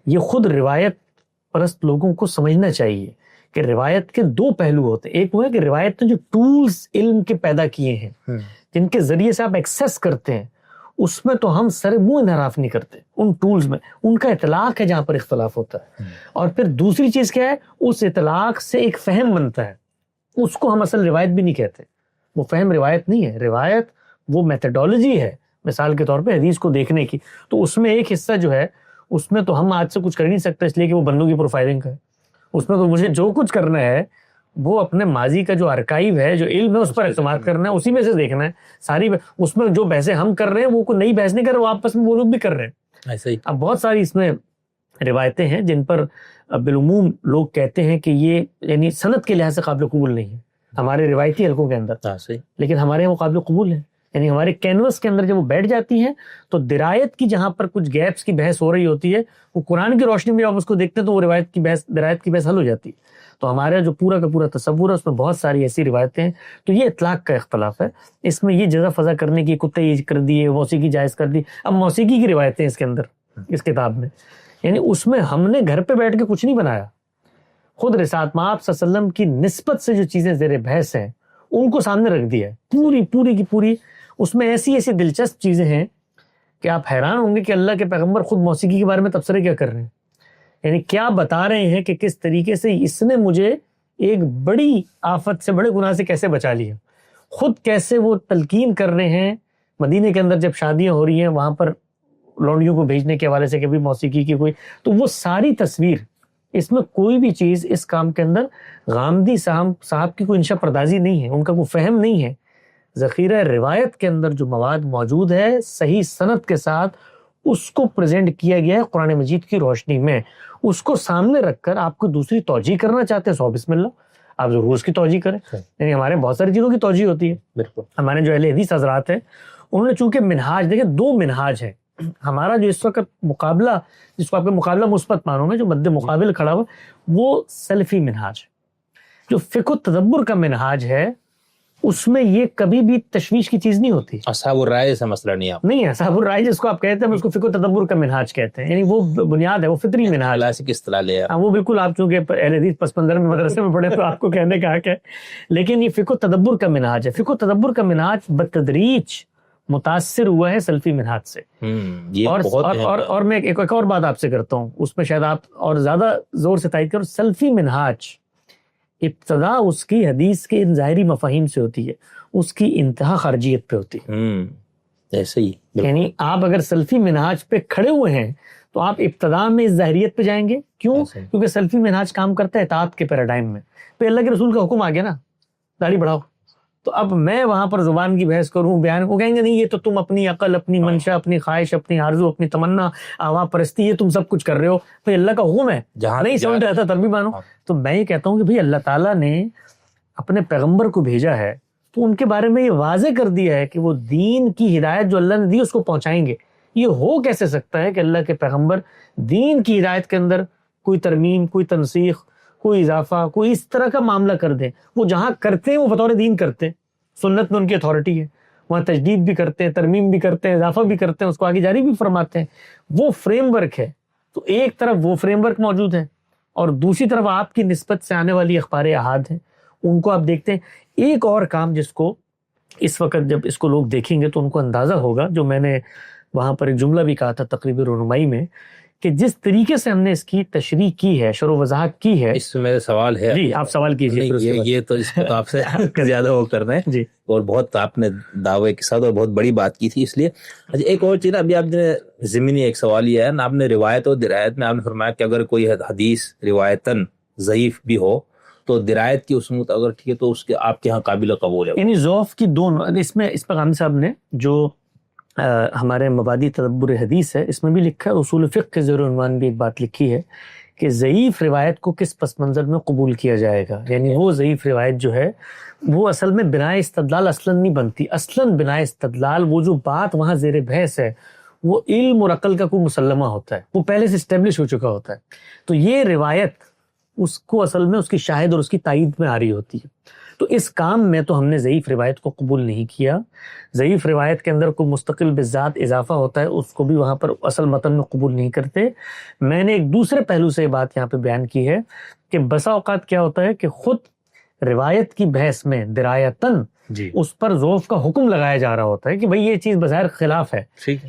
یہ خود روایت پرست لوگوں کو سمجھنا چاہیے کہ روایت کے دو پہلو ہوتے ہیں. ایک وہ ہے کہ روایت نے جو ٹولز علم کے پیدا کیے ہیں جن کے ذریعے سے آپ ایکسیس کرتے ہیں, اس میں تو ہم سر منہ انحراف نہیں کرتے. ان ٹولز میں ان کا اطلاق ہے جہاں پر اختلاف ہوتا ہے. اور پھر دوسری چیز کیا ہے, اس اطلاق سے ایک فہم بنتا ہے, اس کو ہم اصل روایت بھی نہیں کہتے. وہ فہم روایت نہیں ہے, روایت وہ میتھڈولوجی ہے مثال کے طور پہ حدیث کو دیکھنے کی. تو اس میں ایک حصہ جو ہے اس میں تو ہم آج سے کچھ کر نہیں سکتے, اس لیے کہ وہ بندوں کی پروفائلنگ ہے. اس میں تو مجھے جو کچھ کرنا ہے وہ اپنے ماضی کا جو آرکائیو ہے, جو علم ہے, اس پر اعتماد کرنا ہے, اسی میں سے دیکھنا ہے ساری. اس میں جو بحثیں ہم کر رہے ہیں وہ کوئی نئی بحث نہیں کر رہے, وہ آپس میں وہ لوگ بھی کر رہے ہیں. ایسا ہی اب بہت ساری اس میں روایتیں ہیں جن پر بالعموم لوگ کہتے ہیں کہ یہ یعنی سند کے لحاظ سے قابل قبول نہیں ہے ہمارے روایتی حلقوں کے اندر, لیکن ہمارے وہ قابل قبول ہیں. یعنی ہمارے کینوس کے اندر جب وہ بیٹھ جاتی ہیں تو درایت کی جہاں پر کچھ گیپس کی بحث ہو رہی ہوتی ہے, وہ قرآن کی روشنی میں جب اس کو دیکھتے ہیں تو وہ روایت کی بحث, درایت کی بحث حل ہو جاتی ہے. تو ہمارا جو پورا کا پورا تصور ہے اس میں بہت ساری ایسی روایتیں ہیں. تو یہ اطلاق کا اختلاف ہے. اس میں یہ جزا فضا کرنے کی کتے یہ کر دیے, موسیقی جائز کر دی. اب موسیقی کی روایتیں اس کے اندر اس کتاب میں, یعنی اس میں ہم نے گھر پہ بیٹھ کے کچھ نہیں بنایا. خود رسالت مآب صلی اللہ علیہ وسلم کی نسبت سے جو چیزیں زیر بحث ہیں ان کو سامنے رکھ دیا ہے پوری کی پوری. اس میں ایسی ایسی دلچسپ چیزیں ہیں کہ آپ حیران ہوں گے کہ اللہ کے پیغمبر خود موسیقی کے بارے میں تبصرے کیا کر رہے ہیں. یعنی کیا بتا رہے ہیں کہ کس طریقے سے اس نے مجھے ایک بڑی آفت سے, بڑے گناہ سے کیسے بچا لیا. خود کیسے وہ تلقین کر رہے ہیں مدینے کے اندر جب شادیاں ہو رہی ہیں وہاں پر لونڈیوں کو بھیجنے کے حوالے سے کہ بھی موسیقی کی کوئی, تو وہ ساری تصویر, اس میں کوئی بھی چیز اس کام کے اندر غامدی صاحب کی کوئی انشا پردازی نہیں ہے, ان کا کوئی فہم نہیں ہے. ذخیرہ روایت کے اندر جو مواد موجود ہے صحیح سند کے ساتھ اس کو پریزنٹ کیا گیا ہے قرآن مجید کی روشنی میں. اس کو سامنے رکھ کر آپ کو دوسری توجیہ کرنا چاہتے ہیں, سو بسم اللہ, آپ ضرور اس کی توجیہ کریں. یعنی ہمارے بہت ساری چیزوں کی توجیہ ہوتی ہے. بالکل ہمارے جو اہل حدیث حضرات ہیں انہوں نے چونکہ منہاج, دیکھیں دو منہاج ہیں. ہمارا جو اس وقت مقابلہ, جس کو آپ کے مقابلہ مثبت مانو میں جو مد مقابل کھڑا ہوا, وہ سلفی منہاج. جو فقہ و تدبر کا منہاج ہے اس میں یہ کبھی بھی تشویش کی چیز نہیں ہوتی. اصحاب الرائے سے مسئلہ نہیں آپ نہیں ہے. اصحاب الرائے جس کو آپ کہتے ہیں اس کو فقہ و تدبر کا منہاج کہتے ہیں. یعنی وہ بنیاد ہے, وہ فطری منہاج ہے. کس طرح لے وہ بالکل آپ چونکہ اہل حدیث پس منظر میں مدرسے میں پڑھے تو آپ کو کہنے کا حق ہے, لیکن یہ فقہ و تدبر کا منہاج ہے. فقہ و تدبر کا منہاج بتدریج متاثر ہوا ہے سلفی منہاج سے. اور میں ایک اور بات آپ سے کرتا ہوں, اس میں شاید آپ اور زیادہ زور سے تائید کرو. سلفی منہاج ابتدا اس کی حدیث کے ان ظاہری مفاہیم سے ہوتی ہے, اس کی انتہا خارجیت پہ ہوتی ہے. ایسے ہی یعنی آپ اگر سلفی منہاج پہ کھڑے ہوئے ہیں تو آپ ابتدا میں اس ظاہریت پہ جائیں گے. کیوں؟ کیونکہ سلفی منہاج کام کرتا ہے اطاعت کے پیراڈائم میں. پہ اللہ کے رسول کا حکم آ گیا نا, داڑھی بڑھاؤ, تو اب میں وہاں پر زبان کی بحث کروں, بیان, وہ کہیں گے نہیں یہ تو تم اپنی عقل, اپنی منشا, اپنی خواہش, اپنی آرزو, اپنی تمنا, عوام پرستی, یہ تم سب کچھ کر رہے ہو. بھائی اللہ کا حکم ہے, نہیں سمجھ رہا تھا تب بھی مانو. تو میں یہ کہتا ہوں کہ بھائی اللہ تعالیٰ نے اپنے پیغمبر کو بھیجا ہے تو ان کے بارے میں یہ واضح کر دیا ہے کہ وہ دین کی ہدایت جو اللہ نے دی اس کو پہنچائیں گے. یہ ہو کیسے سکتا ہے کہ اللہ کے پیغمبر دین کی ہدایت کے اندر کوئی ترمیم, کوئی تنسیخ, کوئی اضافہ, کوئی اس طرح کا معاملہ کر دیں. وہ جہاں کرتے ہیں وہ بطور دین کرتے ہیں, سنت میں ان کی اتھارٹی ہے, وہاں تجدید بھی کرتے ہیں, ترمیم بھی کرتے ہیں, اضافہ بھی کرتے ہیں, اس کو آگے جاری بھی فرماتے ہیں. وہ فریم ورک ہے. تو ایک طرف وہ فریم ورک موجود ہے اور دوسری طرف آپ کی نسبت سے آنے والی اخبار احاد ہیں, ان کو آپ دیکھتے ہیں. ایک اور کام جس کو اس وقت جب اس کو لوگ دیکھیں گے تو ان کو اندازہ ہوگا, جو میں نے وہاں پر ایک جملہ بھی کہا تھا تقریبی رونمائی میں, کہ جس طریقے سے ہم نے اس کی تشریح کی ہے, شرح و وضاحت کی ہے. اس میں میرا سوال ہے. جی آپ سوال کیجیے. یہ تو اس کو آپ سے زیادہ وہ کرنا ہے جی, اور بہت آپ نے دعوے کے ساتھ اور بہت بڑی بات کی تھی, اس لیے ایک اور چیز. ابھی آپ نے ضمنی ایک سوال یہ ہے نا, آپ نے روایت اور درایت میں آپ نے فرمایا کہ اگر کوئی حدیث روایتاً ضعیف بھی ہو تو درایت کی اسمت اگر ٹھیک ہے تو اس کے آپ کے ہاں قابل قبول ہے. یعنی ذوف کی دونوں اس پر غامدی صاحب نے جو ہمارے مبادی تدبر حدیث ہے اس میں بھی لکھا ہے, اصول فقہ کے زیر عنوان بھی ایک بات لکھی ہے کہ ضعیف روایت کو کس پس منظر میں قبول کیا جائے گا. یعنی وہ ضعیف روایت جو ہے وہ اصل میں بناء استدلال اصلاً نہیں بنتی. اصلاً بناء استدلال وہ جو بات وہاں زیر بحث ہے وہ علم اور عقل کا کوئی مسلمہ ہوتا ہے, وہ پہلے سے اسٹیبلش ہو چکا ہوتا ہے. تو یہ روایت اس کو اصل میں اس کی شاہد اور اس کی تائید میں آ رہی ہوتی ہے. تو اس کام میں تو ہم نے ضعیف روایت کو قبول نہیں کیا. ضعیف روایت کے اندر کوئی مستقل بذات اضافہ ہوتا ہے اس کو بھی وہاں پر اصل متن میں قبول نہیں کرتے. میں نے ایک دوسرے پہلو سے یہ بات یہاں پہ بیان کی ہے کہ بسا اوقات کیا ہوتا ہے کہ خود روایت کی بحث میں درایتاً اس پر ذوف کا حکم لگایا جا رہا ہوتا ہے کہ بھئی یہ چیز بظاہر خلاف ہے,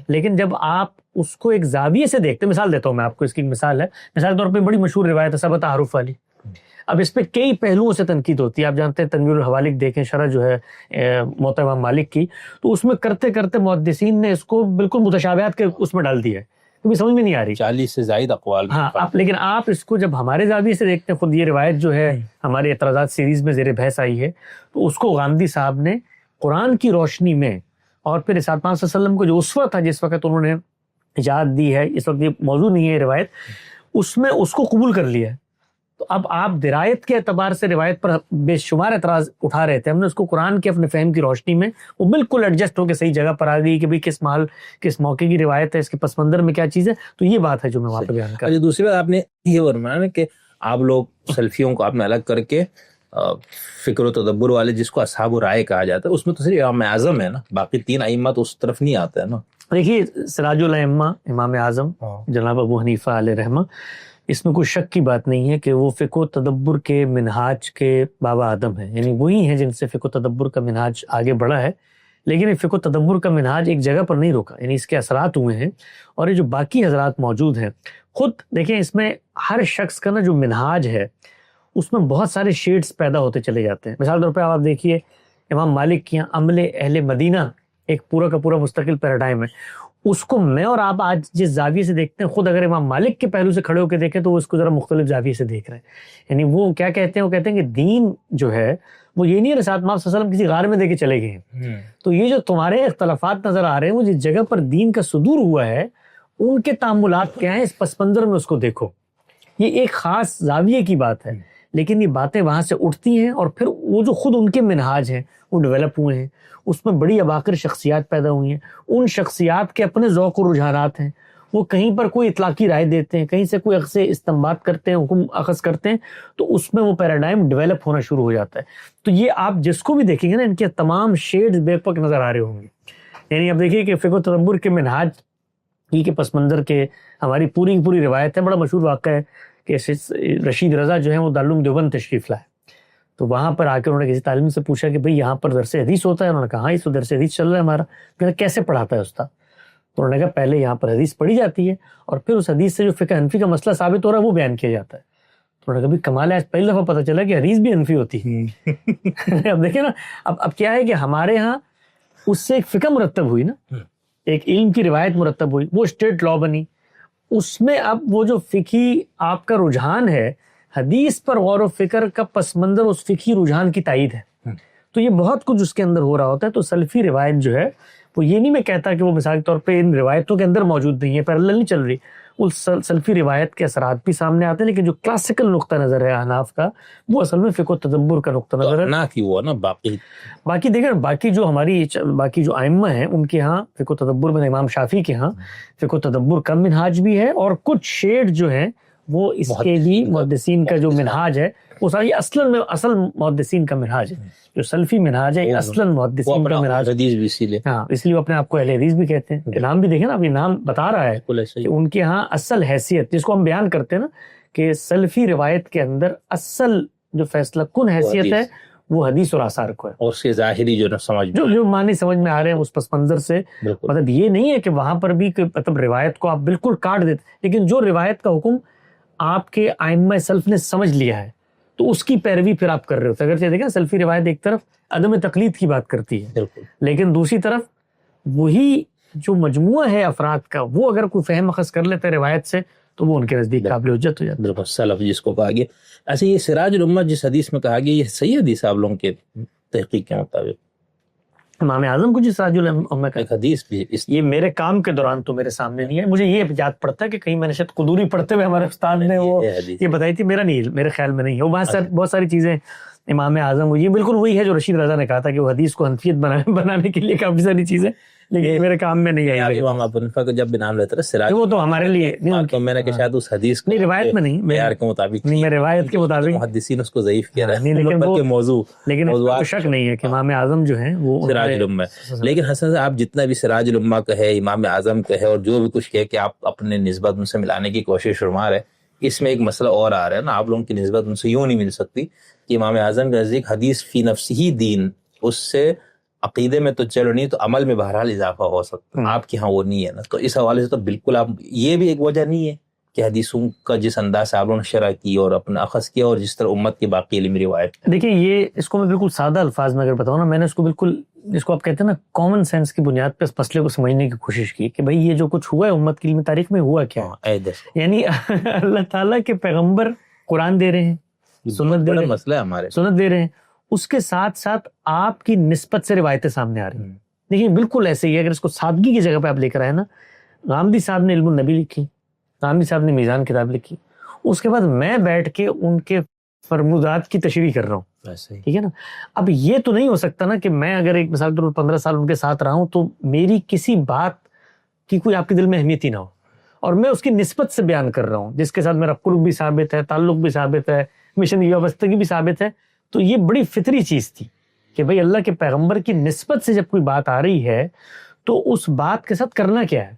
لیکن جب آپ اس کو ایک زاویے سے دیکھتے ہیں, مثال دیتا ہوں میں آپ کو, اس کی مثال ہے, مثال طور پہ بڑی مشہور روایت ہے سبع تعارف والی. اب اس پہ کئی پہلوؤں سے تنقید ہوتی ہے. آپ جانتے ہیں تنویر الحوالک دیکھیں, شرح جو ہے موطا امام مالک کی, تو اس میں کرتے کرتے محدثین نے اس کو بالکل متشابہات کے اس میں ڈال دیا ہے, کیونکہ سمجھ میں نہیں آ رہی. 40 سے زائد اقوال. ہاں, لیکن آپ اس کو جب ہمارے زاویے سے دیکھتے ہیں, خود یہ روایت جو ہے ہمارے اعتراضات سیریز میں زیر بحث آئی ہے, تو اس کو غامدی صاحب نے قرآن کی روشنی میں اور پھر رسالت پاک صلی اللہ علیہ وسلم کو جو اسوہ تھا جس وقت انہوں نے اجازت دی ہے, اس وقت یہ موضوع نہیں ہے روایت, اس میں اس کو قبول کر لیا ہے. تو اب آپ درایت کے اعتبار سے روایت پر بے شمار اعتراض اٹھا رہے تھے, ہم نے اس کو قرآن کے اپنے فہم کی روشنی میں وہ بالکل ایڈجسٹ ہو کے صحیح جگہ پر آ گئی کہ بھئی کس محل کس موقع کی روایت ہے, اس کے پس منظر میں کیا چیز ہے. تو یہ بات ہے جو میں وہاں پہ بیان کر رہا ہوں. دوسری بات آپ نے یہ فرمایا کہ آپ لوگ سلفیوں کو آپ نے الگ کر کے فکر و تدبر والے جس کو اصحاب رائے کہا جاتا ہے, اس میں تو صرف امام اعظم ہے نا, باقی 3 ائمہ تو اس طرف نہیں آتا ہے نا. دیکھیے سراج الائمہ امام اعظم جناب ابو حنیفہ علیہ رحمہ, اس میں کوئی شک کی بات نہیں ہے کہ وہ فقہ و تدبر کے منہاج کے بابا آدم ہیں. یعنی وہی ہیں جن سے فقہ و تدبر کا منہاج آگے بڑھا ہے, لیکن فقہ و تدبر کا منہاج ایک جگہ پر نہیں روکا, یعنی اس کے اثرات ہوئے ہیں. اور یہ جو باقی حضرات موجود ہیں, خود دیکھیں اس میں ہر شخص کا نا جو منہاج ہے اس میں بہت سارے شیڈز پیدا ہوتے چلے جاتے ہیں. مثال طور پہ آپ دیکھیے امام مالک کی عمل اہل مدینہ ایک پورا کا پورا مستقل پیراڈائم ہے. اس کو میں اور آپ آج جس زاویے سے دیکھتے ہیں, خود اگر امام مالک کے پہلو سے کھڑے ہو کے دیکھیں تو وہ اس کو ذرا مختلف زاویے سے دیکھ رہے ہیں. یعنی وہ کیا کہتے ہیں, وہ کہتے ہیں کہ دین جو ہے وہ یہ نہیں ہے رسالت مآب صلی اللہ علیہ وسلم کسی غار میں دے کے چلے گئے ہیں. تو یہ جو تمہارے اختلافات نظر آ رہے ہیں وہ جس جگہ پر دین کا صدور ہوا ہے ان کے تعاملات کیا ہیں, اس پس منظر میں اس کو دیکھو. یہ ایک خاص زاویے کی بات ہے, لیکن یہ باتیں وہاں سے اٹھتی ہیں اور پھر وہ جو خود ان کے منہاج ہیں وہ ڈیولپ ہوئے ہیں, اس میں بڑی اباقر شخصیات پیدا ہوئی ہیں. ان شخصیات کے اپنے ذوق و رجحانات ہیں, وہ کہیں پر کوئی اطلاقی رائے دیتے ہیں, کہیں سے کوئی اخذ استنباط کرتے ہیں, حکم اخذ کرتے ہیں, تو اس میں وہ پیراڈائم ڈیولپ ہونا شروع ہو جاتا ہے. تو یہ آپ جس کو بھی دیکھیں گے نا, ان کے تمام شیڈز بے پک نظر آ رہے ہوں گے. یعنی آپ دیکھیے کہ فقہ و تدبر کے منہاج ہی کے پس منظر کے ہماری پوری کی پوری روایت ہے. بڑا مشہور واقعہ ہے کہ رشید رضا جو ہیں وہ دارالعلوم دیوبند تشریف لائے, تو وہاں پر آ کے انہوں نے کسی طالب سے پوچھا کہ بھئی یہاں پر درس حدیث ہوتا ہے؟ انہوں نے کہا ہاں اس کو درس حدیث چل رہا ہے ہمارا. کہ کیسے پڑھاتا ہے استاد؟ تو انہوں نے کہا پہلے یہاں پر حدیث پڑھی جاتی ہے اور پھر اس حدیث سے جو فقہ حنفی کا مسئلہ ثابت ہو رہا ہے وہ بیان کیا جاتا ہے. تو انہوں نے کہا بھی کمال ہے, آج پہلی دفعہ پتہ چلا کہ حدیث بھی حنفی ہوتی ہے. اب دیکھیں نا, اب کیا ہے کہ ہمارے ہاں اس سے ایک فقہ مرتب ہوئی نا, ایک علم کی روایت مرتب ہوئی, وہ اسٹیٹ لا بنی. اس میں اب وہ جو فقہی آپ کا رجحان ہے, حدیث پر غور و فکر کا پس منظر اس فقہی رجحان کی تائید ہے. تو یہ بہت کچھ اس کے اندر ہو رہا ہوتا ہے. تو سلفی روایت جو ہے وہ یہ نہیں میں کہتا کہ وہ مثال کے طور پہ ان روایتوں کے اندر موجود نہیں ہے, پیرالل نہیں چل رہی. اس سلفی روایت کے اثرات بھی سامنے آتے ہیں, لیکن جو کلاسیکل نقطہ نظر ہے احناف کا وہ اصل میں فقہ و تدبر کا نقطہ نظر ہے. نہ کہ وہ نا باقی دیکھیں باقی جو ہماری باقی جو ائمہ ہیں ان کے ہاں فقہ و تدبر میں امام شافعی کے ہاں فقہ و تدبر کا منہاج بھی ہے, اور کچھ شیڈ جو ہیں وہ اس کے بھی محدثین کا جو منہاج ہے وہ ساری اصل محدثین کا منہاج ہے. جو سلفی منہاج ہے اصلاً محدثین کا منہاج حدیث بھی اسی لیے, ہاں اس لیے وہ اپنے آپ کو اہل حدیث بھی کہتے ہیں. نام بھی دیکھیں نا, اب یہ نام بتا رہا ہے کہ ان کے ہاں اصل حیثیت جس کو ہم بیان کرتے ہیں نا کہ سلفی روایت کے اندر اصل جو فیصلہ کن حیثیت ہے وہ حدیث اور آثار کو ہے, اور اس کے ظاہری جو سمجھ جو معنی سمجھ میں آ رہے ہیں اس پس منظر سے. مطلب یہ نہیں ہے کہ وہاں پر بھی مطلب روایت کو آپ بالکل کاٹ دیتے, لیکن جو روایت کا حکم آپ کے ائمہ سلف نے سمجھ لیا ہے تو اس کی پیروی پھر آپ کر رہے ہوتے. اگرچہ دیکھیں سلفی روایت ایک طرف عدم تقلید کی بات کرتی ہے, لیکن دوسری طرف وہی جو مجموعہ ہے افراد کا وہ اگر کوئی فہم اخذ کر لیتا ہے روایت سے تو وہ ان کے نزدیک قابل حجت ہو جاتا ہے. بالکل سلف جس کو کہا گیا. ایسے یہ سراج الامہ جس حدیث میں کہا گیا یہ صحیح حدیث آپ لوگوں کے تحقیق کے مطابق؟ امام اعظم کو جس سراج الامہ کا ایک حدیث بھی یہ میرے کام کے دوران تو میرے سامنے نہیں ہے. مجھے یہ یاد پڑتا ہے کہ کہیں میں نے شاید قدوری پڑھتے ہوئے ہمارے استاد نے وہ یہ بتائی تھی, میرا نہیں, میرے خیال میں نہیں ہے. وہ بہت ساری چیزیں امام اعظم یہ بالکل وہی ہے جو رشید رضا نے کہا تھا کہ وہ حدیث کو حنفیت بنانے کے لیے کافی ساری چیزیں, لیکن میرے کام میں نہیں آئی. امام ابو حنیفہ کا جب بھی نام لیتا ہے سراج, وہ تو ہمارے لیے تو میں نے کہ شاید اس حدیث نہیں, روایت میں نہیں, معیار کے مطابق نہیں, میں روایت کے مطابق محدثین اس کو ضعیف کہہ رہے ہیں, لیکن بلکہ موضوع لیکن شک نہیں ہے کہ امام اعظم جو ہیں وہ سراج الامہ ہے. لیکن حسن آپ جتنا بھی سراج الامہ کہے, امام اعظم کہے, اور جو بھی کچھ کہے کہ آپ اپنے نسبت ان سے ملانے کی کوشش فرما رہے, اس میں ایک مسئلہ اور آ رہا ہے نا, آپ لوگوں کی نسبت ان سے یوں نہیں مل سکتی کہ امام اعظم کے نزدیک حدیث فی نفس ہی دین, اس سے عقیدے میں تو چلو نہیں تو عمل میں بہرحال اضافہ ہو سکتا ہے, آپ کے ہاں وہ نہیں ہے نا. تو اس حوالے سے تو بالکل آپ, یہ بھی ایک وجہ نہیں ہے کہ حدیثوں کا جس انداز سے آپ نے شرح کی اور اپنا اخذ کیا اور جس طرح امت کی باقی علمی روایت. دیکھیں یہ اس کو میں بالکل سادہ الفاظ میں اگر بتاؤں نا, میں نے اس کو بالکل, جس کو آپ کہتے ہیں نا کامن سینس کی بنیاد پہ اس مسئلے کو سمجھنے کی کوشش کی کہ بھئی یہ جو کچھ ہوا ہے امت کی علمی تاریخ میں ہوا کیا ہے. یعنی اللہ تعالیٰ کے پیغمبر قرآن دے رہے ہیں, سنت دے رہے ہیں, مسئلہ ہے ہمارے سنت دے رہے ہیں, اس کے ساتھ ساتھ آپ کی نسبت سے روایتیں سامنے آ رہی ہیں. دیکھیں بالکل ایسے ہی اگر اس کو سادگی کی جگہ پہ آپ لے کر آئے نا, غامدی صاحب نے علم النبی لکھی, غامدی صاحب نے میزان کتاب لکھی, اس کے بعد میں بیٹھ کے ان کے فرمودات کی تشریح کر رہا ہوں, ٹھیک ہے نا. اب یہ تو نہیں ہو سکتا نا کہ میں اگر ایک مثال کے طور پر 15 سال ان کے ساتھ رہا ہوں تو میری کسی بات کی کوئی آپ کے دل میں اہمیت ہی نہ ہو, اور میں اس کی نسبت سے بیان کر رہا ہوں جس کے ساتھ میرا قرب بھی ثابت ہے, تعلق بھی ثابت ہے, مشن کی وابستگی بھی ثابت ہے. تو یہ بڑی فطری چیز تھی کہ بھئی اللہ کے پیغمبر کی نسبت سے جب کوئی بات آ رہی ہے تو اس بات کے ساتھ کرنا کیا ہے.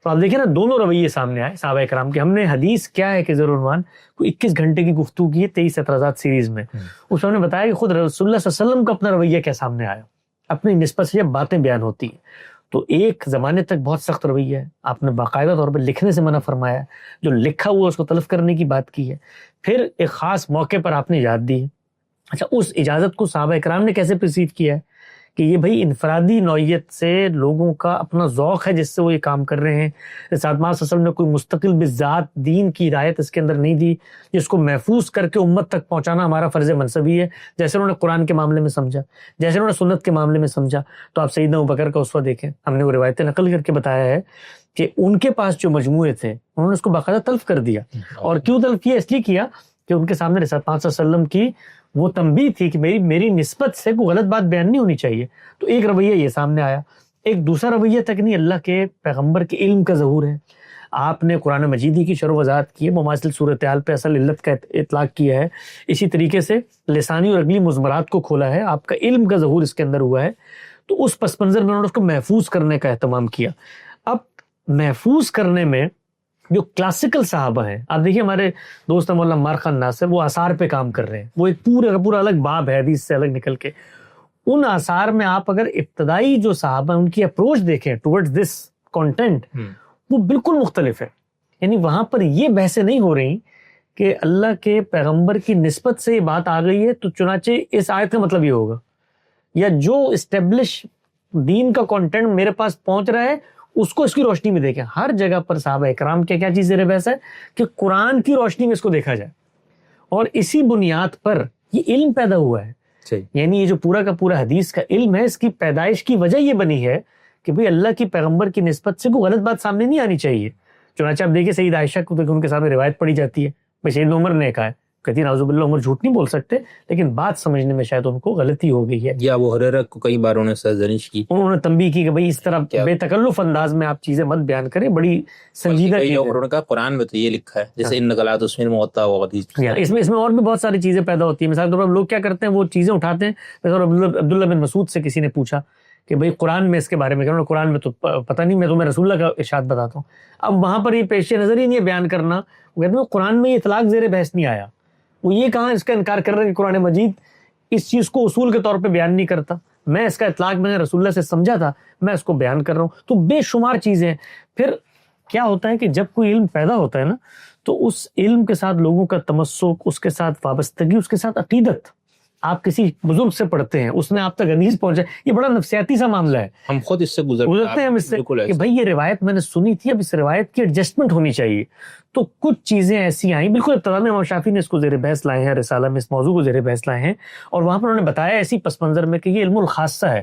تو آپ دیکھیں نا دونوں رویے سامنے آئے صحابہ کرام کے. ہم نے حدیث کیا ہے کہ ضرور عنوان کوئی 21 گھنٹے کی گفتگو کی ہے 23 اعتراضات سیریز میں, اس میں نے بتایا کہ خود رسول اللہ صلی اللہ علیہ وسلم کا اپنا رویہ کیا سامنے آیا اپنی نسبت سے جب باتیں بیان ہوتی ہیں. تو ایک زمانے تک بہت سخت رویہ ہے, آپ نے باقاعدہ طور پر لکھنے سے منع فرمایا ہے, جو لکھا ہوا اس کو تلف کرنے کی بات کی ہے. پھر ایک خاص موقع پر آپ نے اجازت دی ہے. اچھا اس اجازت کو صحابہ اکرام نے کیسے پرسیو کیا ہے کہ یہ بھئی انفرادی نوعیت سے لوگوں کا اپنا ذوق ہے جس سے وہ یہ کام کر رہے ہیں. ساتھ صلی اللہ علیہ وسلم نے کوئی مستقل بذات دین کی ہدایت اس کے اندر نہیں دی جس کو محفوظ کر کے امت تک پہنچانا ہمارا فرض منصبی ہے, جیسے انہوں نے قرآن کے معاملے میں سمجھا, جیسے انہوں نے سنت کے معاملے میں سمجھا. تو آپ سیدنا ابوبکر کا اسوہ دیکھیں, ہم نے وہ روایتیں نقل کر کے بتایا ہے کہ ان کے پاس جو مجموعے تھے انہوں نے اس کو باقاعدہ تلف کر دیا. اور کیوں تلف کیا, اس لیے کیا کہ ان کے سامنے رسول پاک صلی اللہ علیہ وسلم کی وہ تنبیہ تھی کہ میری نسبت سے کوئی غلط بات بیان نہیں ہونی چاہیے. تو ایک رویہ یہ سامنے آیا. ایک دوسرا رویہ تک نہیں, اللہ کے پیغمبر کے علم کا ظہور ہے. آپ نے قرآن مجیدی کی شرح و وضاحت کی ہے, مماثل صورتحال پہ اصل علت کا اطلاق کیا ہے, اسی طریقے سے لسانی اور عقلی مضمرات کو کھولا ہے, آپ کا علم کا ظہور اس کے اندر ہوا ہے. تو اس پس منظر میں انہوں نے اس کو محفوظ کرنے کا اہتمام کیا. اب محفوظ کرنے میں جو کلاسیکل صحابہ ہیں, آپ دیکھیے ہمارے دوست مولانا عمار خان ناصر وہ آثار پہ کام کر رہے ہیں, وہ ایک پورا الگ باب ہے حدیث سے الگ نکل کے. ان آثار میں آپ اگر ابتدائی جو صحابہ ان کی اپروچ دیکھیں ٹورڈز دس کانٹینٹ, وہ بالکل مختلف ہے. یعنی وہاں پر یہ بحثیں نہیں ہو رہی کہ اللہ کے پیغمبر کی نسبت سے یہ بات آ گئی ہے تو چنانچہ اس آیت کا مطلب یہ ہوگا, یا جو اسٹیبلش دین کا کانٹینٹ میرے پاس پہنچ رہا ہے اس کو اس کی روشنی میں دیکھیں. ہر جگہ پر صحابہ اکرام کیا چیز زیر بحث ہے کہ قرآن کی روشنی میں اس کو دیکھا جائے, اور اسی بنیاد پر یہ علم پیدا ہوا ہے. یعنی یہ جو پورا کا پورا حدیث کا علم ہے, اس کی پیدائش کی وجہ یہ بنی ہے کہ بھئی اللہ کی پیغمبر کی نسبت سے کوئی غلط بات سامنے نہیں آنی چاہیے. چنانچہ آپ دیکھیں سید عائشہ کو ان کے سامنے روایت پڑھی جاتی ہے, بھئی سیدنا عمر نے کہا ہے, کہتی ہے نعوذ باللہ عمر جھوٹ نہیں بول سکتے, لیکن بات سمجھنے میں شاید ان کو غلطی ہو گئی ہے. یا ابو ہریرہ کو کئی بار انہوں نے سرزنش کی, انہوں نے تنبیہ کی کہ بھئی اس طرح بے تکلف انداز میں آپ چیزیں مت بیان کریں, بڑی سنجیدہ چیز ہے. انہوں نے کہا قرآن میں تو یہ لکھا ہے, جیسے ان نقلات اس میں موطا و حدیث, اس میں اور بھی بہت ساری چیزیں پیدا ہوتی ہیں. مثال کے طور پر لوگ کیا کرتے ہیں, وہ چیزیں اٹھاتے ہیں. مثلا عبداللہ بن مسعود سے کسی نے پوچھا کہ بھئی قرآن میں اس کے بارے میں کہنا, قرآن میں تو پتہ نہیں, میں تمہیں رسول اللہ کا ارشاد بتاتا ہوں. اب وہاں پر یہ پیش نظر ہی نہیں ہے بیان کرنا, وہ کہتے ہیں قرآن میں یہ اطلاق زیر بحث نہیں آیا. وہ یہ کہاں اس کا انکار کر رہے ہیں کہ قرآن مجید اس چیز کو اصول کے طور پہ بیان نہیں کرتا, میں اس کا اطلاق میں نے رسول اللہ سے سمجھا تھا, میں اس کو بیان کر رہا ہوں. تو بے شمار چیزیں. پھر کیا ہوتا ہے کہ جب کوئی علم پیدا ہوتا ہے نا, تو اس علم کے ساتھ لوگوں کا تمسک, اس کے ساتھ وابستگی, اس کے ساتھ عقیدت, آپ کسی بزرگ سے پڑھتے ہیں, اس نے آپ تک حدیث پہنچا, یہ بڑا نفسیاتی سا معاملہ ہے. ہم خود اس سے گزرتے ہیں ہم اس سے کہ بھائی یہ روایت میں نے سنی تھی, اب اس روایت کی ایڈجسٹمنٹ ہونی چاہیے. تو کچھ چیزیں ایسی آئیں, بالکل ابتدا میں امام شافعی نے اس کو زیر بحث لائے ہیں, رسالہ میں اس موضوع کو زیر بحث لائے ہیں, اور وہاں پر انہوں نے بتایا ایسی پس منظر میں کہ یہ علم الخاصہ ہے.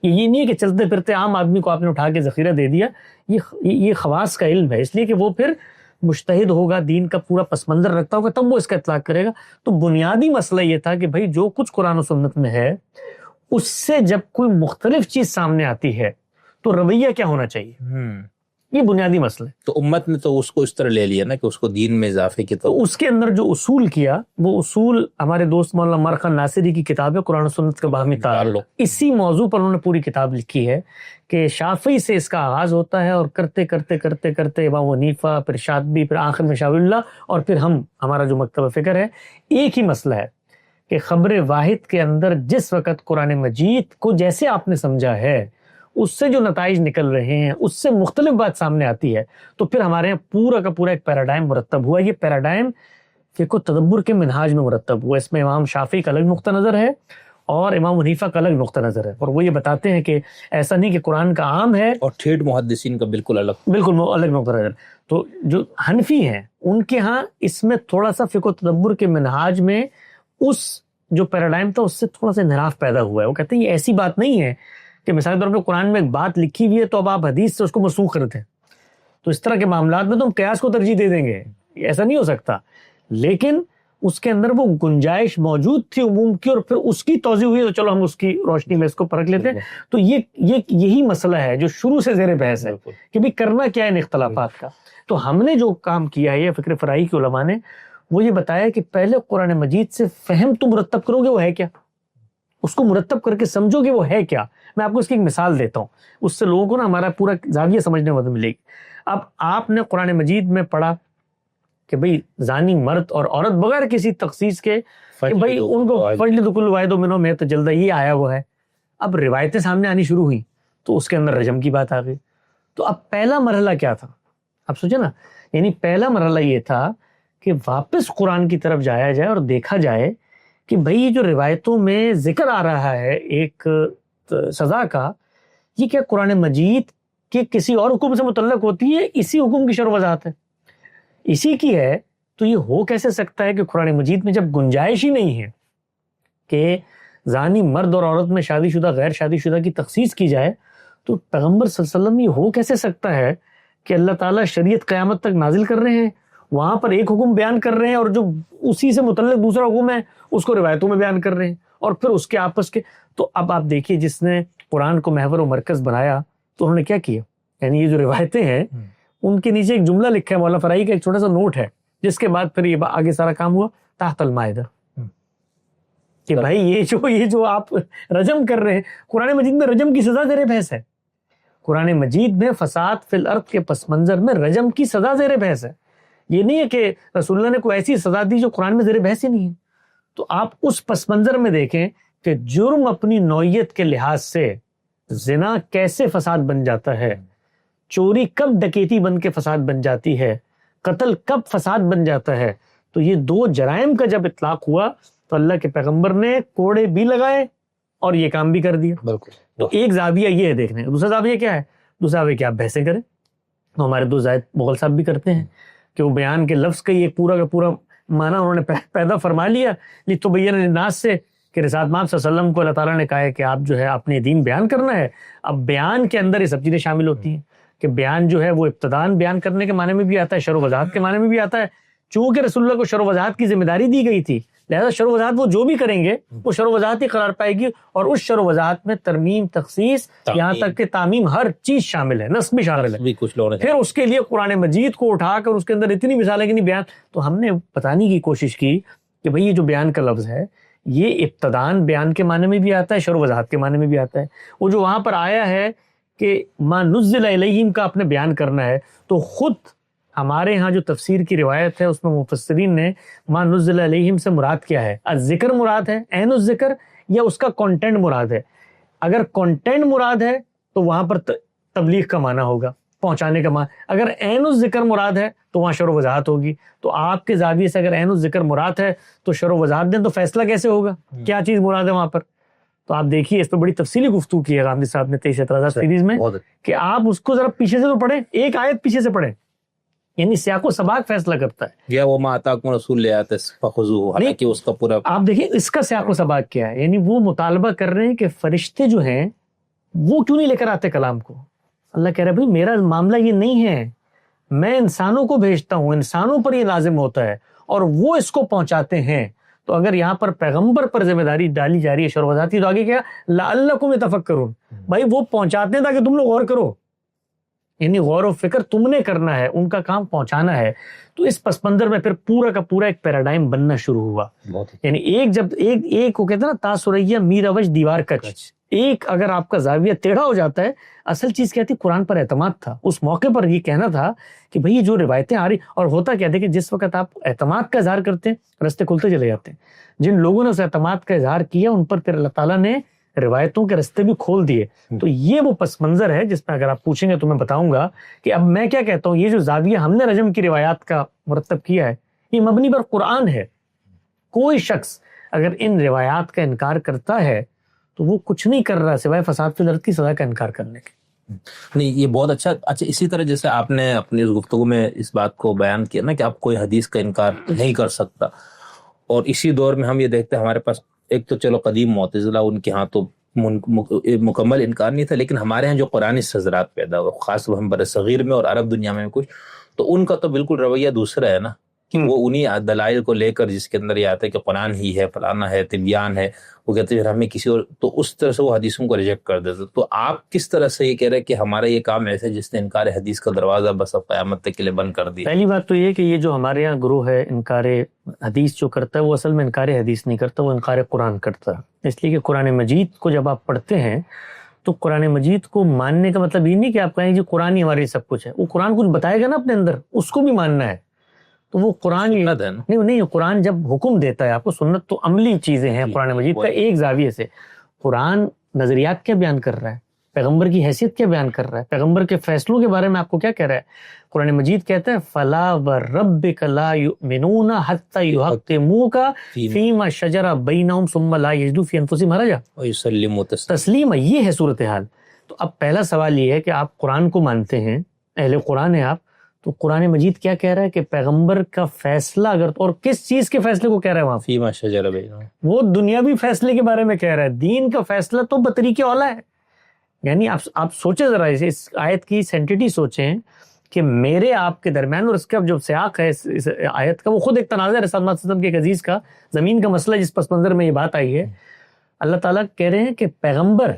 یہ نہیں ہے کہ چلتے پھرتے عام آدمی کو آپ نے اٹھا کے ذخیرہ دے دیا, یہ خواص کا علم ہے, اس لیے کہ وہ پھر مجتہد ہوگا, دین کا پورا پس منظر رکھتا ہوگا, تب وہ اس کا اطلاق کرے گا. تو بنیادی مسئلہ یہ تھا کہ بھائی جو کچھ قرآن و سنت میں ہے اس سے جب کوئی مختلف چیز سامنے آتی ہے تو رویہ کیا ہونا چاہیے, یہ بنیادی مسئلہ ہے. تو امت نے تو اس کو اس طرح لے لیا نا کہ اس کو دین میں اضافے کی تو اس کے اندر جو اصول کیا, وہ اصول ہمارے دوست مولانا عمر خان ناصری کی کتاب ہے قرآن و سنت کا باہمی تعلق, اسی موضوع پر انہوں نے پوری کتاب لکھی ہے کہ شافعی سے اس کا آغاز ہوتا ہے, اور کرتے کرتے کرتے کرتے امام حنیفہ, پھر شاطبی, پھر آخر میں شاہ اللہ, اور پھر ہمارا جو مکتبہ فکر ہے. ایک ہی مسئلہ ہے کہ خبر واحد کے اندر جس وقت قرآن مجید کو جیسے آپ نے سمجھا ہے اس سے جو نتائج نکل رہے ہیں اس سے مختلف بات سامنے آتی ہے, تو پھر ہمارے یہاں پورا کا پورا ایک پیراڈائم مرتب ہوا. یہ پیراڈائم فقہ و تدبر کے منہاج میں مرتب ہوا. اس میں امام شافعی کا الگ نقطہ نظر ہے اور امام حنیفہ کا الگ نقطہ نظر ہے, اور وہ یہ بتاتے ہیں کہ ایسا نہیں کہ قرآن کا عام ہے اور ٹھیٹ محدثین کا بالکل الگ نقطہ نظر. تو جو حنفی ہیں ان کے ہاں اس میں تھوڑا سا فقہ و تدبر کے منہاج میں اس جو پیراڈائم تھا اس سے تھوڑا سا انحراف پیدا ہوا ہے. وہ کہتے ہیں یہ ایسی بات نہیں ہے کہ مثال کے طور پہ قرآن میں ایک بات لکھی ہوئی ہے تو اب آپ حدیث سے اس کو منسوخ کرتے ہیں, تو اس طرح کے معاملات میں تو ہم قیاس کو ترجیح دے دیں گے, ایسا نہیں ہو سکتا. لیکن اس کے اندر وہ گنجائش موجود تھی عموم کی, اور پھر اس کی توضیح ہوئی تو چلو ہم اس کی روشنی میں اس کو پرکھ لیتے ہیں. تو یہی مسئلہ ہے جو شروع سے زیر بحث ہے کہ بھی کرنا کیا ہے ان اختلافات کا. تو ہم نے جو کام کیا ہے فکر فرائی کے علماء نے, وہ یہ بتایا کہ پہلے قرآن مجید سے فہم تم مرتب کرو گے وہ ہے کیا, اس کو مرتب کر کے سمجھو گے وہ ہے کیا. میں آپ کو اس کی ایک مثال دیتا ہوں, اس سے لوگوں کو نا ہمارا پورا زاویہ سمجھنے میں مدد ملے گی. اب آپ نے قرآن مجید میں پڑھا کہ بھئی زانی مرد اور عورت بغیر کسی تخصیص کے کہ بھئی ان کو فجلدوا کل واحد منہم میں تجلدہ, یہ آیا ہوا ہے. اب روایتیں سامنے آنی شروع ہوئی تو اس کے اندر رجم کی بات آ گئی. تو اب پہلا مرحلہ کیا تھا, آپ سوچیں نا, یعنی پہلا مرحلہ یہ تھا کہ واپس قرآن کی طرف جایا جائے اور دیکھا جائے کہ بھئی یہ جو روایتوں میں ذکر آ رہا ہے ایک سزا کا, یہ کیا قرآن مجید کے کسی اور حکم سے متعلق ہوتی ہے, اسی حکم کی شرح وضاحت ہے, اسی کی ہے. تو یہ ہو کیسے سکتا ہے کہ قرآن مجید میں جب گنجائش ہی نہیں ہے کہ زانی مرد اور عورت میں شادی شدہ غیر شادی شدہ کی تخصیص کی جائے, تو پیغمبر صلی اللہ علیہ وسلم یہ ہو کیسے سکتا ہے کہ اللہ تعالیٰ شریعت قیامت تک نازل کر رہے ہیں, وہاں پر ایک حکم بیان کر رہے ہیں, اور جو اسی سے متعلق دوسرا حکم ہے اس کو روایتوں میں بیان کر رہے ہیں, اور پھر اس کے آپس کے. تو اب آپ دیکھیے جس نے قرآن کو محور و مرکز بنایا تو انہوں نے کیا کیا, یعنی یہ جو روایتیں ہیں ان کے نیچے ایک جملہ لکھا ہے, مولانا فرائی کا ایک چھوٹا سا نوٹ ہے, جس کے بعد پھر یہ آگے سارا کام ہوا تحت المائدہ, کہ بھائی یہ جو آپ رجم کر رہے ہیں, قرآن مجید میں رجم کی سزا زیر بحث ہے. قرآن مجید میں فساد فی الارض کے پس منظر میں رجم کی سزا زیر بحث ہے. یہ نہیں ہے کہ رسول اللہ نے کوئی ایسی سزا دی جو قرآن میں زیر بحث ہی نہیں ہے. تو آپ اس پس منظر میں دیکھیں کہ جرم اپنی نوعیت کے لحاظ سے زنا کیسے فساد بن جاتا ہے, چوری کب ڈکیتی بن کے فساد بن جاتی ہے, قتل کب فساد بن جاتا ہے. تو یہ دو جرائم کا جب اطلاق ہوا تو اللہ کے پیغمبر نے کوڑے بھی لگائے اور یہ کام بھی کر دیا. بالکل. تو ایک زاویہ یہ ہے دیکھنے, دوسرا زاویہ کیا ہے, دوسرا زاویہ کہ آپ بحثیں کریں. تو ہمارے دو زاہد مغل صاحب بھی کرتے ہیں کہ وہ بیان کے لفظ کا یہ پورا کا پورا معنی انہوں نے پیدا فرما لیا لتبین للناس سے, کہ رسالت مآب صلی اللہ علیہ وسلم کو اللہ تعالیٰ نے کہا ہے کہ آپ جو ہے اپنے دین بیان کرنا ہے. اب بیان کے اندر یہ سب چیزیں شامل ہوتی ہیں کہ بیان جو ہے وہ ابتداً بیان کرنے کے معنی میں بھی آتا ہے, شرح و وضاحت کے معنی میں بھی آتا ہے. چونکہ رسول اللہ کو شرح و وضاحت کی ذمہ داری دی گئی تھی, لہذا شرح و وضاحت وہ جو بھی کریں گے وہ شرح و وضاحت ہی قرار پائے گی, اور اس شرح و وضاحت میں ترمیم, تخصیص, یہاں تک کہ تعمیم, ہر چیز شامل ہے, نصب بھی شامل ہے. پھر اس کے لیے قرآن مجید کو اٹھا کر اس کے اندر اتنی مثالیں کہ نہیں بیان. تو ہم نے بتانے کی کوشش کی کہ بھئی یہ جو بیان کا لفظ ہے یہ ابتداً بیان کے معنی میں بھی آتا ہے, شرح و وضاحت کے معنی میں بھی آتا ہے. وہ جو وہاں پر آیا ہے کہ ما نزل الیہم کا اپنے بیان کرنا ہے, تو خود ہمارے ہاں جو تفسیر کی روایت ہے اس میں مفسرین نے ما نزل علیہم سے مراد کیا ہے, الذکر مراد ہے, عین الذکر, یا اس کا کنٹینٹ مراد ہے. اگر کنٹینٹ مراد ہے تو وہاں پر تبلیغ کا معنی ہوگا, پہنچانے کا اگر عین الذکر مراد ہے تو وہاں شرح و وضاحت ہوگی. تو آپ کے زاویے سے اگر عین الذکر مراد ہے تو شرح و وضاحت دیں, تو فیصلہ کیسے ہوگا کیا چیز مراد ہے وہاں پر؟ تو آپ دیکھیے اس پہ بڑی تفصیلی گفتگو کی ہے غامدی صاحب نے 23 اعتراضات سیریز میں, کہ آپ اس کو ذرا پیچھے سے تو پڑھیں, ایک آیت پیچھے سے پڑھیں, یعنی سیاق و سباق فیصلہ کرتا ہے. یا وہ ما آتاکم رسول لے آتے فخذوہ, حالانکہ اس کا پورا آپ دیکھیں اس کا سیاق و سباق کیا ہے, یعنی وہ مطالبہ کر رہے ہیں کہ فرشتے جو ہیں وہ کیوں نہیں لے کر آتے کلام کو. اللہ کہہ رہا ہے بھائی میرا معاملہ یہ نہیں ہے, میں انسانوں کو بھیجتا ہوں, انسانوں پر یہ لازم ہوتا ہے اور وہ اس کو پہنچاتے ہیں. تو اگر یہاں پر پیغمبر پر ذمہ داری ڈالی جا رہی ہے شرح و وضاحت کی, تو آگے کیا لعلکم تفکرون, بھائی وہ پہنچاتے ہیں تاکہ تم لوگ غور کرو, یعنی غور و فکر تم نے کرنا ہے, ان کا کام پہنچانا ہے. تو اس پس منظر میں پھر پورا کا پورا ایک پیراڈائم بننا شروع ہوا. یعنی ایک جب ایک کو کہتے ہیں نا تاسریہ میر اوج دیوار کچ, ایک اگر آپ کا زاویہ ٹیڑھا ہو جاتا ہے, اصل چیز کیا تھی, قرآن پر اعتماد تھا. اس موقع پر یہ کہنا تھا کہ بھئی یہ جو روایتیں آ رہی, اور ہوتا کیا تھا کہ جس وقت آپ اعتماد کا اظہار کرتے ہیں رستے کھلتے چلے جاتے ہیں. جن لوگوں نے اس اعتماد کا اظہار کیا ان پر پھر اللہ تعالیٰ نے روایتوں کے رستے بھی کھول دیے. تو یہ وہ پس منظر ہے جس میں اگر آپ پوچھیں گے تو میں بتاؤں گا کہ اب میں کیا کہتا ہوں, یہ جو زاویہ ہم نے رجم کی روایات کا مرتب کیا ہے یہ مبنی پر قرآن ہے. کوئی شخص اگر ان روایات کا انکار کرتا ہے تو وہ کچھ نہیں کر رہا سوائے فساد فی الارض کی سزا کا انکار کرنے کے. نہیں یہ بہت اچھا. اسی طرح جیسے آپ نے اپنی اس گفتگو میں اس بات کو بیان کیا نا کہ آپ کوئی حدیث کا انکار نہیں کر سکتا, اور اسی دور میں ہم یہ دیکھتے ہیں ہمارے پاس ایک تو چلو قدیم معتزلہ, ان کے ہاں تو مکمل انکار نہیں تھا, لیکن ہمارے ہاں جو قرآنی حضرات پیدا ہوئے خاص ہم بر صغیر میں اور عرب دنیا میں کچھ, تو ان کا تو بالکل رویہ دوسرا ہے نا, کہ وہ انہی دلائل کو لے کر جس کے اندر یہ آتا ہے کہ قرآن ہی ہے, فلانا ہے, طبیان ہے, وہ کہتے ہیں ہمیں کسی اور, تو اس طرح سے وہ حدیثوں کو ریجیکٹ کر دیتے. تو آپ کس طرح سے یہ کہہ رہے ہیں کہ ہمارا یہ کام ایسا ہے جس نے انکار حدیث کا دروازہ بس اب قیامت تک کے لیے بند کر دیا؟ پہلی بات تو یہ کہ یہ جو ہمارے یہاں گروہ ہے انکار حدیث جو کرتا ہے وہ اصل میں انکار حدیث نہیں کرتا, وہ انکار قرآن کرتا ہے. اس لیے کہ قرآن مجید کو جب آپ پڑھتے ہیں تو قرآن مجید کو ماننے کا مطلب یہ نہیں کہ آپ کہیں جی قرآن ہی ہمارے سب کچھ ہے. وہ قرآن کچھ بتائے گا نا اپنے اندر, اس کو بھی ماننا ہے. تو وہ قرآن نہیں, قرآن جب حکم دیتا ہے آپ کو, سنت تو عملی چیزیں ہیں قرآن مجید کا ایک زاویے سے. قرآن نظریات کیا بیان کر رہا ہے, پیغمبر کی حیثیت کیا بیان کر رہا ہے, پیغمبر کے فیصلوں کے بارے میں آپ کو کیا کہہ رہا ہے. قرآن مجید کہتا ہے فلا وربک لا یؤمنون حتی یحکموک فیما شجر بینہم ثم لا یجدوا فی انفسہم حرجا ویسلموا تسلیما. یہ ہے صورتحال. تو اب پہلا سوال یہ ہے کہ آپ قرآن کو مانتے ہیں, اہل قرآن ہیں آپ, تو قرآن مجید کیا کہہ رہا ہے کہ پیغمبر کا فیصلہ اگر, اور کس چیز کے فیصلے کو کہہ رہا ہے وہاں, فیما شجر بینہم, وہ دنیاوی فیصلے کے بارے میں کہہ رہا ہے. دین کا فیصلہ تو بطریق اولا ہے. یعنی آپ سوچیں ذرا اس آیت کی سینٹیٹی سوچیں کہ میرے آپ کے درمیان, اور اس کا جو سیاق ہے اس آیت کا وہ خود ایک تنازع ہے رسول اللہ صلی اللہ علیہ وسلم کے ایک عزیز کا, زمین کا مسئلہ جس پس منظر میں یہ بات آئی ہے. اللہ تعالیٰ کہہ رہے ہیں کہ پیغمبر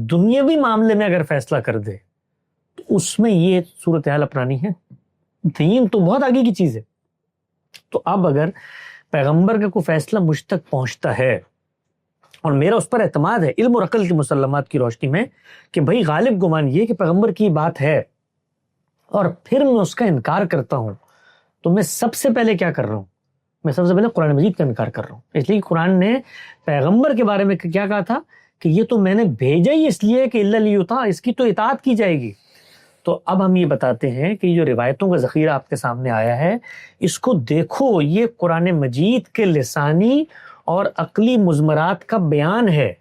دنیاوی معاملے میں اگر فیصلہ کر دے تو اس میں یہ صورتحال اپنانی ہے. دین تو بہت آگے کی چیز ہے. تو اب اگر پیغمبر کا کوئی فیصلہ مجھ تک پہنچتا ہے اور میرا اس پر اعتماد ہے علم اور عقل کی مسلمات کی روشنی میں کہ بھئی غالب گمان یہ کہ پیغمبر کی بات ہے, اور پھر میں اس کا انکار کرتا ہوں, تو میں سب سے پہلے کیا کر رہا ہوں, میں سب سے پہلے قرآن مجید کا انکار کر رہا ہوں. اس لیے قرآن نے پیغمبر کے بارے میں کیا کہا تھا کہ یہ تو میں نے بھیجا ہی اس لیے کہ الا لیطاع, اس کی تو اطاعت کی جائے گی. تو اب ہم یہ بتاتے ہیں کہ جو روایتوں کا ذخیرہ آپ کے سامنے آیا ہے اس کو دیکھو, یہ قرآن مجید کے لسانی اور عقلی مضمرات کا بیان ہے.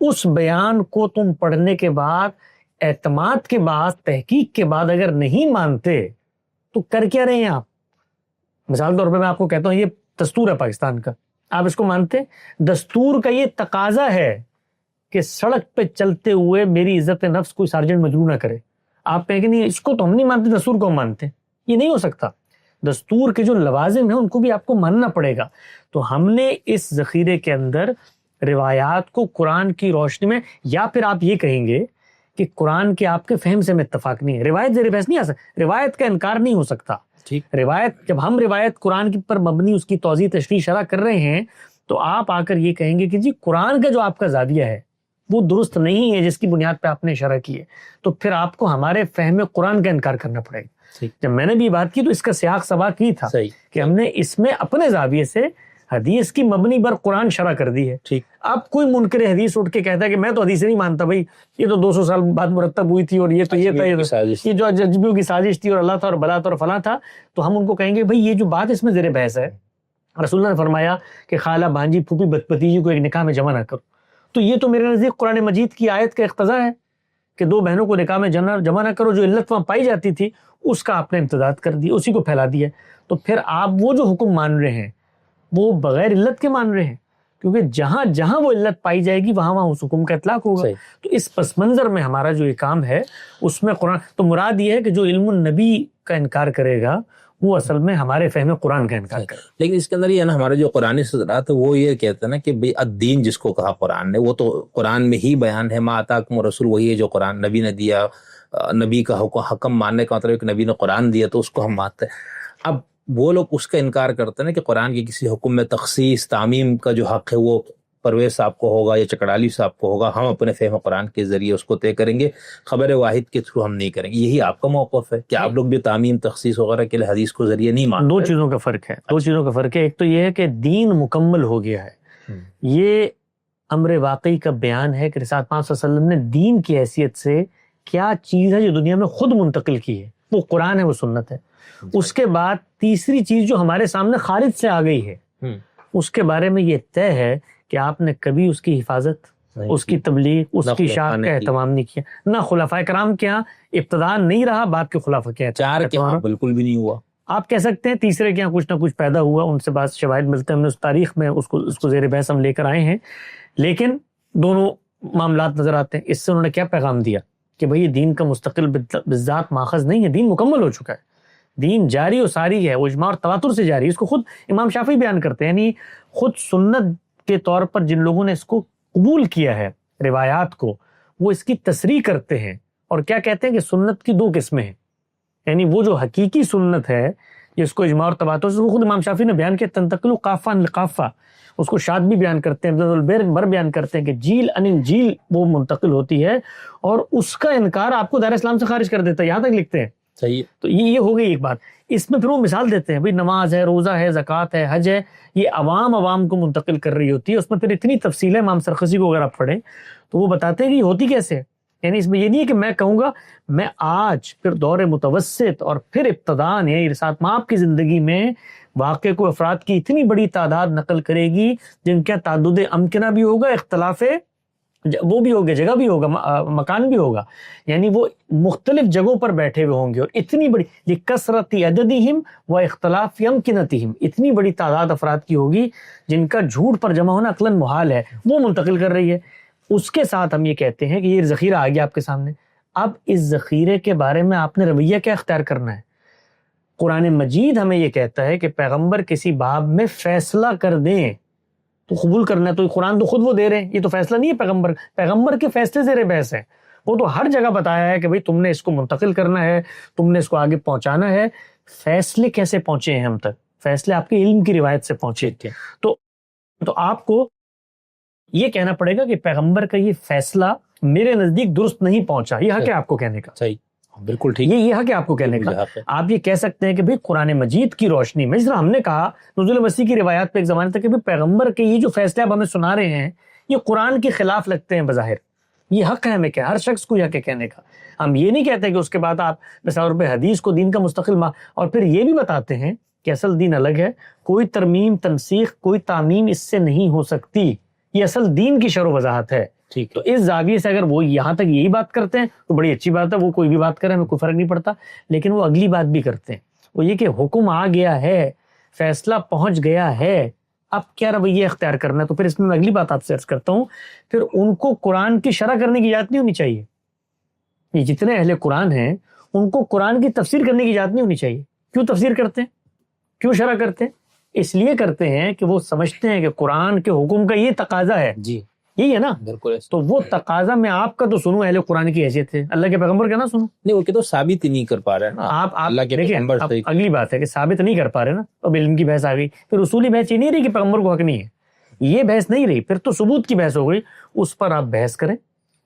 اس بیان کو تم پڑھنے کے بعد, اعتماد کے بعد, تحقیق کے بعد اگر نہیں مانتے تو کر کیا رہے ہیں آپ. مثال طور پہ میں آپ کو کہتا ہوں یہ دستور ہے پاکستان کا, آپ اس کو مانتے؟ دستور کا یہ تقاضا ہے کہ سڑک پہ چلتے ہوئے میری عزت نفس کوئی سارجنٹ مجروح نہ کرے. آپ کہیں کہ نہیں اس کو تو ہم نہیں مانتے, دستور کو ہم مانتے. یہ نہیں ہو سکتا. دستور کے جو لوازم ہیں ان کو بھی آپ کو ماننا پڑے گا. تو ہم نے اس ذخیرے کے اندر روایات کو قرآن کی روشنی میں, یا پھر آپ یہ کہیں گے کہ قرآن کے آپ کے فہم سے میں اتفاق نہیں ہے, روایت زیر بحث نہیں آ سکتا, روایت کا انکار نہیں ہو سکتا. روایت جب ہم روایت قرآن کی پر مبنی اس کی توضیح تشریح شرح کر رہے ہیں تو آپ آ کر یہ کہیں گے کہ جی قرآن کا جو آپ کا زاویہ ہے وہ درست نہیں ہے جس کی بنیاد پہ آپ نے اشارہ کی ہے, تو پھر آپ کو ہمارے فہم قرآن کا انکار کرنا پڑے گا. جب میں نے بھی بات کی تو اس کا سیاق سباق یہ تھا کہ ہم نے اس میں اپنے زاویے سے حدیث کی مبنی بر قرآن شرح کر دی ہے. ٹھیک. اب کوئی منکر حدیث اٹھ کے کہتا ہے کہ میں تو حدیث نہیں مانتا بھائی, یہ تو 200 سال بعد مرتب ہوئی تھی اور یہ تو یہ تھا, یہ جو اجنبیوں کی سازش تھی اور اللہ تھا اور بلا تھا اور فلاں تھا, تو ہم ان کو کہیں گے بھائی یہ جو بات اس میں زیر بحث ہے, رسول اللہ نے فرمایا کہ خالہ بھانجی پھوپھی بھتیجی کو ایک نکاح میں جمع نہ کرو, تو یہ تو میرے نزدیک قرآن مجید کی آیت کا اقتضا ہے کہ 2 بہنوں کو نکاح میں جمع نہ کرو. جو علت وہاں پائی جاتی تھی اس کا آپ نے امتداد کر دی, اسی کو پھیلا دیا. تو پھر آپ وہ جو حکم مان رہے ہیں وہ بغیر علت کے مان رہے ہیں, کیونکہ جہاں جہاں وہ علت پائی جائے گی وہاں وہاں اس حکم کا اطلاق ہوگا. تو اس پس منظر میں ہمارا جو یہ کام ہے اس میں قرآن, تو مراد یہ ہے کہ جو علم النبی کا انکار کرے گا وہ اصل میں ہمارے فہم قرآن کا انکار کرے. لیکن اس کے اندر یہ ہے نا, ہمارے جو قرآن صدرات وہ یہ کہتے ہیں نا کہ بھئی الدین جس کو کہا قرآن نے, وہ تو قرآن میں ہی بیان ہے. ما آتاکم الرسول وہی ہے جو قرآن نبی نے دیا. نبی کا حکم ماننے کا مطلب ہے کہ نبی نے قرآن دیا تو اس کو ہم مانتے ہیں. اب وہ لوگ اس کا انکار کرتے ہیں کہ قرآن کی کسی حکم میں تخصیص تعمیم کا جو حق ہے وہ پرویز صاحب کو ہوگا یا چکڑالی صاحب کو ہوگا, ہم اپنے فہم قرآن کے ذریعے اس کو طے کریں گے, خبر واحد کے تھرو ہم نہیں کریں گے. یہی آپ کا موقف ہے کہ آپ لوگ بھی تعمیم تخصیص وغیرہ کے لیے حدیث کو ذریعے نہیں مانتے؟ 2 چیزوں کا فرق ہے. 2 چیزوں کا فرق ہے. ایک تو یہ ہے کہ دین مکمل ہو گیا ہے, یہ امر واقعی کا بیان ہے کہ رسالت پاک صلی اللہ علیہ وسلم نے دین کی حیثیت سے کیا چیز ہے جو دنیا میں خود منتقل کی ہے, وہ قرآن ہے, وہ سنت ہے. اس کے بعد تیسری چیز جو ہمارے سامنے خارج سے آ گئی ہے, اس کے بارے میں یہ طے ہے کہ آپ نے کبھی اس کی حفاظت, اس کی تبلیغ, اس کی اشاعت کا اہتمام نہیں کیا. نہ خلفاء کرام کے ہاں ابتداء نہیں رہا, بعد کے خلفاء کے 4 کے ہاں بالکل بھی نہیں ہوا. آپ کہہ سکتے ہیں تیسرے کے یہاں کچھ نہ کچھ پیدا ہوا, ان سے بعض شواہد ملتے ہیں, ہم نے اس تاریخ میں اس کو زیر بحث ہم لے کر آئے ہیں. لیکن دونوں معاملات نظر آتے ہیں. اس سے انہوں نے کیا پیغام دیا کہ بھئی یہ دین کا مستقل بالذات ماخذ نہیں ہے, دین مکمل ہو چکا ہے, دین جاری و ساری ہے, وہ اجماع اور تواتر سے جاری ہے. اس کو خود امام شافعی بیان کرتے ہیں, یعنی خود سنت کے طور پر جن لوگوں نے اس کو قبول کیا ہے روایات کو, وہ اس کی تصریح کرتے ہیں اور کیا کہتے ہیں کہ سنت کی 2 قسمیں ہیں. یعنی وہ جو حقیقی سنت ہے جس کو اجماع اور تواتر سے, وہ خود امام شافعی نے بیان کیا, تنتقل قافہ عن قافہ, اس کو شاطبی بیان کرتے ہیں, البر بیان کرتے ہیں کہ جیل ان جیل وہ منتقل ہوتی ہے, اور اس کا انکار آپ کو دائرہ اسلام سے خارج کر دیتا ہے, یہاں تک لکھتے ہیں. صحیح. تو یہ ہو گئی ایک بات. اس میں پھر وہ مثال دیتے ہیں, بھئی نماز ہے, روزہ ہے, زکوٰۃ ہے, حج ہے, یہ عوام کو منتقل کر رہی ہوتی ہے. اس میں پھر اتنی تفصیل ہے, امام سرخسی کو اگر آپ پڑھیں تو وہ بتاتے ہیں کہ یہ ہوتی کیسے. یعنی اس میں یہ نہیں ہے کہ میں کہوں گا میں آج پھر دور متوسط اور پھر ابتداء ہے رسالت مآب کی زندگی میں واقع کو افراد کی اتنی بڑی تعداد نقل کرے گی جن کا تعدد امکنہ بھی ہوگا, اختلاف وہ بھی ہوگا, جگہ بھی ہوگا, مکان بھی ہوگا, یعنی وہ مختلف جگہوں پر بیٹھے ہوئے ہوں گے, اور اتنی بڑی لکثرت عددہم و اختلاف امکنتہم, اتنی بڑی تعداد افراد کی ہوگی جن کا جھوٹ پر جمع ہونا عقلاً محال ہے, وہ منتقل کر رہی ہے. اس کے ساتھ ہم یہ کہتے ہیں کہ یہ ذخیرہ آ گیا آپ کے سامنے. اب اس ذخیرے کے بارے میں آپ نے رویہ کیا اختیار کرنا ہے. قرآن مجید ہمیں یہ کہتا ہے کہ پیغمبر کسی باب میں فیصلہ کر دیں تو قبول کرنا ہے, تو قرآن تو خود وہ دے رہے ہیں, یہ تو فیصلہ نہیں ہے, پیغمبر کے فیصلے زیر بحث ہے. وہ تو ہر جگہ بتایا ہے کہ بھئی تم نے اس کو منتقل کرنا ہے, تم نے اس کو آگے پہنچانا ہے. فیصلے کیسے پہنچے ہیں ہم تک؟ فیصلے آپ کے علم کی روایت سے پہنچے تھے. تو آپ کو یہ کہنا پڑے گا کہ پیغمبر کا یہ فیصلہ میرے نزدیک درست نہیں پہنچا, یہ حق ہے آپ کو کہنے کا. صحیح, بالکل ٹھیک, یہ حق ہے آپ کو کہنے کا. آپ یہ کہہ سکتے ہیں کہ بھئی قرآن مجید کی روشنی میں, جس طرح ہم نے کہا نزول مسیح کی روایات پہ ایک زمانے تک کہ بھئی پیغمبر کے یہ جو فیصلے آپ ہمیں سنا رہے ہیں یہ قرآن کے خلاف لگتے ہیں بظاہر, یہ حق ہے ہمیں, کہ ہر شخص کو یہ حق ہے کہنے کا. ہم یہ نہیں کہتے کہ اس کے بعد آپ مثال طور پہ حدیث کو دین کا مستقل اور پھر یہ بھی بتاتے ہیں کہ اصل دین الگ ہے, کوئی ترمیم تنسیخ کوئی تعمیم اس سے نہیں ہو سکتی, یہ اصل دین کی شرح و وضاحت ہے. ٹھیک, تو اس زاویے سے اگر وہ یہاں تک یہی بات کرتے ہیں تو بڑی اچھی بات ہے, وہ کوئی بھی بات کریں ہمیں کوئی فرق نہیں پڑتا. لیکن وہ اگلی بات بھی کرتے ہیں, وہ یہ کہ حکم آ گیا ہے, فیصلہ پہنچ گیا ہے, اب کیا رویہ اختیار کرنا ہے. تو پھر اس میں اگلی بات آپ سے عرض کرتا ہوں, پھر ان کو قرآن کی شرح کرنے کی اجازت نہیں ہونی چاہیے. یہ جتنے اہل قرآن ہیں ان کو قرآن کی تفسیر کرنے کی اجازت نہیں ہونی چاہیے. کیوں تفسیر کرتے ہیں, کیوں شرح کرتے ہیں؟ اس لیے کرتے ہیں کہ وہ سمجھتے ہیں کہ قرآن کے حکم کا یہ تقاضا ہے. جی یہی ہے نا, بالکل. تو وہ تقاضا میں آپ کا تو سنوں اہل قرآن کی حیثیت ہے, اللہ کے پیغمبر کا نہ سنوں. نہیں, وہ کہ تو ثابت ہی نہیں کر پا رہے ہیں آپ اللہ کے پیغمبر. اگلی بات ہے کہ ثابت نہیں کر پا رہے نا, اب علم کی بحث آ گئی. پھر اصولی بحث یہ نہیں رہی کہ پیغمبر کو حق نہیں ہے, یہ بحث نہیں رہی, پھر تو ثبوت کی بحث ہو گئی. اس پر آپ بحث کریں,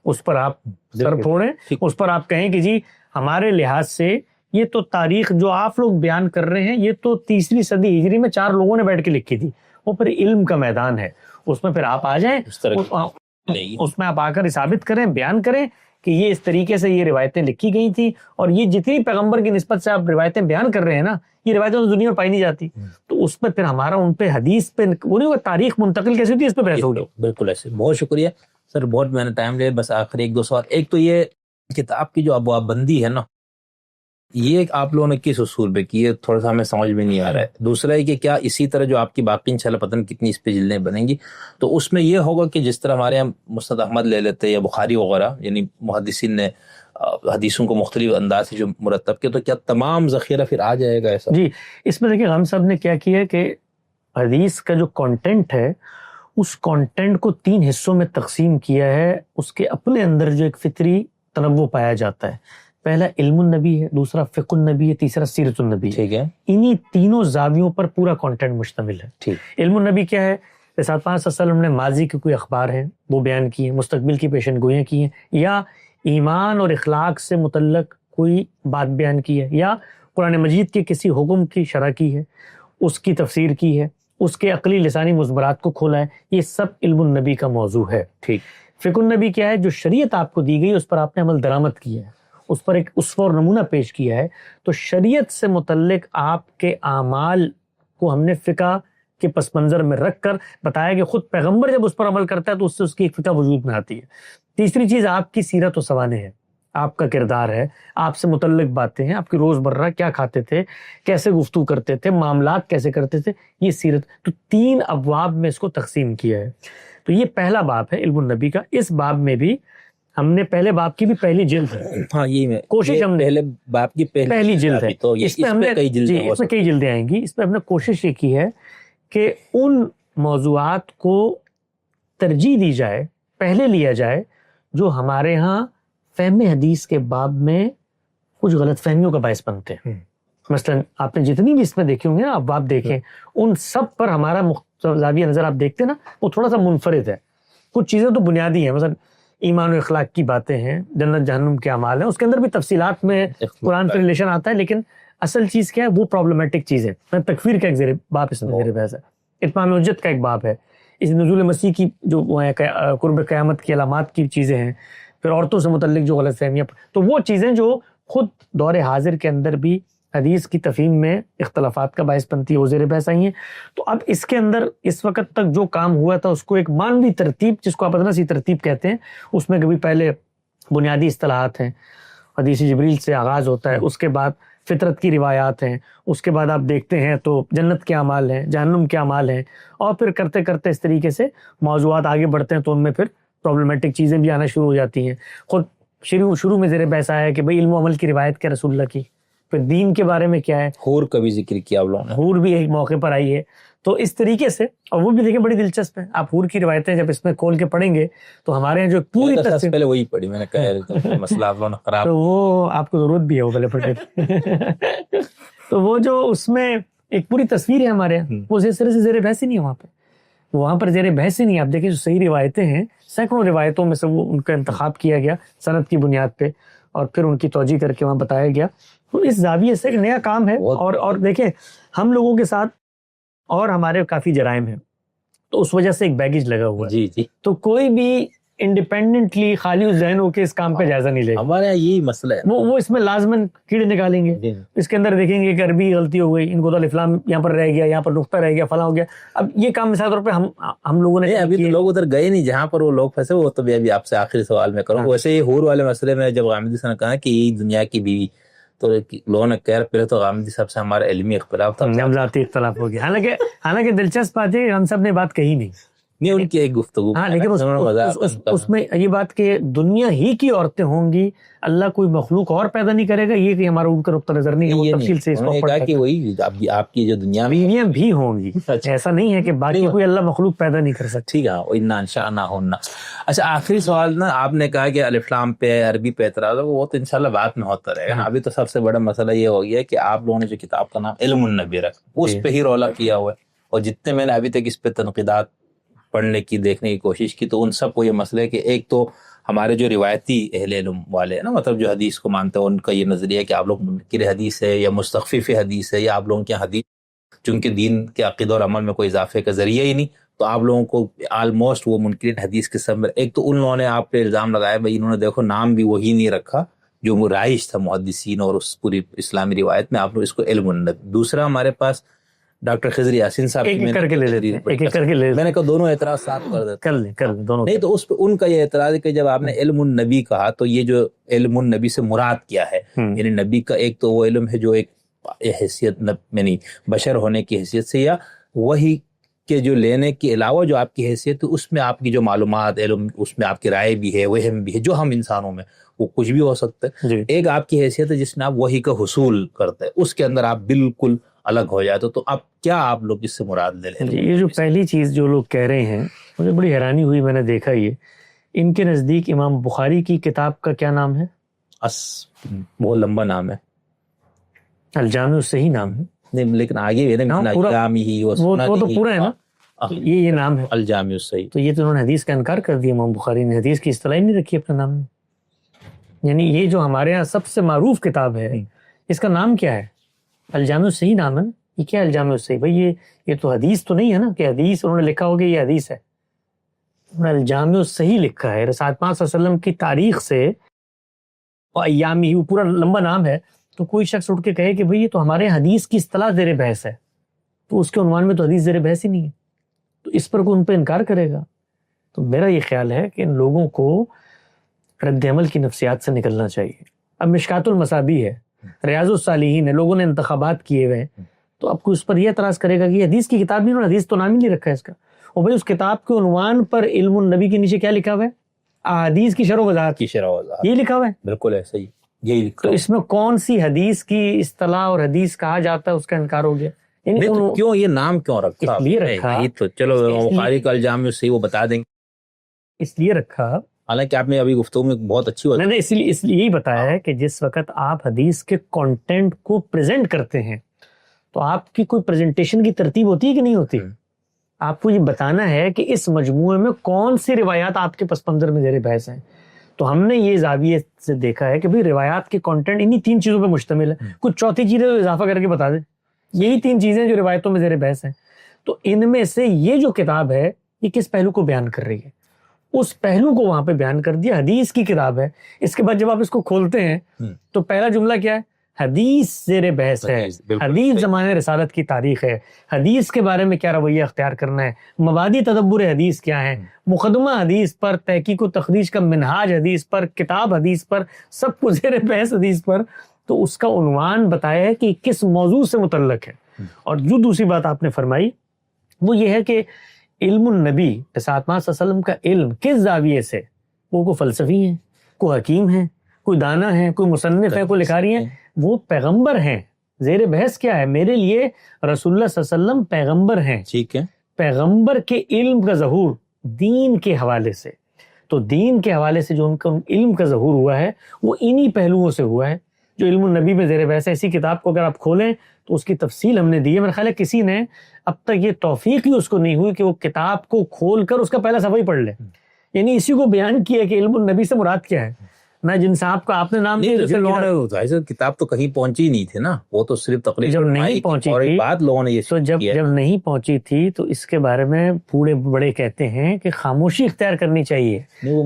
اس پر آپ سر پھوڑیں, اس پر آپ کہیں کہ جی ہمارے لحاظ سے یہ تو تاریخ جو آپ لوگ بیان کر رہے ہیں یہ تو 3 صدی ہجری میں 4 لوگوں نے بیٹھ کے لکھی تھی, وہ پھر علم کا میدان ہے، اس میں پھر آپ آ جائیں، اس میں آپ آ کر ثابت کریں، بیان کریں کہ یہ اس طریقے سے یہ روایتیں لکھی گئی تھیں، اور یہ جتنی پیغمبر کی نسبت سے آپ روایتیں بیان کر رہے ہیں نا، یہ روایتیں دنیا میں پائی نہیں جاتی، تو اس پہ پھر ہمارا ان پہ حدیث پہ وہ نہیں، تاریخ منتقل کیسے ہوتی ہے، اس پہ بحث ہوگی. بالکل ایسے. بہت شکریہ سر، بہت میں نے ٹائم لیا. بس آخر ایک دو سوال. ایک تو یہ کتاب کی جو ابواب بندی ہے نا، یہ آپ لوگوں نے کس اصول پہ کی ہے، تھوڑا سا ہمیں سمجھ میں نہیں آ رہا ہے. دوسرا ہے کہ کیا اسی طرح جو آپ کی باقی انشاءاللہ پتہ نہیں کتنی اس پہ جلدیں بنیں گی، تو اس میں یہ ہوگا کہ جس طرح ہمارے یہاں مسند احمد لے لیتے یا بخاری وغیرہ، یعنی محدثین نے حدیثوں کو مختلف انداز سے جو مرتب کیا، تو کیا تمام ذخیرہ پھر آ جائے گا ایسا؟ جی، اس میں دیکھیں ہم سب نے کیا کیا کہ حدیث کا جو کانٹینٹ ہے اس کانٹینٹ کو 3 حصوں میں تقسیم کیا ہے. اس کے اپنے اندر جو ایک فطری تنوع پایا جاتا ہے. پہلا علم النبی ہے، دوسرا فقہ النبی ہے، تیسرا سیرت النبی. ٹھیک ہے. انہی تینوں زاویوں پر پورا کانٹینٹ مشتمل ہے. ٹھیک. علم النبی کیا ہے؟ رسالت پاک صلی اللہ علیہ وسلم نے ماضی کے کوئی اخبار ہیں وہ بیان کی ہیں، مستقبل کی پیشن گوئیاں کی ہیں، یا ایمان اور اخلاق سے متعلق کوئی بات بیان کی ہے، یا قرآن مجید کے کسی حکم کی شرح کی ہے، اس کی تفسیر کی ہے، اس کے عقلی لسانی مضمرات کو کھولا ہے. یہ سب علم النبی کا موضوع ہے. ٹھیک. فقہ النبی کیا ہے؟ جو شریعت آپ کو دی گئی اس پر آپ نے عمل درآمد کیا ہے، اس پر ایک اسوہ اور نمونہ پیش کیا ہے. تو شریعت سے متعلق آپ کے اعمال کو ہم نے فقہ کے پس منظر میں رکھ کر بتایا کہ خود پیغمبر جب اس پر عمل کرتا ہے تو اس سے اس کی ایک فقہ وجود میں آتی ہے. تیسری چیز آپ کی سیرت و سوانح ہے، آپ کا کردار ہے، آپ سے متعلق باتیں ہیں، آپ کی روز مرہ کیا کھاتے تھے، کیسے گفتگو کرتے تھے، معاملات کیسے کرتے تھے، یہ سیرت. تو 3 ابواب میں اس کو تقسیم کیا ہے. تو یہ پہلا باب ہے علم النبی کا. اس باب میں بھی ہم نے پہلے باب کی بھی پہلی جلد ہے. ہاں، یہ میں کوشش ہم نے پہلے باب کی پہلی جلد ہے، تو اس میں ہم نے اس میں کئی جلدیں آئیں گی. اس میں ہم نے کوشش یہ کی ہے کہ ان موضوعات کو ترجیح دی جائے، پہلے لیا جائے، جو ہمارے ہاں فہم حدیث کے باب میں کچھ غلط فہمیوں کا باعث بنتے ہیں. مثلا آپ نے جتنی بھی اس میں دیکھی ہوں گے نا، آپ باب دیکھیں، ان سب پر ہمارا زاویہ نظر آپ دیکھتے نا وہ تھوڑا سا منفرد ہے. کچھ چیزیں تو بنیادی ہیں، مثلا ایمان و اخلاق کی باتیں ہیں، جنت جہنم کے اعمال ہیں، اس کے اندر بھی تفصیلات میں قرآن سے ریلیشن آتا ہے، لیکن اصل چیز کیا ہے وہ پرابلمٹک چیز ہے. تکفیر کا ایک زیر باب اس میں زیر بحث ہے، اتمام حجت کا ایک باب ہے، اس نزول مسیح کی جو قرب قیامت کی علامات کی چیزیں ہیں، پھر عورتوں سے متعلق جو غلط فہمیاں، تو وہ چیزیں جو خود دور حاضر کے اندر بھی حدیث کی تفہیم میں اختلافات کا باعث بنتی ہے، وہ زیر بحث آئی ہیں. تو اب اس کے اندر اس وقت تک جو کام ہوا تھا اس کو ایک مانوی ترتیب، جس کو آپ ادنا سی ترتیب کہتے ہیں، اس میں کبھی پہلے بنیادی اصطلاحات ہیں، حدیث جبریل سے آغاز ہوتا ہے، اس کے بعد فطرت کی روایات ہیں، اس کے بعد آپ دیکھتے ہیں تو جنت کے اعمال ہیں، جہنم کے اعمال ہیں، اور پھر کرتے کرتے اس طریقے سے موضوعات آگے بڑھتے ہیں تو ان میں پھر پرابلمٹک چیزیں بھی آنا شروع ہو جاتی ہیں. خود شروع میں زیر بحث آیا ہے کہ بھئی علم و عمل کی روایت کیا رسول اللہ کی، پھر دین کے بارے میں کیا ہے، حور کا بھی ذکر کیا آپ لوگوں نے، حور بھی ایک موقع پر آئی ہے. تو اس طریقے سے، اور وہ بھی دیکھیں بڑی دلچسپ ہے، آپ حور کی روایتیں جب اس میں کھول کے پڑھیں گے تو ہمارے یہاں جو پوری تفصیل پہلے وہی پڑھی میں نے کہا مسئلہ آپ لوگوں نے خراب، تو وہ آپ کو ضرورت بھی ہے وہ پہلے پڑھے. تو وہ جو اس میں ایک پوری تصویر ہے ہمارے یہاں، وہ اس طرح سے زیر بحث ہی نہیں ہے وہاں پہ، وہاں پر زیر بحث ہی نہیں. آپ دیکھیں جو صحیح روایتیں ہیں، سینکڑوں روایتوں میں سے وہ ان کا انتخاب کیا گیا سند کی بنیاد پہ، اور پھر ان کی توجیہ کر کے وہاں بتایا گیا. تو اس زاویے سے ایک نیا کام ہے. اور دیکھیں ہم لوگوں کے ساتھ اور ہمارے کافی جرائم ہیں، تو اس وجہ سے ایک بیگیج لگا ہوا ہے. جی جی، تو کوئی بھی انڈیپینڈنٹلی خالی ذہن ہو کے اس کام پہ جائزہ نہیں لے گا. ہمارے یہاں یہی مسئلہ ہے، وہ اس میں لازماً کیڑے نکالیں گے، اس کے اندر دیکھیں گے کہ عربی غلطی ہو گئی، ان کو تو الف لام یہاں پر رہ گیا، یہاں پر نقطہ رہ گیا، فلاں ہو گیا. اب یہ کام مثال طور پہ ہم لوگوں نے ابھی تو لوگ ادھر گئے نہیں جہاں پر وہ لوگ پھنسے. وہ تو ابھی آپ سے آخری سوال میں کروں. ویسے یہ حور والے مسئلے میں جب غامدی صاحب نے کہا کہ یہ دنیا کی بیوی، تو لوگوں نے کہہ پہلے تو غامدی صاحب سے ہمارا علمی اختلاف تھا، ذاتی اختلاف ہو گیا. حالانکہ دلچسپ بات ہے ہم سب نے بات کہی نہیں، ان کی ایک گفتگو. ہاں، لیکن اس میں یہ بات کہ دنیا ہی کی عورتیں ہوں گی، اللہ کوئی مخلوق اور پیدا نہیں کرے گا، یہ کہ ہمارا ان کا نقطہ نظر نہیں ہے. وہ تفصیل سے اس کو کہا کہ وہی آپ کی جو دنیا میں بیویاں بھی ہوں گی، ایسا نہیں ہے کہ باقی کوئی اللہ مخلوق پیدا نہیں کر سکتا. ٹھیک ہے، انا انشاء نہ ہونا. اچھا، آخری سوال نا، آپ نے کہا کہ الف لام پہ عربی پہ اعتراض، وہ تو انشاءاللہ بعد میں ہوتا رہے گا. ابھی تو سب سے بڑا مسئلہ یہ ہو گیا کہ آپ لوگوں نے جو کتاب کا نام علم النبی رکھا، اس پہ ہی رولا کیا ہوا ہے. اور جتنے میں نے ابھی تک اس پہ تنقیدات پڑھنے کی، دیکھنے کی کوشش کی، تو ان سب کو یہ مسئلہ ہے کہ ایک تو ہمارے جو روایتی اہل علم والے ہیں نا، مطلب جو حدیث کو مانتے ہیں، ان کا یہ نظریہ ہے کہ آپ لوگ منکر حدیث ہے یا مستخفف حدیث ہے، یا آپ لوگوں کی حدیث چونکہ دین کے عقیدہ اور عمل میں کوئی اضافے کا ذریعہ ہی نہیں، تو آپ لوگوں کو آلموسٹ وہ منکرین حدیث کے سب میں ایک تو ان لوگوں نے آپ پہ الزام لگایا بھائی انہوں نے دیکھو نام بھی وہی نہیں رکھا جو رائج تھا محدثین اور اس پوری اسلامی روایت میں، آپ لوگ اس کو علم النبی۔ دوسرا ہمارے پاس ڈاکٹر خضر یاسین صاحب ایک کر کے لے لیتے ہیں، ایک کر کے لے، میں نے کہا دونوں اعتراض ساتھ کر دیتے کر لیں دونوں۔ نہیں تو اس پہ ان کا یہ اعتراض ہے کہ جب آپ نے علم النبی کہا تو یہ جو علم النبی سے مراد کیا ہے، یعنی نبی کا ایک تو وہ علم ہے جو ایک حیثیت یعنی بشر ہونے کی حیثیت سے یا وہی کے جو لینے کے علاوہ جو آپ کی حیثیت ہے اس میں آپ کی جو معلومات علم اس میں آپ کی رائے بھی ہے وہم بھی ہے جو ہم انسانوں میں وہ کچھ بھی ہو سکتا ہے۔ ایک آپ کی حیثیت ہے جس میں آپ وہی کا حصول کرتے ہیں، اس کے اندر آپ بالکل الگ ہو جائے تو اب کیا آپ لوگ اس سے مراد لے لیں؟ یہ جو پہلی چیز جو لوگ کہہ رہے ہیں مجھے بڑی حیرانی ہوئی، میں نے دیکھا یہ ان کے نزدیک امام بخاری کی کتاب کا کیا نام ہے؟ بہت لمبا نام ہے، الجامع الصحیح نام ہے، نہیں لیکن آگے وہ تو پورا ہے نا، یہ نام ہے الجامع الصحیح۔ تو یہ تو انہوں نے حدیث کا انکار کر دیا، امام بخاری نے حدیث کی اصطلاح نہیں رکھی اپنے نام میں۔ یعنی یہ جو ہمارے ہاں سب سے معروف کتاب ہے اس کا نام کیا ہے؟ الجامع الصحیح نام ہے نا۔ یہ کیا الجامع الصحیح بھائی؟ یہ تو حدیث تو نہیں ہے نا کہ حدیث انہوں نے لکھا ہوگا یہ حدیث ہے، انہوں نے الجامع الصحیح لکھا ہے۔ رسول پاک صلی اللہ علیہ وسلم کی تاریخ سے اور ایامی، وہ پورا لمبا نام ہے، تو کوئی شخص اٹھ کے کہے کہ بھئی یہ تو ہمارے حدیث کی اصطلاح زیر بحث ہے، تو اس کے عنوان میں تو حدیث زیر بحث ہی نہیں ہے، تو اس پر کوئی ان پہ انکار کرے گا؟ تو میرا یہ خیال ہے کہ ان لوگوں کو رد عمل کی نفسیات سے نکلنا چاہیے۔ اب مشکات المصابیح ہے، ریاض الصالحین ہے، لوگوں نے انتخابات کیے ہوئے ہیں، تو اب کوئی اس پر یہ اعتراض کرے گا کہ یہ حدیث کی کتاب نہیں، انہوں نے حدیث تو نام ہی نہیں رکھا ہے اس کا، اور بھئی اس کتاب کے عنوان پر علم النبی کے نیچے کیا لکھا ہوا ہے؟ احادیث کی شرح و وضاحت، یہ لکھا ہوا ہے، بالکل ایسا ہی یہی لکھا۔ تو اس میں کون سی حدیث کی اصطلاح اور حدیث کہا جاتا ہے اس کا انکار ہو گیا؟ یعنی کیوں یہ نام کیوں رکھا؟ اس لیے رکھا، تو چلو بخاری کا الجامع صحیح وہ بتا دیں گے، اس لیے رکھا، حالانکہ آپ نے ابھی گفتگو میں بہت اچھی میں نے اس لیے یہی بتایا ہے کہ جس وقت آپ حدیث کے کانٹینٹ کو پریزنٹ کرتے ہیں تو آپ کی کوئی پریزنٹیشن کی ترتیب ہوتی ہے کہ نہیں ہوتی؟ آپ کو یہ بتانا ہے کہ اس مجموعے میں کون سی روایات آپ کے پس منظر میں زیر بحث ہیں۔ تو ہم نے یہ زاویے سے دیکھا ہے کہ بھئی روایات کے کانٹینٹ انہی تین چیزوں پہ مشتمل ہے، کچھ چوتھی چیزیں اضافہ کر کے بتا دیں، یہی تین چیزیں جو روایتوں میں زیر بحث ہیں، تو ان میں سے یہ جو کتاب ہے یہ کس پہلو کو بیان کر رہی ہے؟ اس پہلو کو وہاں پہ بیان کر دیا، حدیث کی کتاب ہے۔ اس کے بعد جب آپ اس کو کھولتے ہیں تو پہلا جملہ کیا ہے؟ حدیث زیر بحث ہے، حدیث زمانے رسالت کی تاریخ ہے، حدیث کے بارے میں کیا رویہ اختیار کرنا ہے، مبادی تدبر حدیث کیا ہے، مقدمہ حدیث پر، تحقیق و تخریج کا منہاج حدیث پر، کتاب حدیث پر، سب کچھ زیر بحث حدیث پر۔ تو اس کا عنوان بتایا ہے کہ کس موضوع سے متعلق ہے۔ اور جو دوسری بات آپ نے فرمائی وہ یہ ہے کہ علم النبی صلی اللہ علیہ وسلم کا علم کس زاویے سے، وہ کوئی فلسفی ہیں، کوئی حکیم ہیں، کوئی دانا ہیں، کوئی مصنف ہے، کوئی لکھاری ہیں، وہ پیغمبر ہیں۔ زیر بحث کیا ہے؟ میرے لیے رسول اللہ صلی اللہ علیہ وسلم پیغمبر ہیں، ٹھیک ہے، پیغمبر کے علم کا ظہور دین کے حوالے سے، تو دین کے حوالے سے جو ان کا علم کا ظہور ہوا ہے وہ انہی پہلوؤں سے ہوا ہے جو علم النبی میں زیر بحث ہے۔ اسی کتاب کو اگر آپ کھولیں تو اس کی تفصیل ہم نے دی ہے، میرا خیال ہے کسی نے اب تک یہ توفیق ہی اس کو نہیں ہوئی کہ وہ کتاب کو کھول کر اس کا پہلا صفحہ ہی پڑھ لے، یعنی اسی کو بیان کیا کہ علم النبی سے مراد کیا ہے۔ نہ جن صاحب کا آپ نے نام دیا، کتاب تو کہیں پہنچی نہیں تھی نا، وہ تو صرف تقریر جب نہیں پہنچی اور ایک بات لوگوں نے یہ تو جب نہیں پہنچی تھی تو اس کے بارے میں بوڑھے بڑے کہتے ہیں کہ خاموشی اختیار کرنی چاہیے،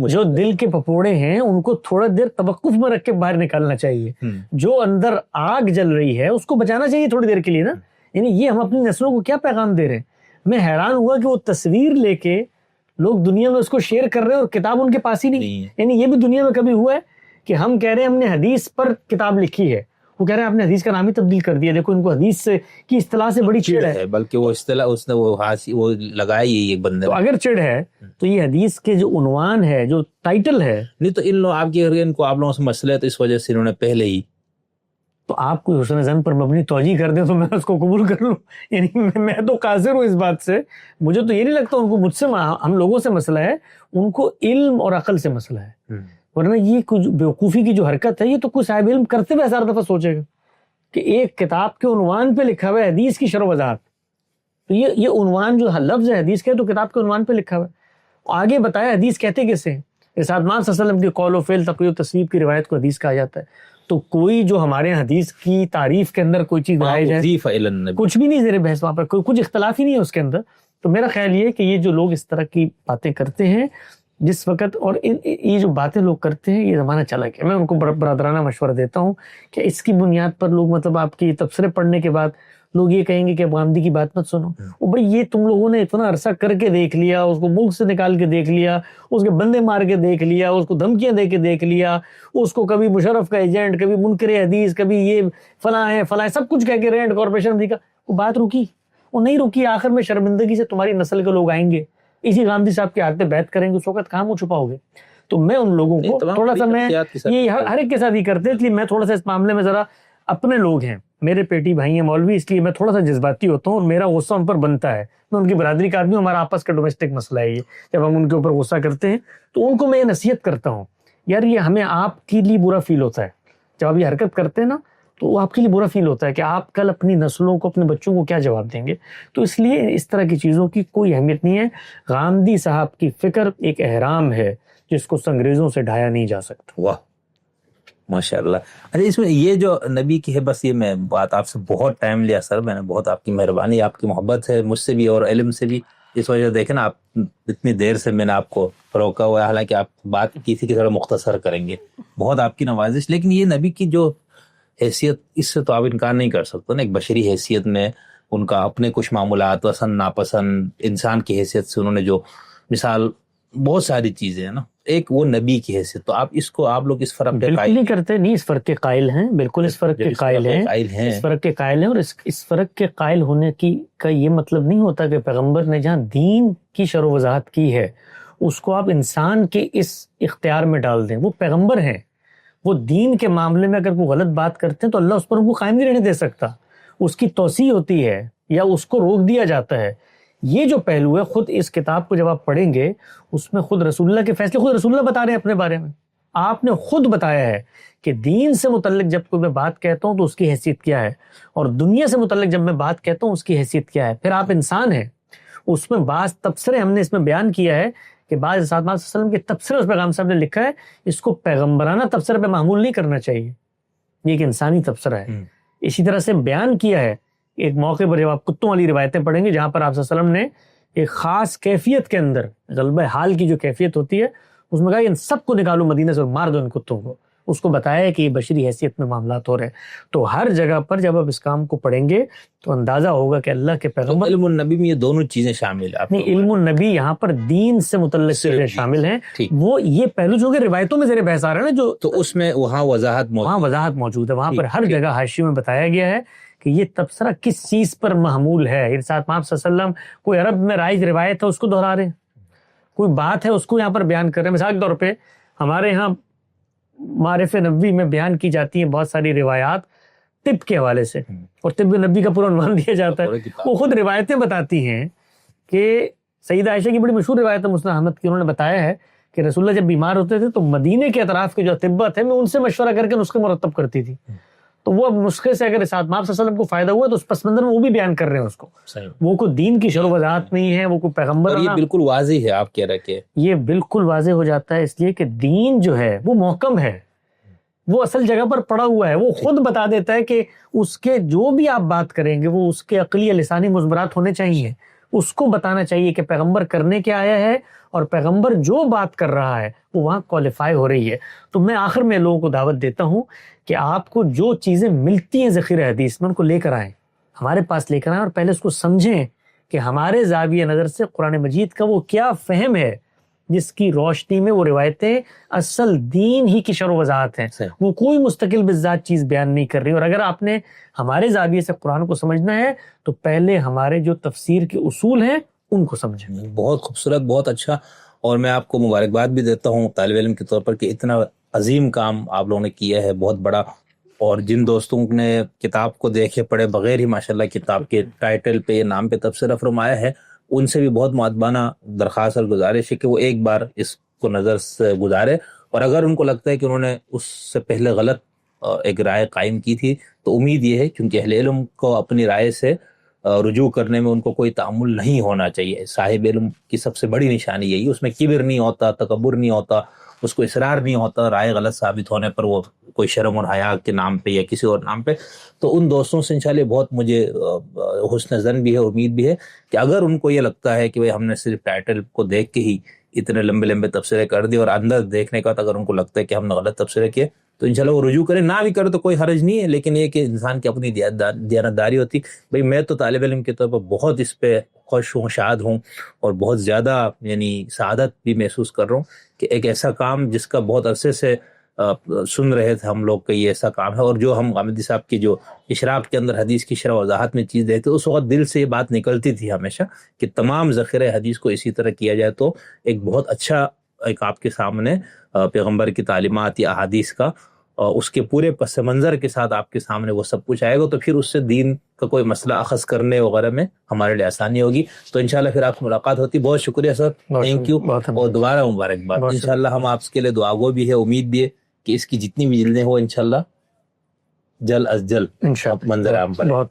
جو دل کے پپوڑے ہیں ان کو تھوڑا دیر توقف میں رکھ کے باہر نکالنا چاہیے، جو اندر آگ جل رہی ہے اس کو بچانا چاہیے تھوڑی دیر کے لیے نا۔ یعنی یہ ہم اپنی نسلوں کو کیا پیغام دے رہے ہیں؟ میں حیران ہوا کہ وہ تصویر لے کے لوگ دنیا میں اس کو شیئر کر رہے ہیں اور کتاب ان کے پاس ہی نہیں۔ یعنی یہ بھی دنیا میں کبھی ہوا ہے کہ ہم کہہ رہے ہیں ہم نے حدیث پر کتاب لکھی ہے، وہ کہہ رہے ہیں آپ نے حدیث کا نام ہی تبدیل کر دیا، دیکھو ان کو حدیث سے کی اصطلاح سے بڑی چڑ ہے، بلکہ وہ اصطلاح اس نے وہ لگائی ہے ایک بندے۔ تو اگر چڑ ہے تو یہ حدیث کے جو عنوان ہے، جو ٹائٹل ہے، نہیں تو ان لوگ آپ لوگوں سے مسئلہ ہے تو اس وجہ سے انہوں نے پہلے ہی تو آپ کو حسن ظن پر مبنی توجیہ کر دیں تو میں اس کو قبول کر لوں، یعنی میں تو قاصر ہوں اس بات سے۔ مجھے تو یہ نہیں لگتا ان کو مجھ سے، ہم لوگوں سے مسئلہ ہے، ان کو علم اور عقل سے مسئلہ ہے، ورنہ یہ کچھ بیوقوفی کی جو حرکت ہے یہ تو کوئی صاحب علم کرتے ہوئے ہزار دفعہ سوچے گا کہ ایک کتاب کے عنوان پہ لکھا ہوا ہے حدیث کی شرح و وضاحت، تو یہ عنوان جو لفظ ہے حدیث کے تو کتاب کے عنوان پہ لکھا ہوا ہے، آگے بتایا حدیث کہتے کیسے ہیں، ارشاد صلی اللہ علیہ وسلم کی قول و فعل، تقریر و تصویب کی روایت کو حدیث کہا جاتا ہے۔ تو کوئی جو ہمارے حدیث کی تعریف کے اندر کوئی چیز رائج ہے کچھ بھی نہیں زیر بحث وہاں پر کچھ اختلاف ہی نہیں ہے اس کے اندر. تو میرا خیال یہ ہے کہ یہ جو لوگ اس طرح کی باتیں کرتے ہیں جس وقت اور یہ جو باتیں لوگ کرتے ہیں یہ زمانہ چلا گیا. میں ان کو برادرانہ مشورہ دیتا ہوں کہ اس کی بنیاد پر لوگ مطلب آپ کی تبصرے پڑھنے کے بعد لوگ یہ کہیں گے کہ اب غامدی کی بات مت سنو. اور بھائی یہ تم لوگوں نے اتنا عرصہ کر کے دیکھ لیا, اس کو ملک سے نکال کے دیکھ لیا, اس کے بندے مار کے دیکھ لیا, اس کو دھمکیاں دے کے دیکھ لیا, اس کو کبھی مشرف کا ایجنٹ, کبھی منکر حدیث, کبھی یہ فلاں ہے فلاں, سب کچھ کہہ کے رینٹ کارپوریشن دی کا وہ بات رکی, وہ نہیں رکی. آخر میں شرمندگی سے تمہاری نسل کے لوگ آئیں گے, اسی غامدی صاحب کے ہاتھ پہ بیعت کریں گے, اس وقت کہاں منہ چھپاؤ گے. تو میں ان لوگوں کو تھوڑا سا, میں یہ ہر ایک کے ساتھ ہی کرتے, اس لیے میں تھوڑا سا اس معاملے میں ذرا, اپنے لوگ ہیں, میرے پیٹی بھائی ہیں مولوی, اس لیے میں تھوڑا سا جذباتی ہوتا ہوں اور میرا غصہ ان پر بنتا ہے. میں ان کی برادری کا آدمی ہوں, ہمارا آپس کا ڈومیسٹک مسئلہ ہے یہ. جب ہم ان کے اوپر غصہ کرتے ہیں تو ان کو میں یہ نصیحت کرتا ہوں, یار یہ ہمیں آپ کے لیے برا فیل ہوتا ہے جب آپ یہ حرکت کرتے ہیں نا, تو وہ آپ کے لیے برا فیل ہوتا ہے کہ آپ کل اپنی نسلوں کو, اپنے بچوں کو کیا جواب دیں گے. تو اس لیے اس طرح کی چیزوں کی کوئی اہمیت نہیں ہے. غامدی صاحب کی فکر ایک احرام ہے جس کو انگریزوں سے ڈھایا نہیں جا سکتا. واہ ماشاء اللہ. اچھا اس میں یہ جو نبی کی ہے, بس یہ میں بات آپ سے بہت ٹائم لیا سر, میں نے بہت آپ کی مہربانی, آپ کی محبت ہے مجھ سے بھی اور علم سے بھی, اس وجہ سے دیکھیں نا آپ اتنی دیر سے میں نے آپ کو روکا ہوا ہے, حالانکہ آپ بات کی تھی کہ تھوڑا مختصر کریں گے, بہت آپ کی نوازش. لیکن یہ نبی کی جو حیثیت, اس سے تو آپ انکار نہیں کر سکتے نا, ایک بشری حیثیت میں ان کا اپنے کچھ معاملات, پسند ناپسند, انسان کی حیثیت سے انہوں نے جو مثال, بہت ساری چیزیں ہیں نا, ایک وہ نبی کی حیثیت. تو آپ لوگ اس فرق بالکل نہیں کرتے, نہیں اس فرق کے قائل ہیں, بالکل اس فرق کے قائل ہیں, اس فرق کے قائل ہیں. اور اس فرق کے قائل ہونے کا یہ مطلب نہیں ہوتا کہ پیغمبر نے جہاں دین کی شرح و وضاحت کی ہے اس کو آپ انسان کے اس اختیار میں ڈال دیں. وہ پیغمبر ہیں, وہ دین کے معاملے میں اگر کوئی غلط بات کرتے ہیں تو اللہ اس پر ان کو قائم نہیں رہنے دے سکتا, اس کی توسیع ہوتی ہے یا اس کو روک دیا جاتا ہے. یہ جو پہلو ہے, خود اس کتاب کو جب آپ پڑھیں گے اس میں خود رسول اللہ کے فیصلے خود رسول اللہ بتا رہے ہیں اپنے بارے میں. آپ نے خود بتایا ہے کہ دین سے متعلق جب کوئی میں بات کہتا ہوں تو اس کی حیثیت کیا ہے, اور دنیا سے متعلق جب میں بات کہتا ہوں اس کی حیثیت کیا ہے. پھر آپ انسان ہیں, اس میں بعض تبصرے ہم نے اس میں بیان کیا ہے کہ بعض صلی اللہ علیہ وسلم کے تبصرے اس پیغام صاحب نے لکھا ہے, اس کو پیغمبرانہ تبصرے پہ معمول نہیں کرنا چاہیے, یہ ایک انسانی تبصرہ ہے. اسی طرح سے بیان کیا ہے ایک موقع پر جب آپ کتوں والی روایتیں پڑھیں گے جہاں پر آپ صلی اللہ علیہ وسلم نے ایک خاص کیفیت کے اندر, غلبہ حال کی جو کیفیت ہوتی ہے, اس میں کہا ان سب کو نکالو مدینہ سے اور مار دو ان کتوں کو. اس کو بتایا ہے کہ یہ بشری حیثیت میں معاملات ہو رہے ہیں. تو ہر جگہ پر جب آپ اس کام کو پڑھیں گے تو اندازہ ہوگا کہ اللہ کے پیغمبر, علم النبی میں یہ دونوں چیزیں شامل ہیں. نہیں, علم النبی یہاں پر دین سے متعلق چیزیں شامل ہیں. وہ یہ پہلو جو کہ روایتوں میں زیر بحث آ رہا ہے نا, جو تو اس میں وہاں وضاحت موجود ہے. وہاں پر ہر جگہ حاشیے میں بتایا گیا ہے کہ یہ تبصرہ کس چیز پر محمول ہے. ارشاد پاک صلی اللہ علیہ وسلم کوئی عرب میں رائج روایت ہے اس کو دہرا رہے ہیں, کوئی بات ہے اس کو یہاں پر بیان کر رہے ہیں. مثال کے طور پہ ہمارے یہاں معارف نبوی میں بیان کی جاتی ہیں بہت ساری روایات طب کے حوالے سے, اور طب نبی کا پورا عنوان دیا جاتا ہے. وہ خود روایتیں بتاتی ہیں کہ سیدہ عائشہ کی بڑی مشہور روایت ہے مسند احمد کی, انہوں نے بتایا ہے کہ رسول اللہ جب بیمار ہوتے تھے تو مدینے کے اطراف کے جو اطباء تھے میں ان سے مشورہ کر کے نسخے مرتب کرتی تھی. تو وہ اب نسخے سے اگر ارشاد پاک صلی اللہ علیہ وسلم کو فائدہ ہوا تو اس پس منظر میں وہ بھی بیان کر رہے ہیں اس کو. وہ کوئی دین کی شرح و وضاحت نہیں ہے, وہ کوئی پیغمبر, یہ بالکل واضح ہے. آپ کہہ رہے کہ یہ بالکل واضح ہو جاتا ہے اس لیے کہ دین جو ہے وہ محکم ہے, وہ اصل جگہ پر پڑا ہوا ہے. وہ خود بتا دیتا ہے کہ اس کے جو بھی آپ بات کریں گے وہ اس کے عقلی یا لسانی مضمرات ہونے چاہیے. اس کو بتانا چاہیے کہ پیغمبر کرنے کیا آیا ہے اور پیغمبر جو بات کر رہا ہے وہ وہاں کوالیفائی ہو رہی ہے. تو میں آخر میں لوگوں کو دعوت دیتا ہوں کہ آپ کو جو چیزیں ملتی ہیں ذخیرہ حدیث میں ان کو لے کر آئیں, ہمارے پاس لے کر آئیں, اور پہلے اس کو سمجھیں کہ ہمارے زاویہ نظر سے قرآن مجید کا وہ کیا فہم ہے جس کی روشنی میں وہ روایتیں اصل دین ہی کی شرح و وضاحت ہیں. وہ کوئی مستقل بذات چیز بیان نہیں کر رہی. اور اگر آپ نے ہمارے زاویے سے قرآن کو سمجھنا ہے تو پہلے ہمارے جو تفسیر کے اصول ہیں ان کو سمجھیں. بہت خوبصورت, بہت اچھا. اور میں آپ کو مبارکباد بھی دیتا ہوں طالب علم کے طور پر کہ اتنا عظیم کام آپ لوگوں نے کیا ہے, بہت بڑا. اور جن دوستوں نے کتاب کو دیکھے پڑھے بغیر ہی ماشاءاللہ کتاب کے ٹائٹل پہ یا نام پہ تبصرہ فرمایا ہے, ان سے بھی بہت مؤدبانہ درخواست اور گزارش ہے کہ وہ ایک بار اس کو نظر سے گزارے. اور اگر ان کو لگتا ہے کہ انہوں نے اس سے پہلے غلط ایک رائے قائم کی تھی تو امید یہ ہے, کیونکہ اہل علم کو اپنی رائے سے رجوع کرنے میں ان کو کوئی تعامل نہیں ہونا چاہیے. صاحب علم کی سب سے بڑی نشانی یہی, اس میں کبر نہیں ہوتا, تکبر نہیں ہوتا, اس کو اصرار نہیں ہوتا, رائے غلط ثابت ہونے پر وہ کوئی شرم اور حیا کے نام پہ یا کسی اور نام پہ. تو ان دوستوں سے انشاءاللہ بہت مجھے حسن ظن بھی ہے, امید بھی ہے کہ اگر ان کو یہ لگتا ہے کہ بھائی ہم نے صرف ٹائٹل کو دیکھ کے ہی اتنے لمبے لمبے تبصرے کر دیے اور اندر دیکھنے کا اگر ان کو لگتا ہے کہ ہم نے غلط تبصرے کیے تو انشاءاللہ وہ رجوع کرے, نہ بھی کرے تو کوئی حرج نہیں ہے. لیکن یہ کہ انسان کی اپنی دیانتداری ہوتی. بھئی میں تو طالب علم کے طور پر بہت اس پہ خوش ہوں, شاد ہوں اور بہت زیادہ یعنی سعادت بھی محسوس کر رہا ہوں کہ ایک ایسا کام جس کا بہت عرصے سے سن رہے تھے ہم لوگ کہ یہ ایسا کام ہے, اور جو ہم غامدی صاحب کی جو اشراف کے اندر حدیث کی شرح وضاحت میں چیز دیکھتے اس وقت دل سے یہ بات نکلتی تھی ہمیشہ کہ تمام ذخیرہ حدیث کو اسی طرح کیا جائے تو ایک بہت اچھا ایک آپ کے سامنے پیغمبر کی تعلیمات یا احادیث کا اس کے پورے پس منظر کے ساتھ آپ کے سامنے وہ سب کچھ آئے گا, تو پھر اس سے دین کا کوئی مسئلہ اخذ کرنے وغیرہ میں ہمارے لیے آسانی ہوگی. تو انشاءاللہ پھر آپ سے ملاقات ہوتی. بہت شکریہ سر, تھینک یو, اور دوبارہ مبارکباد. انشاءاللہ ہم آپ کے لیے دعا گو بھی ہے, امید بھی ہے کہ اس کی جتنی بھی جلدیں ہو انشاءاللہ جل از جل منظر عام پر.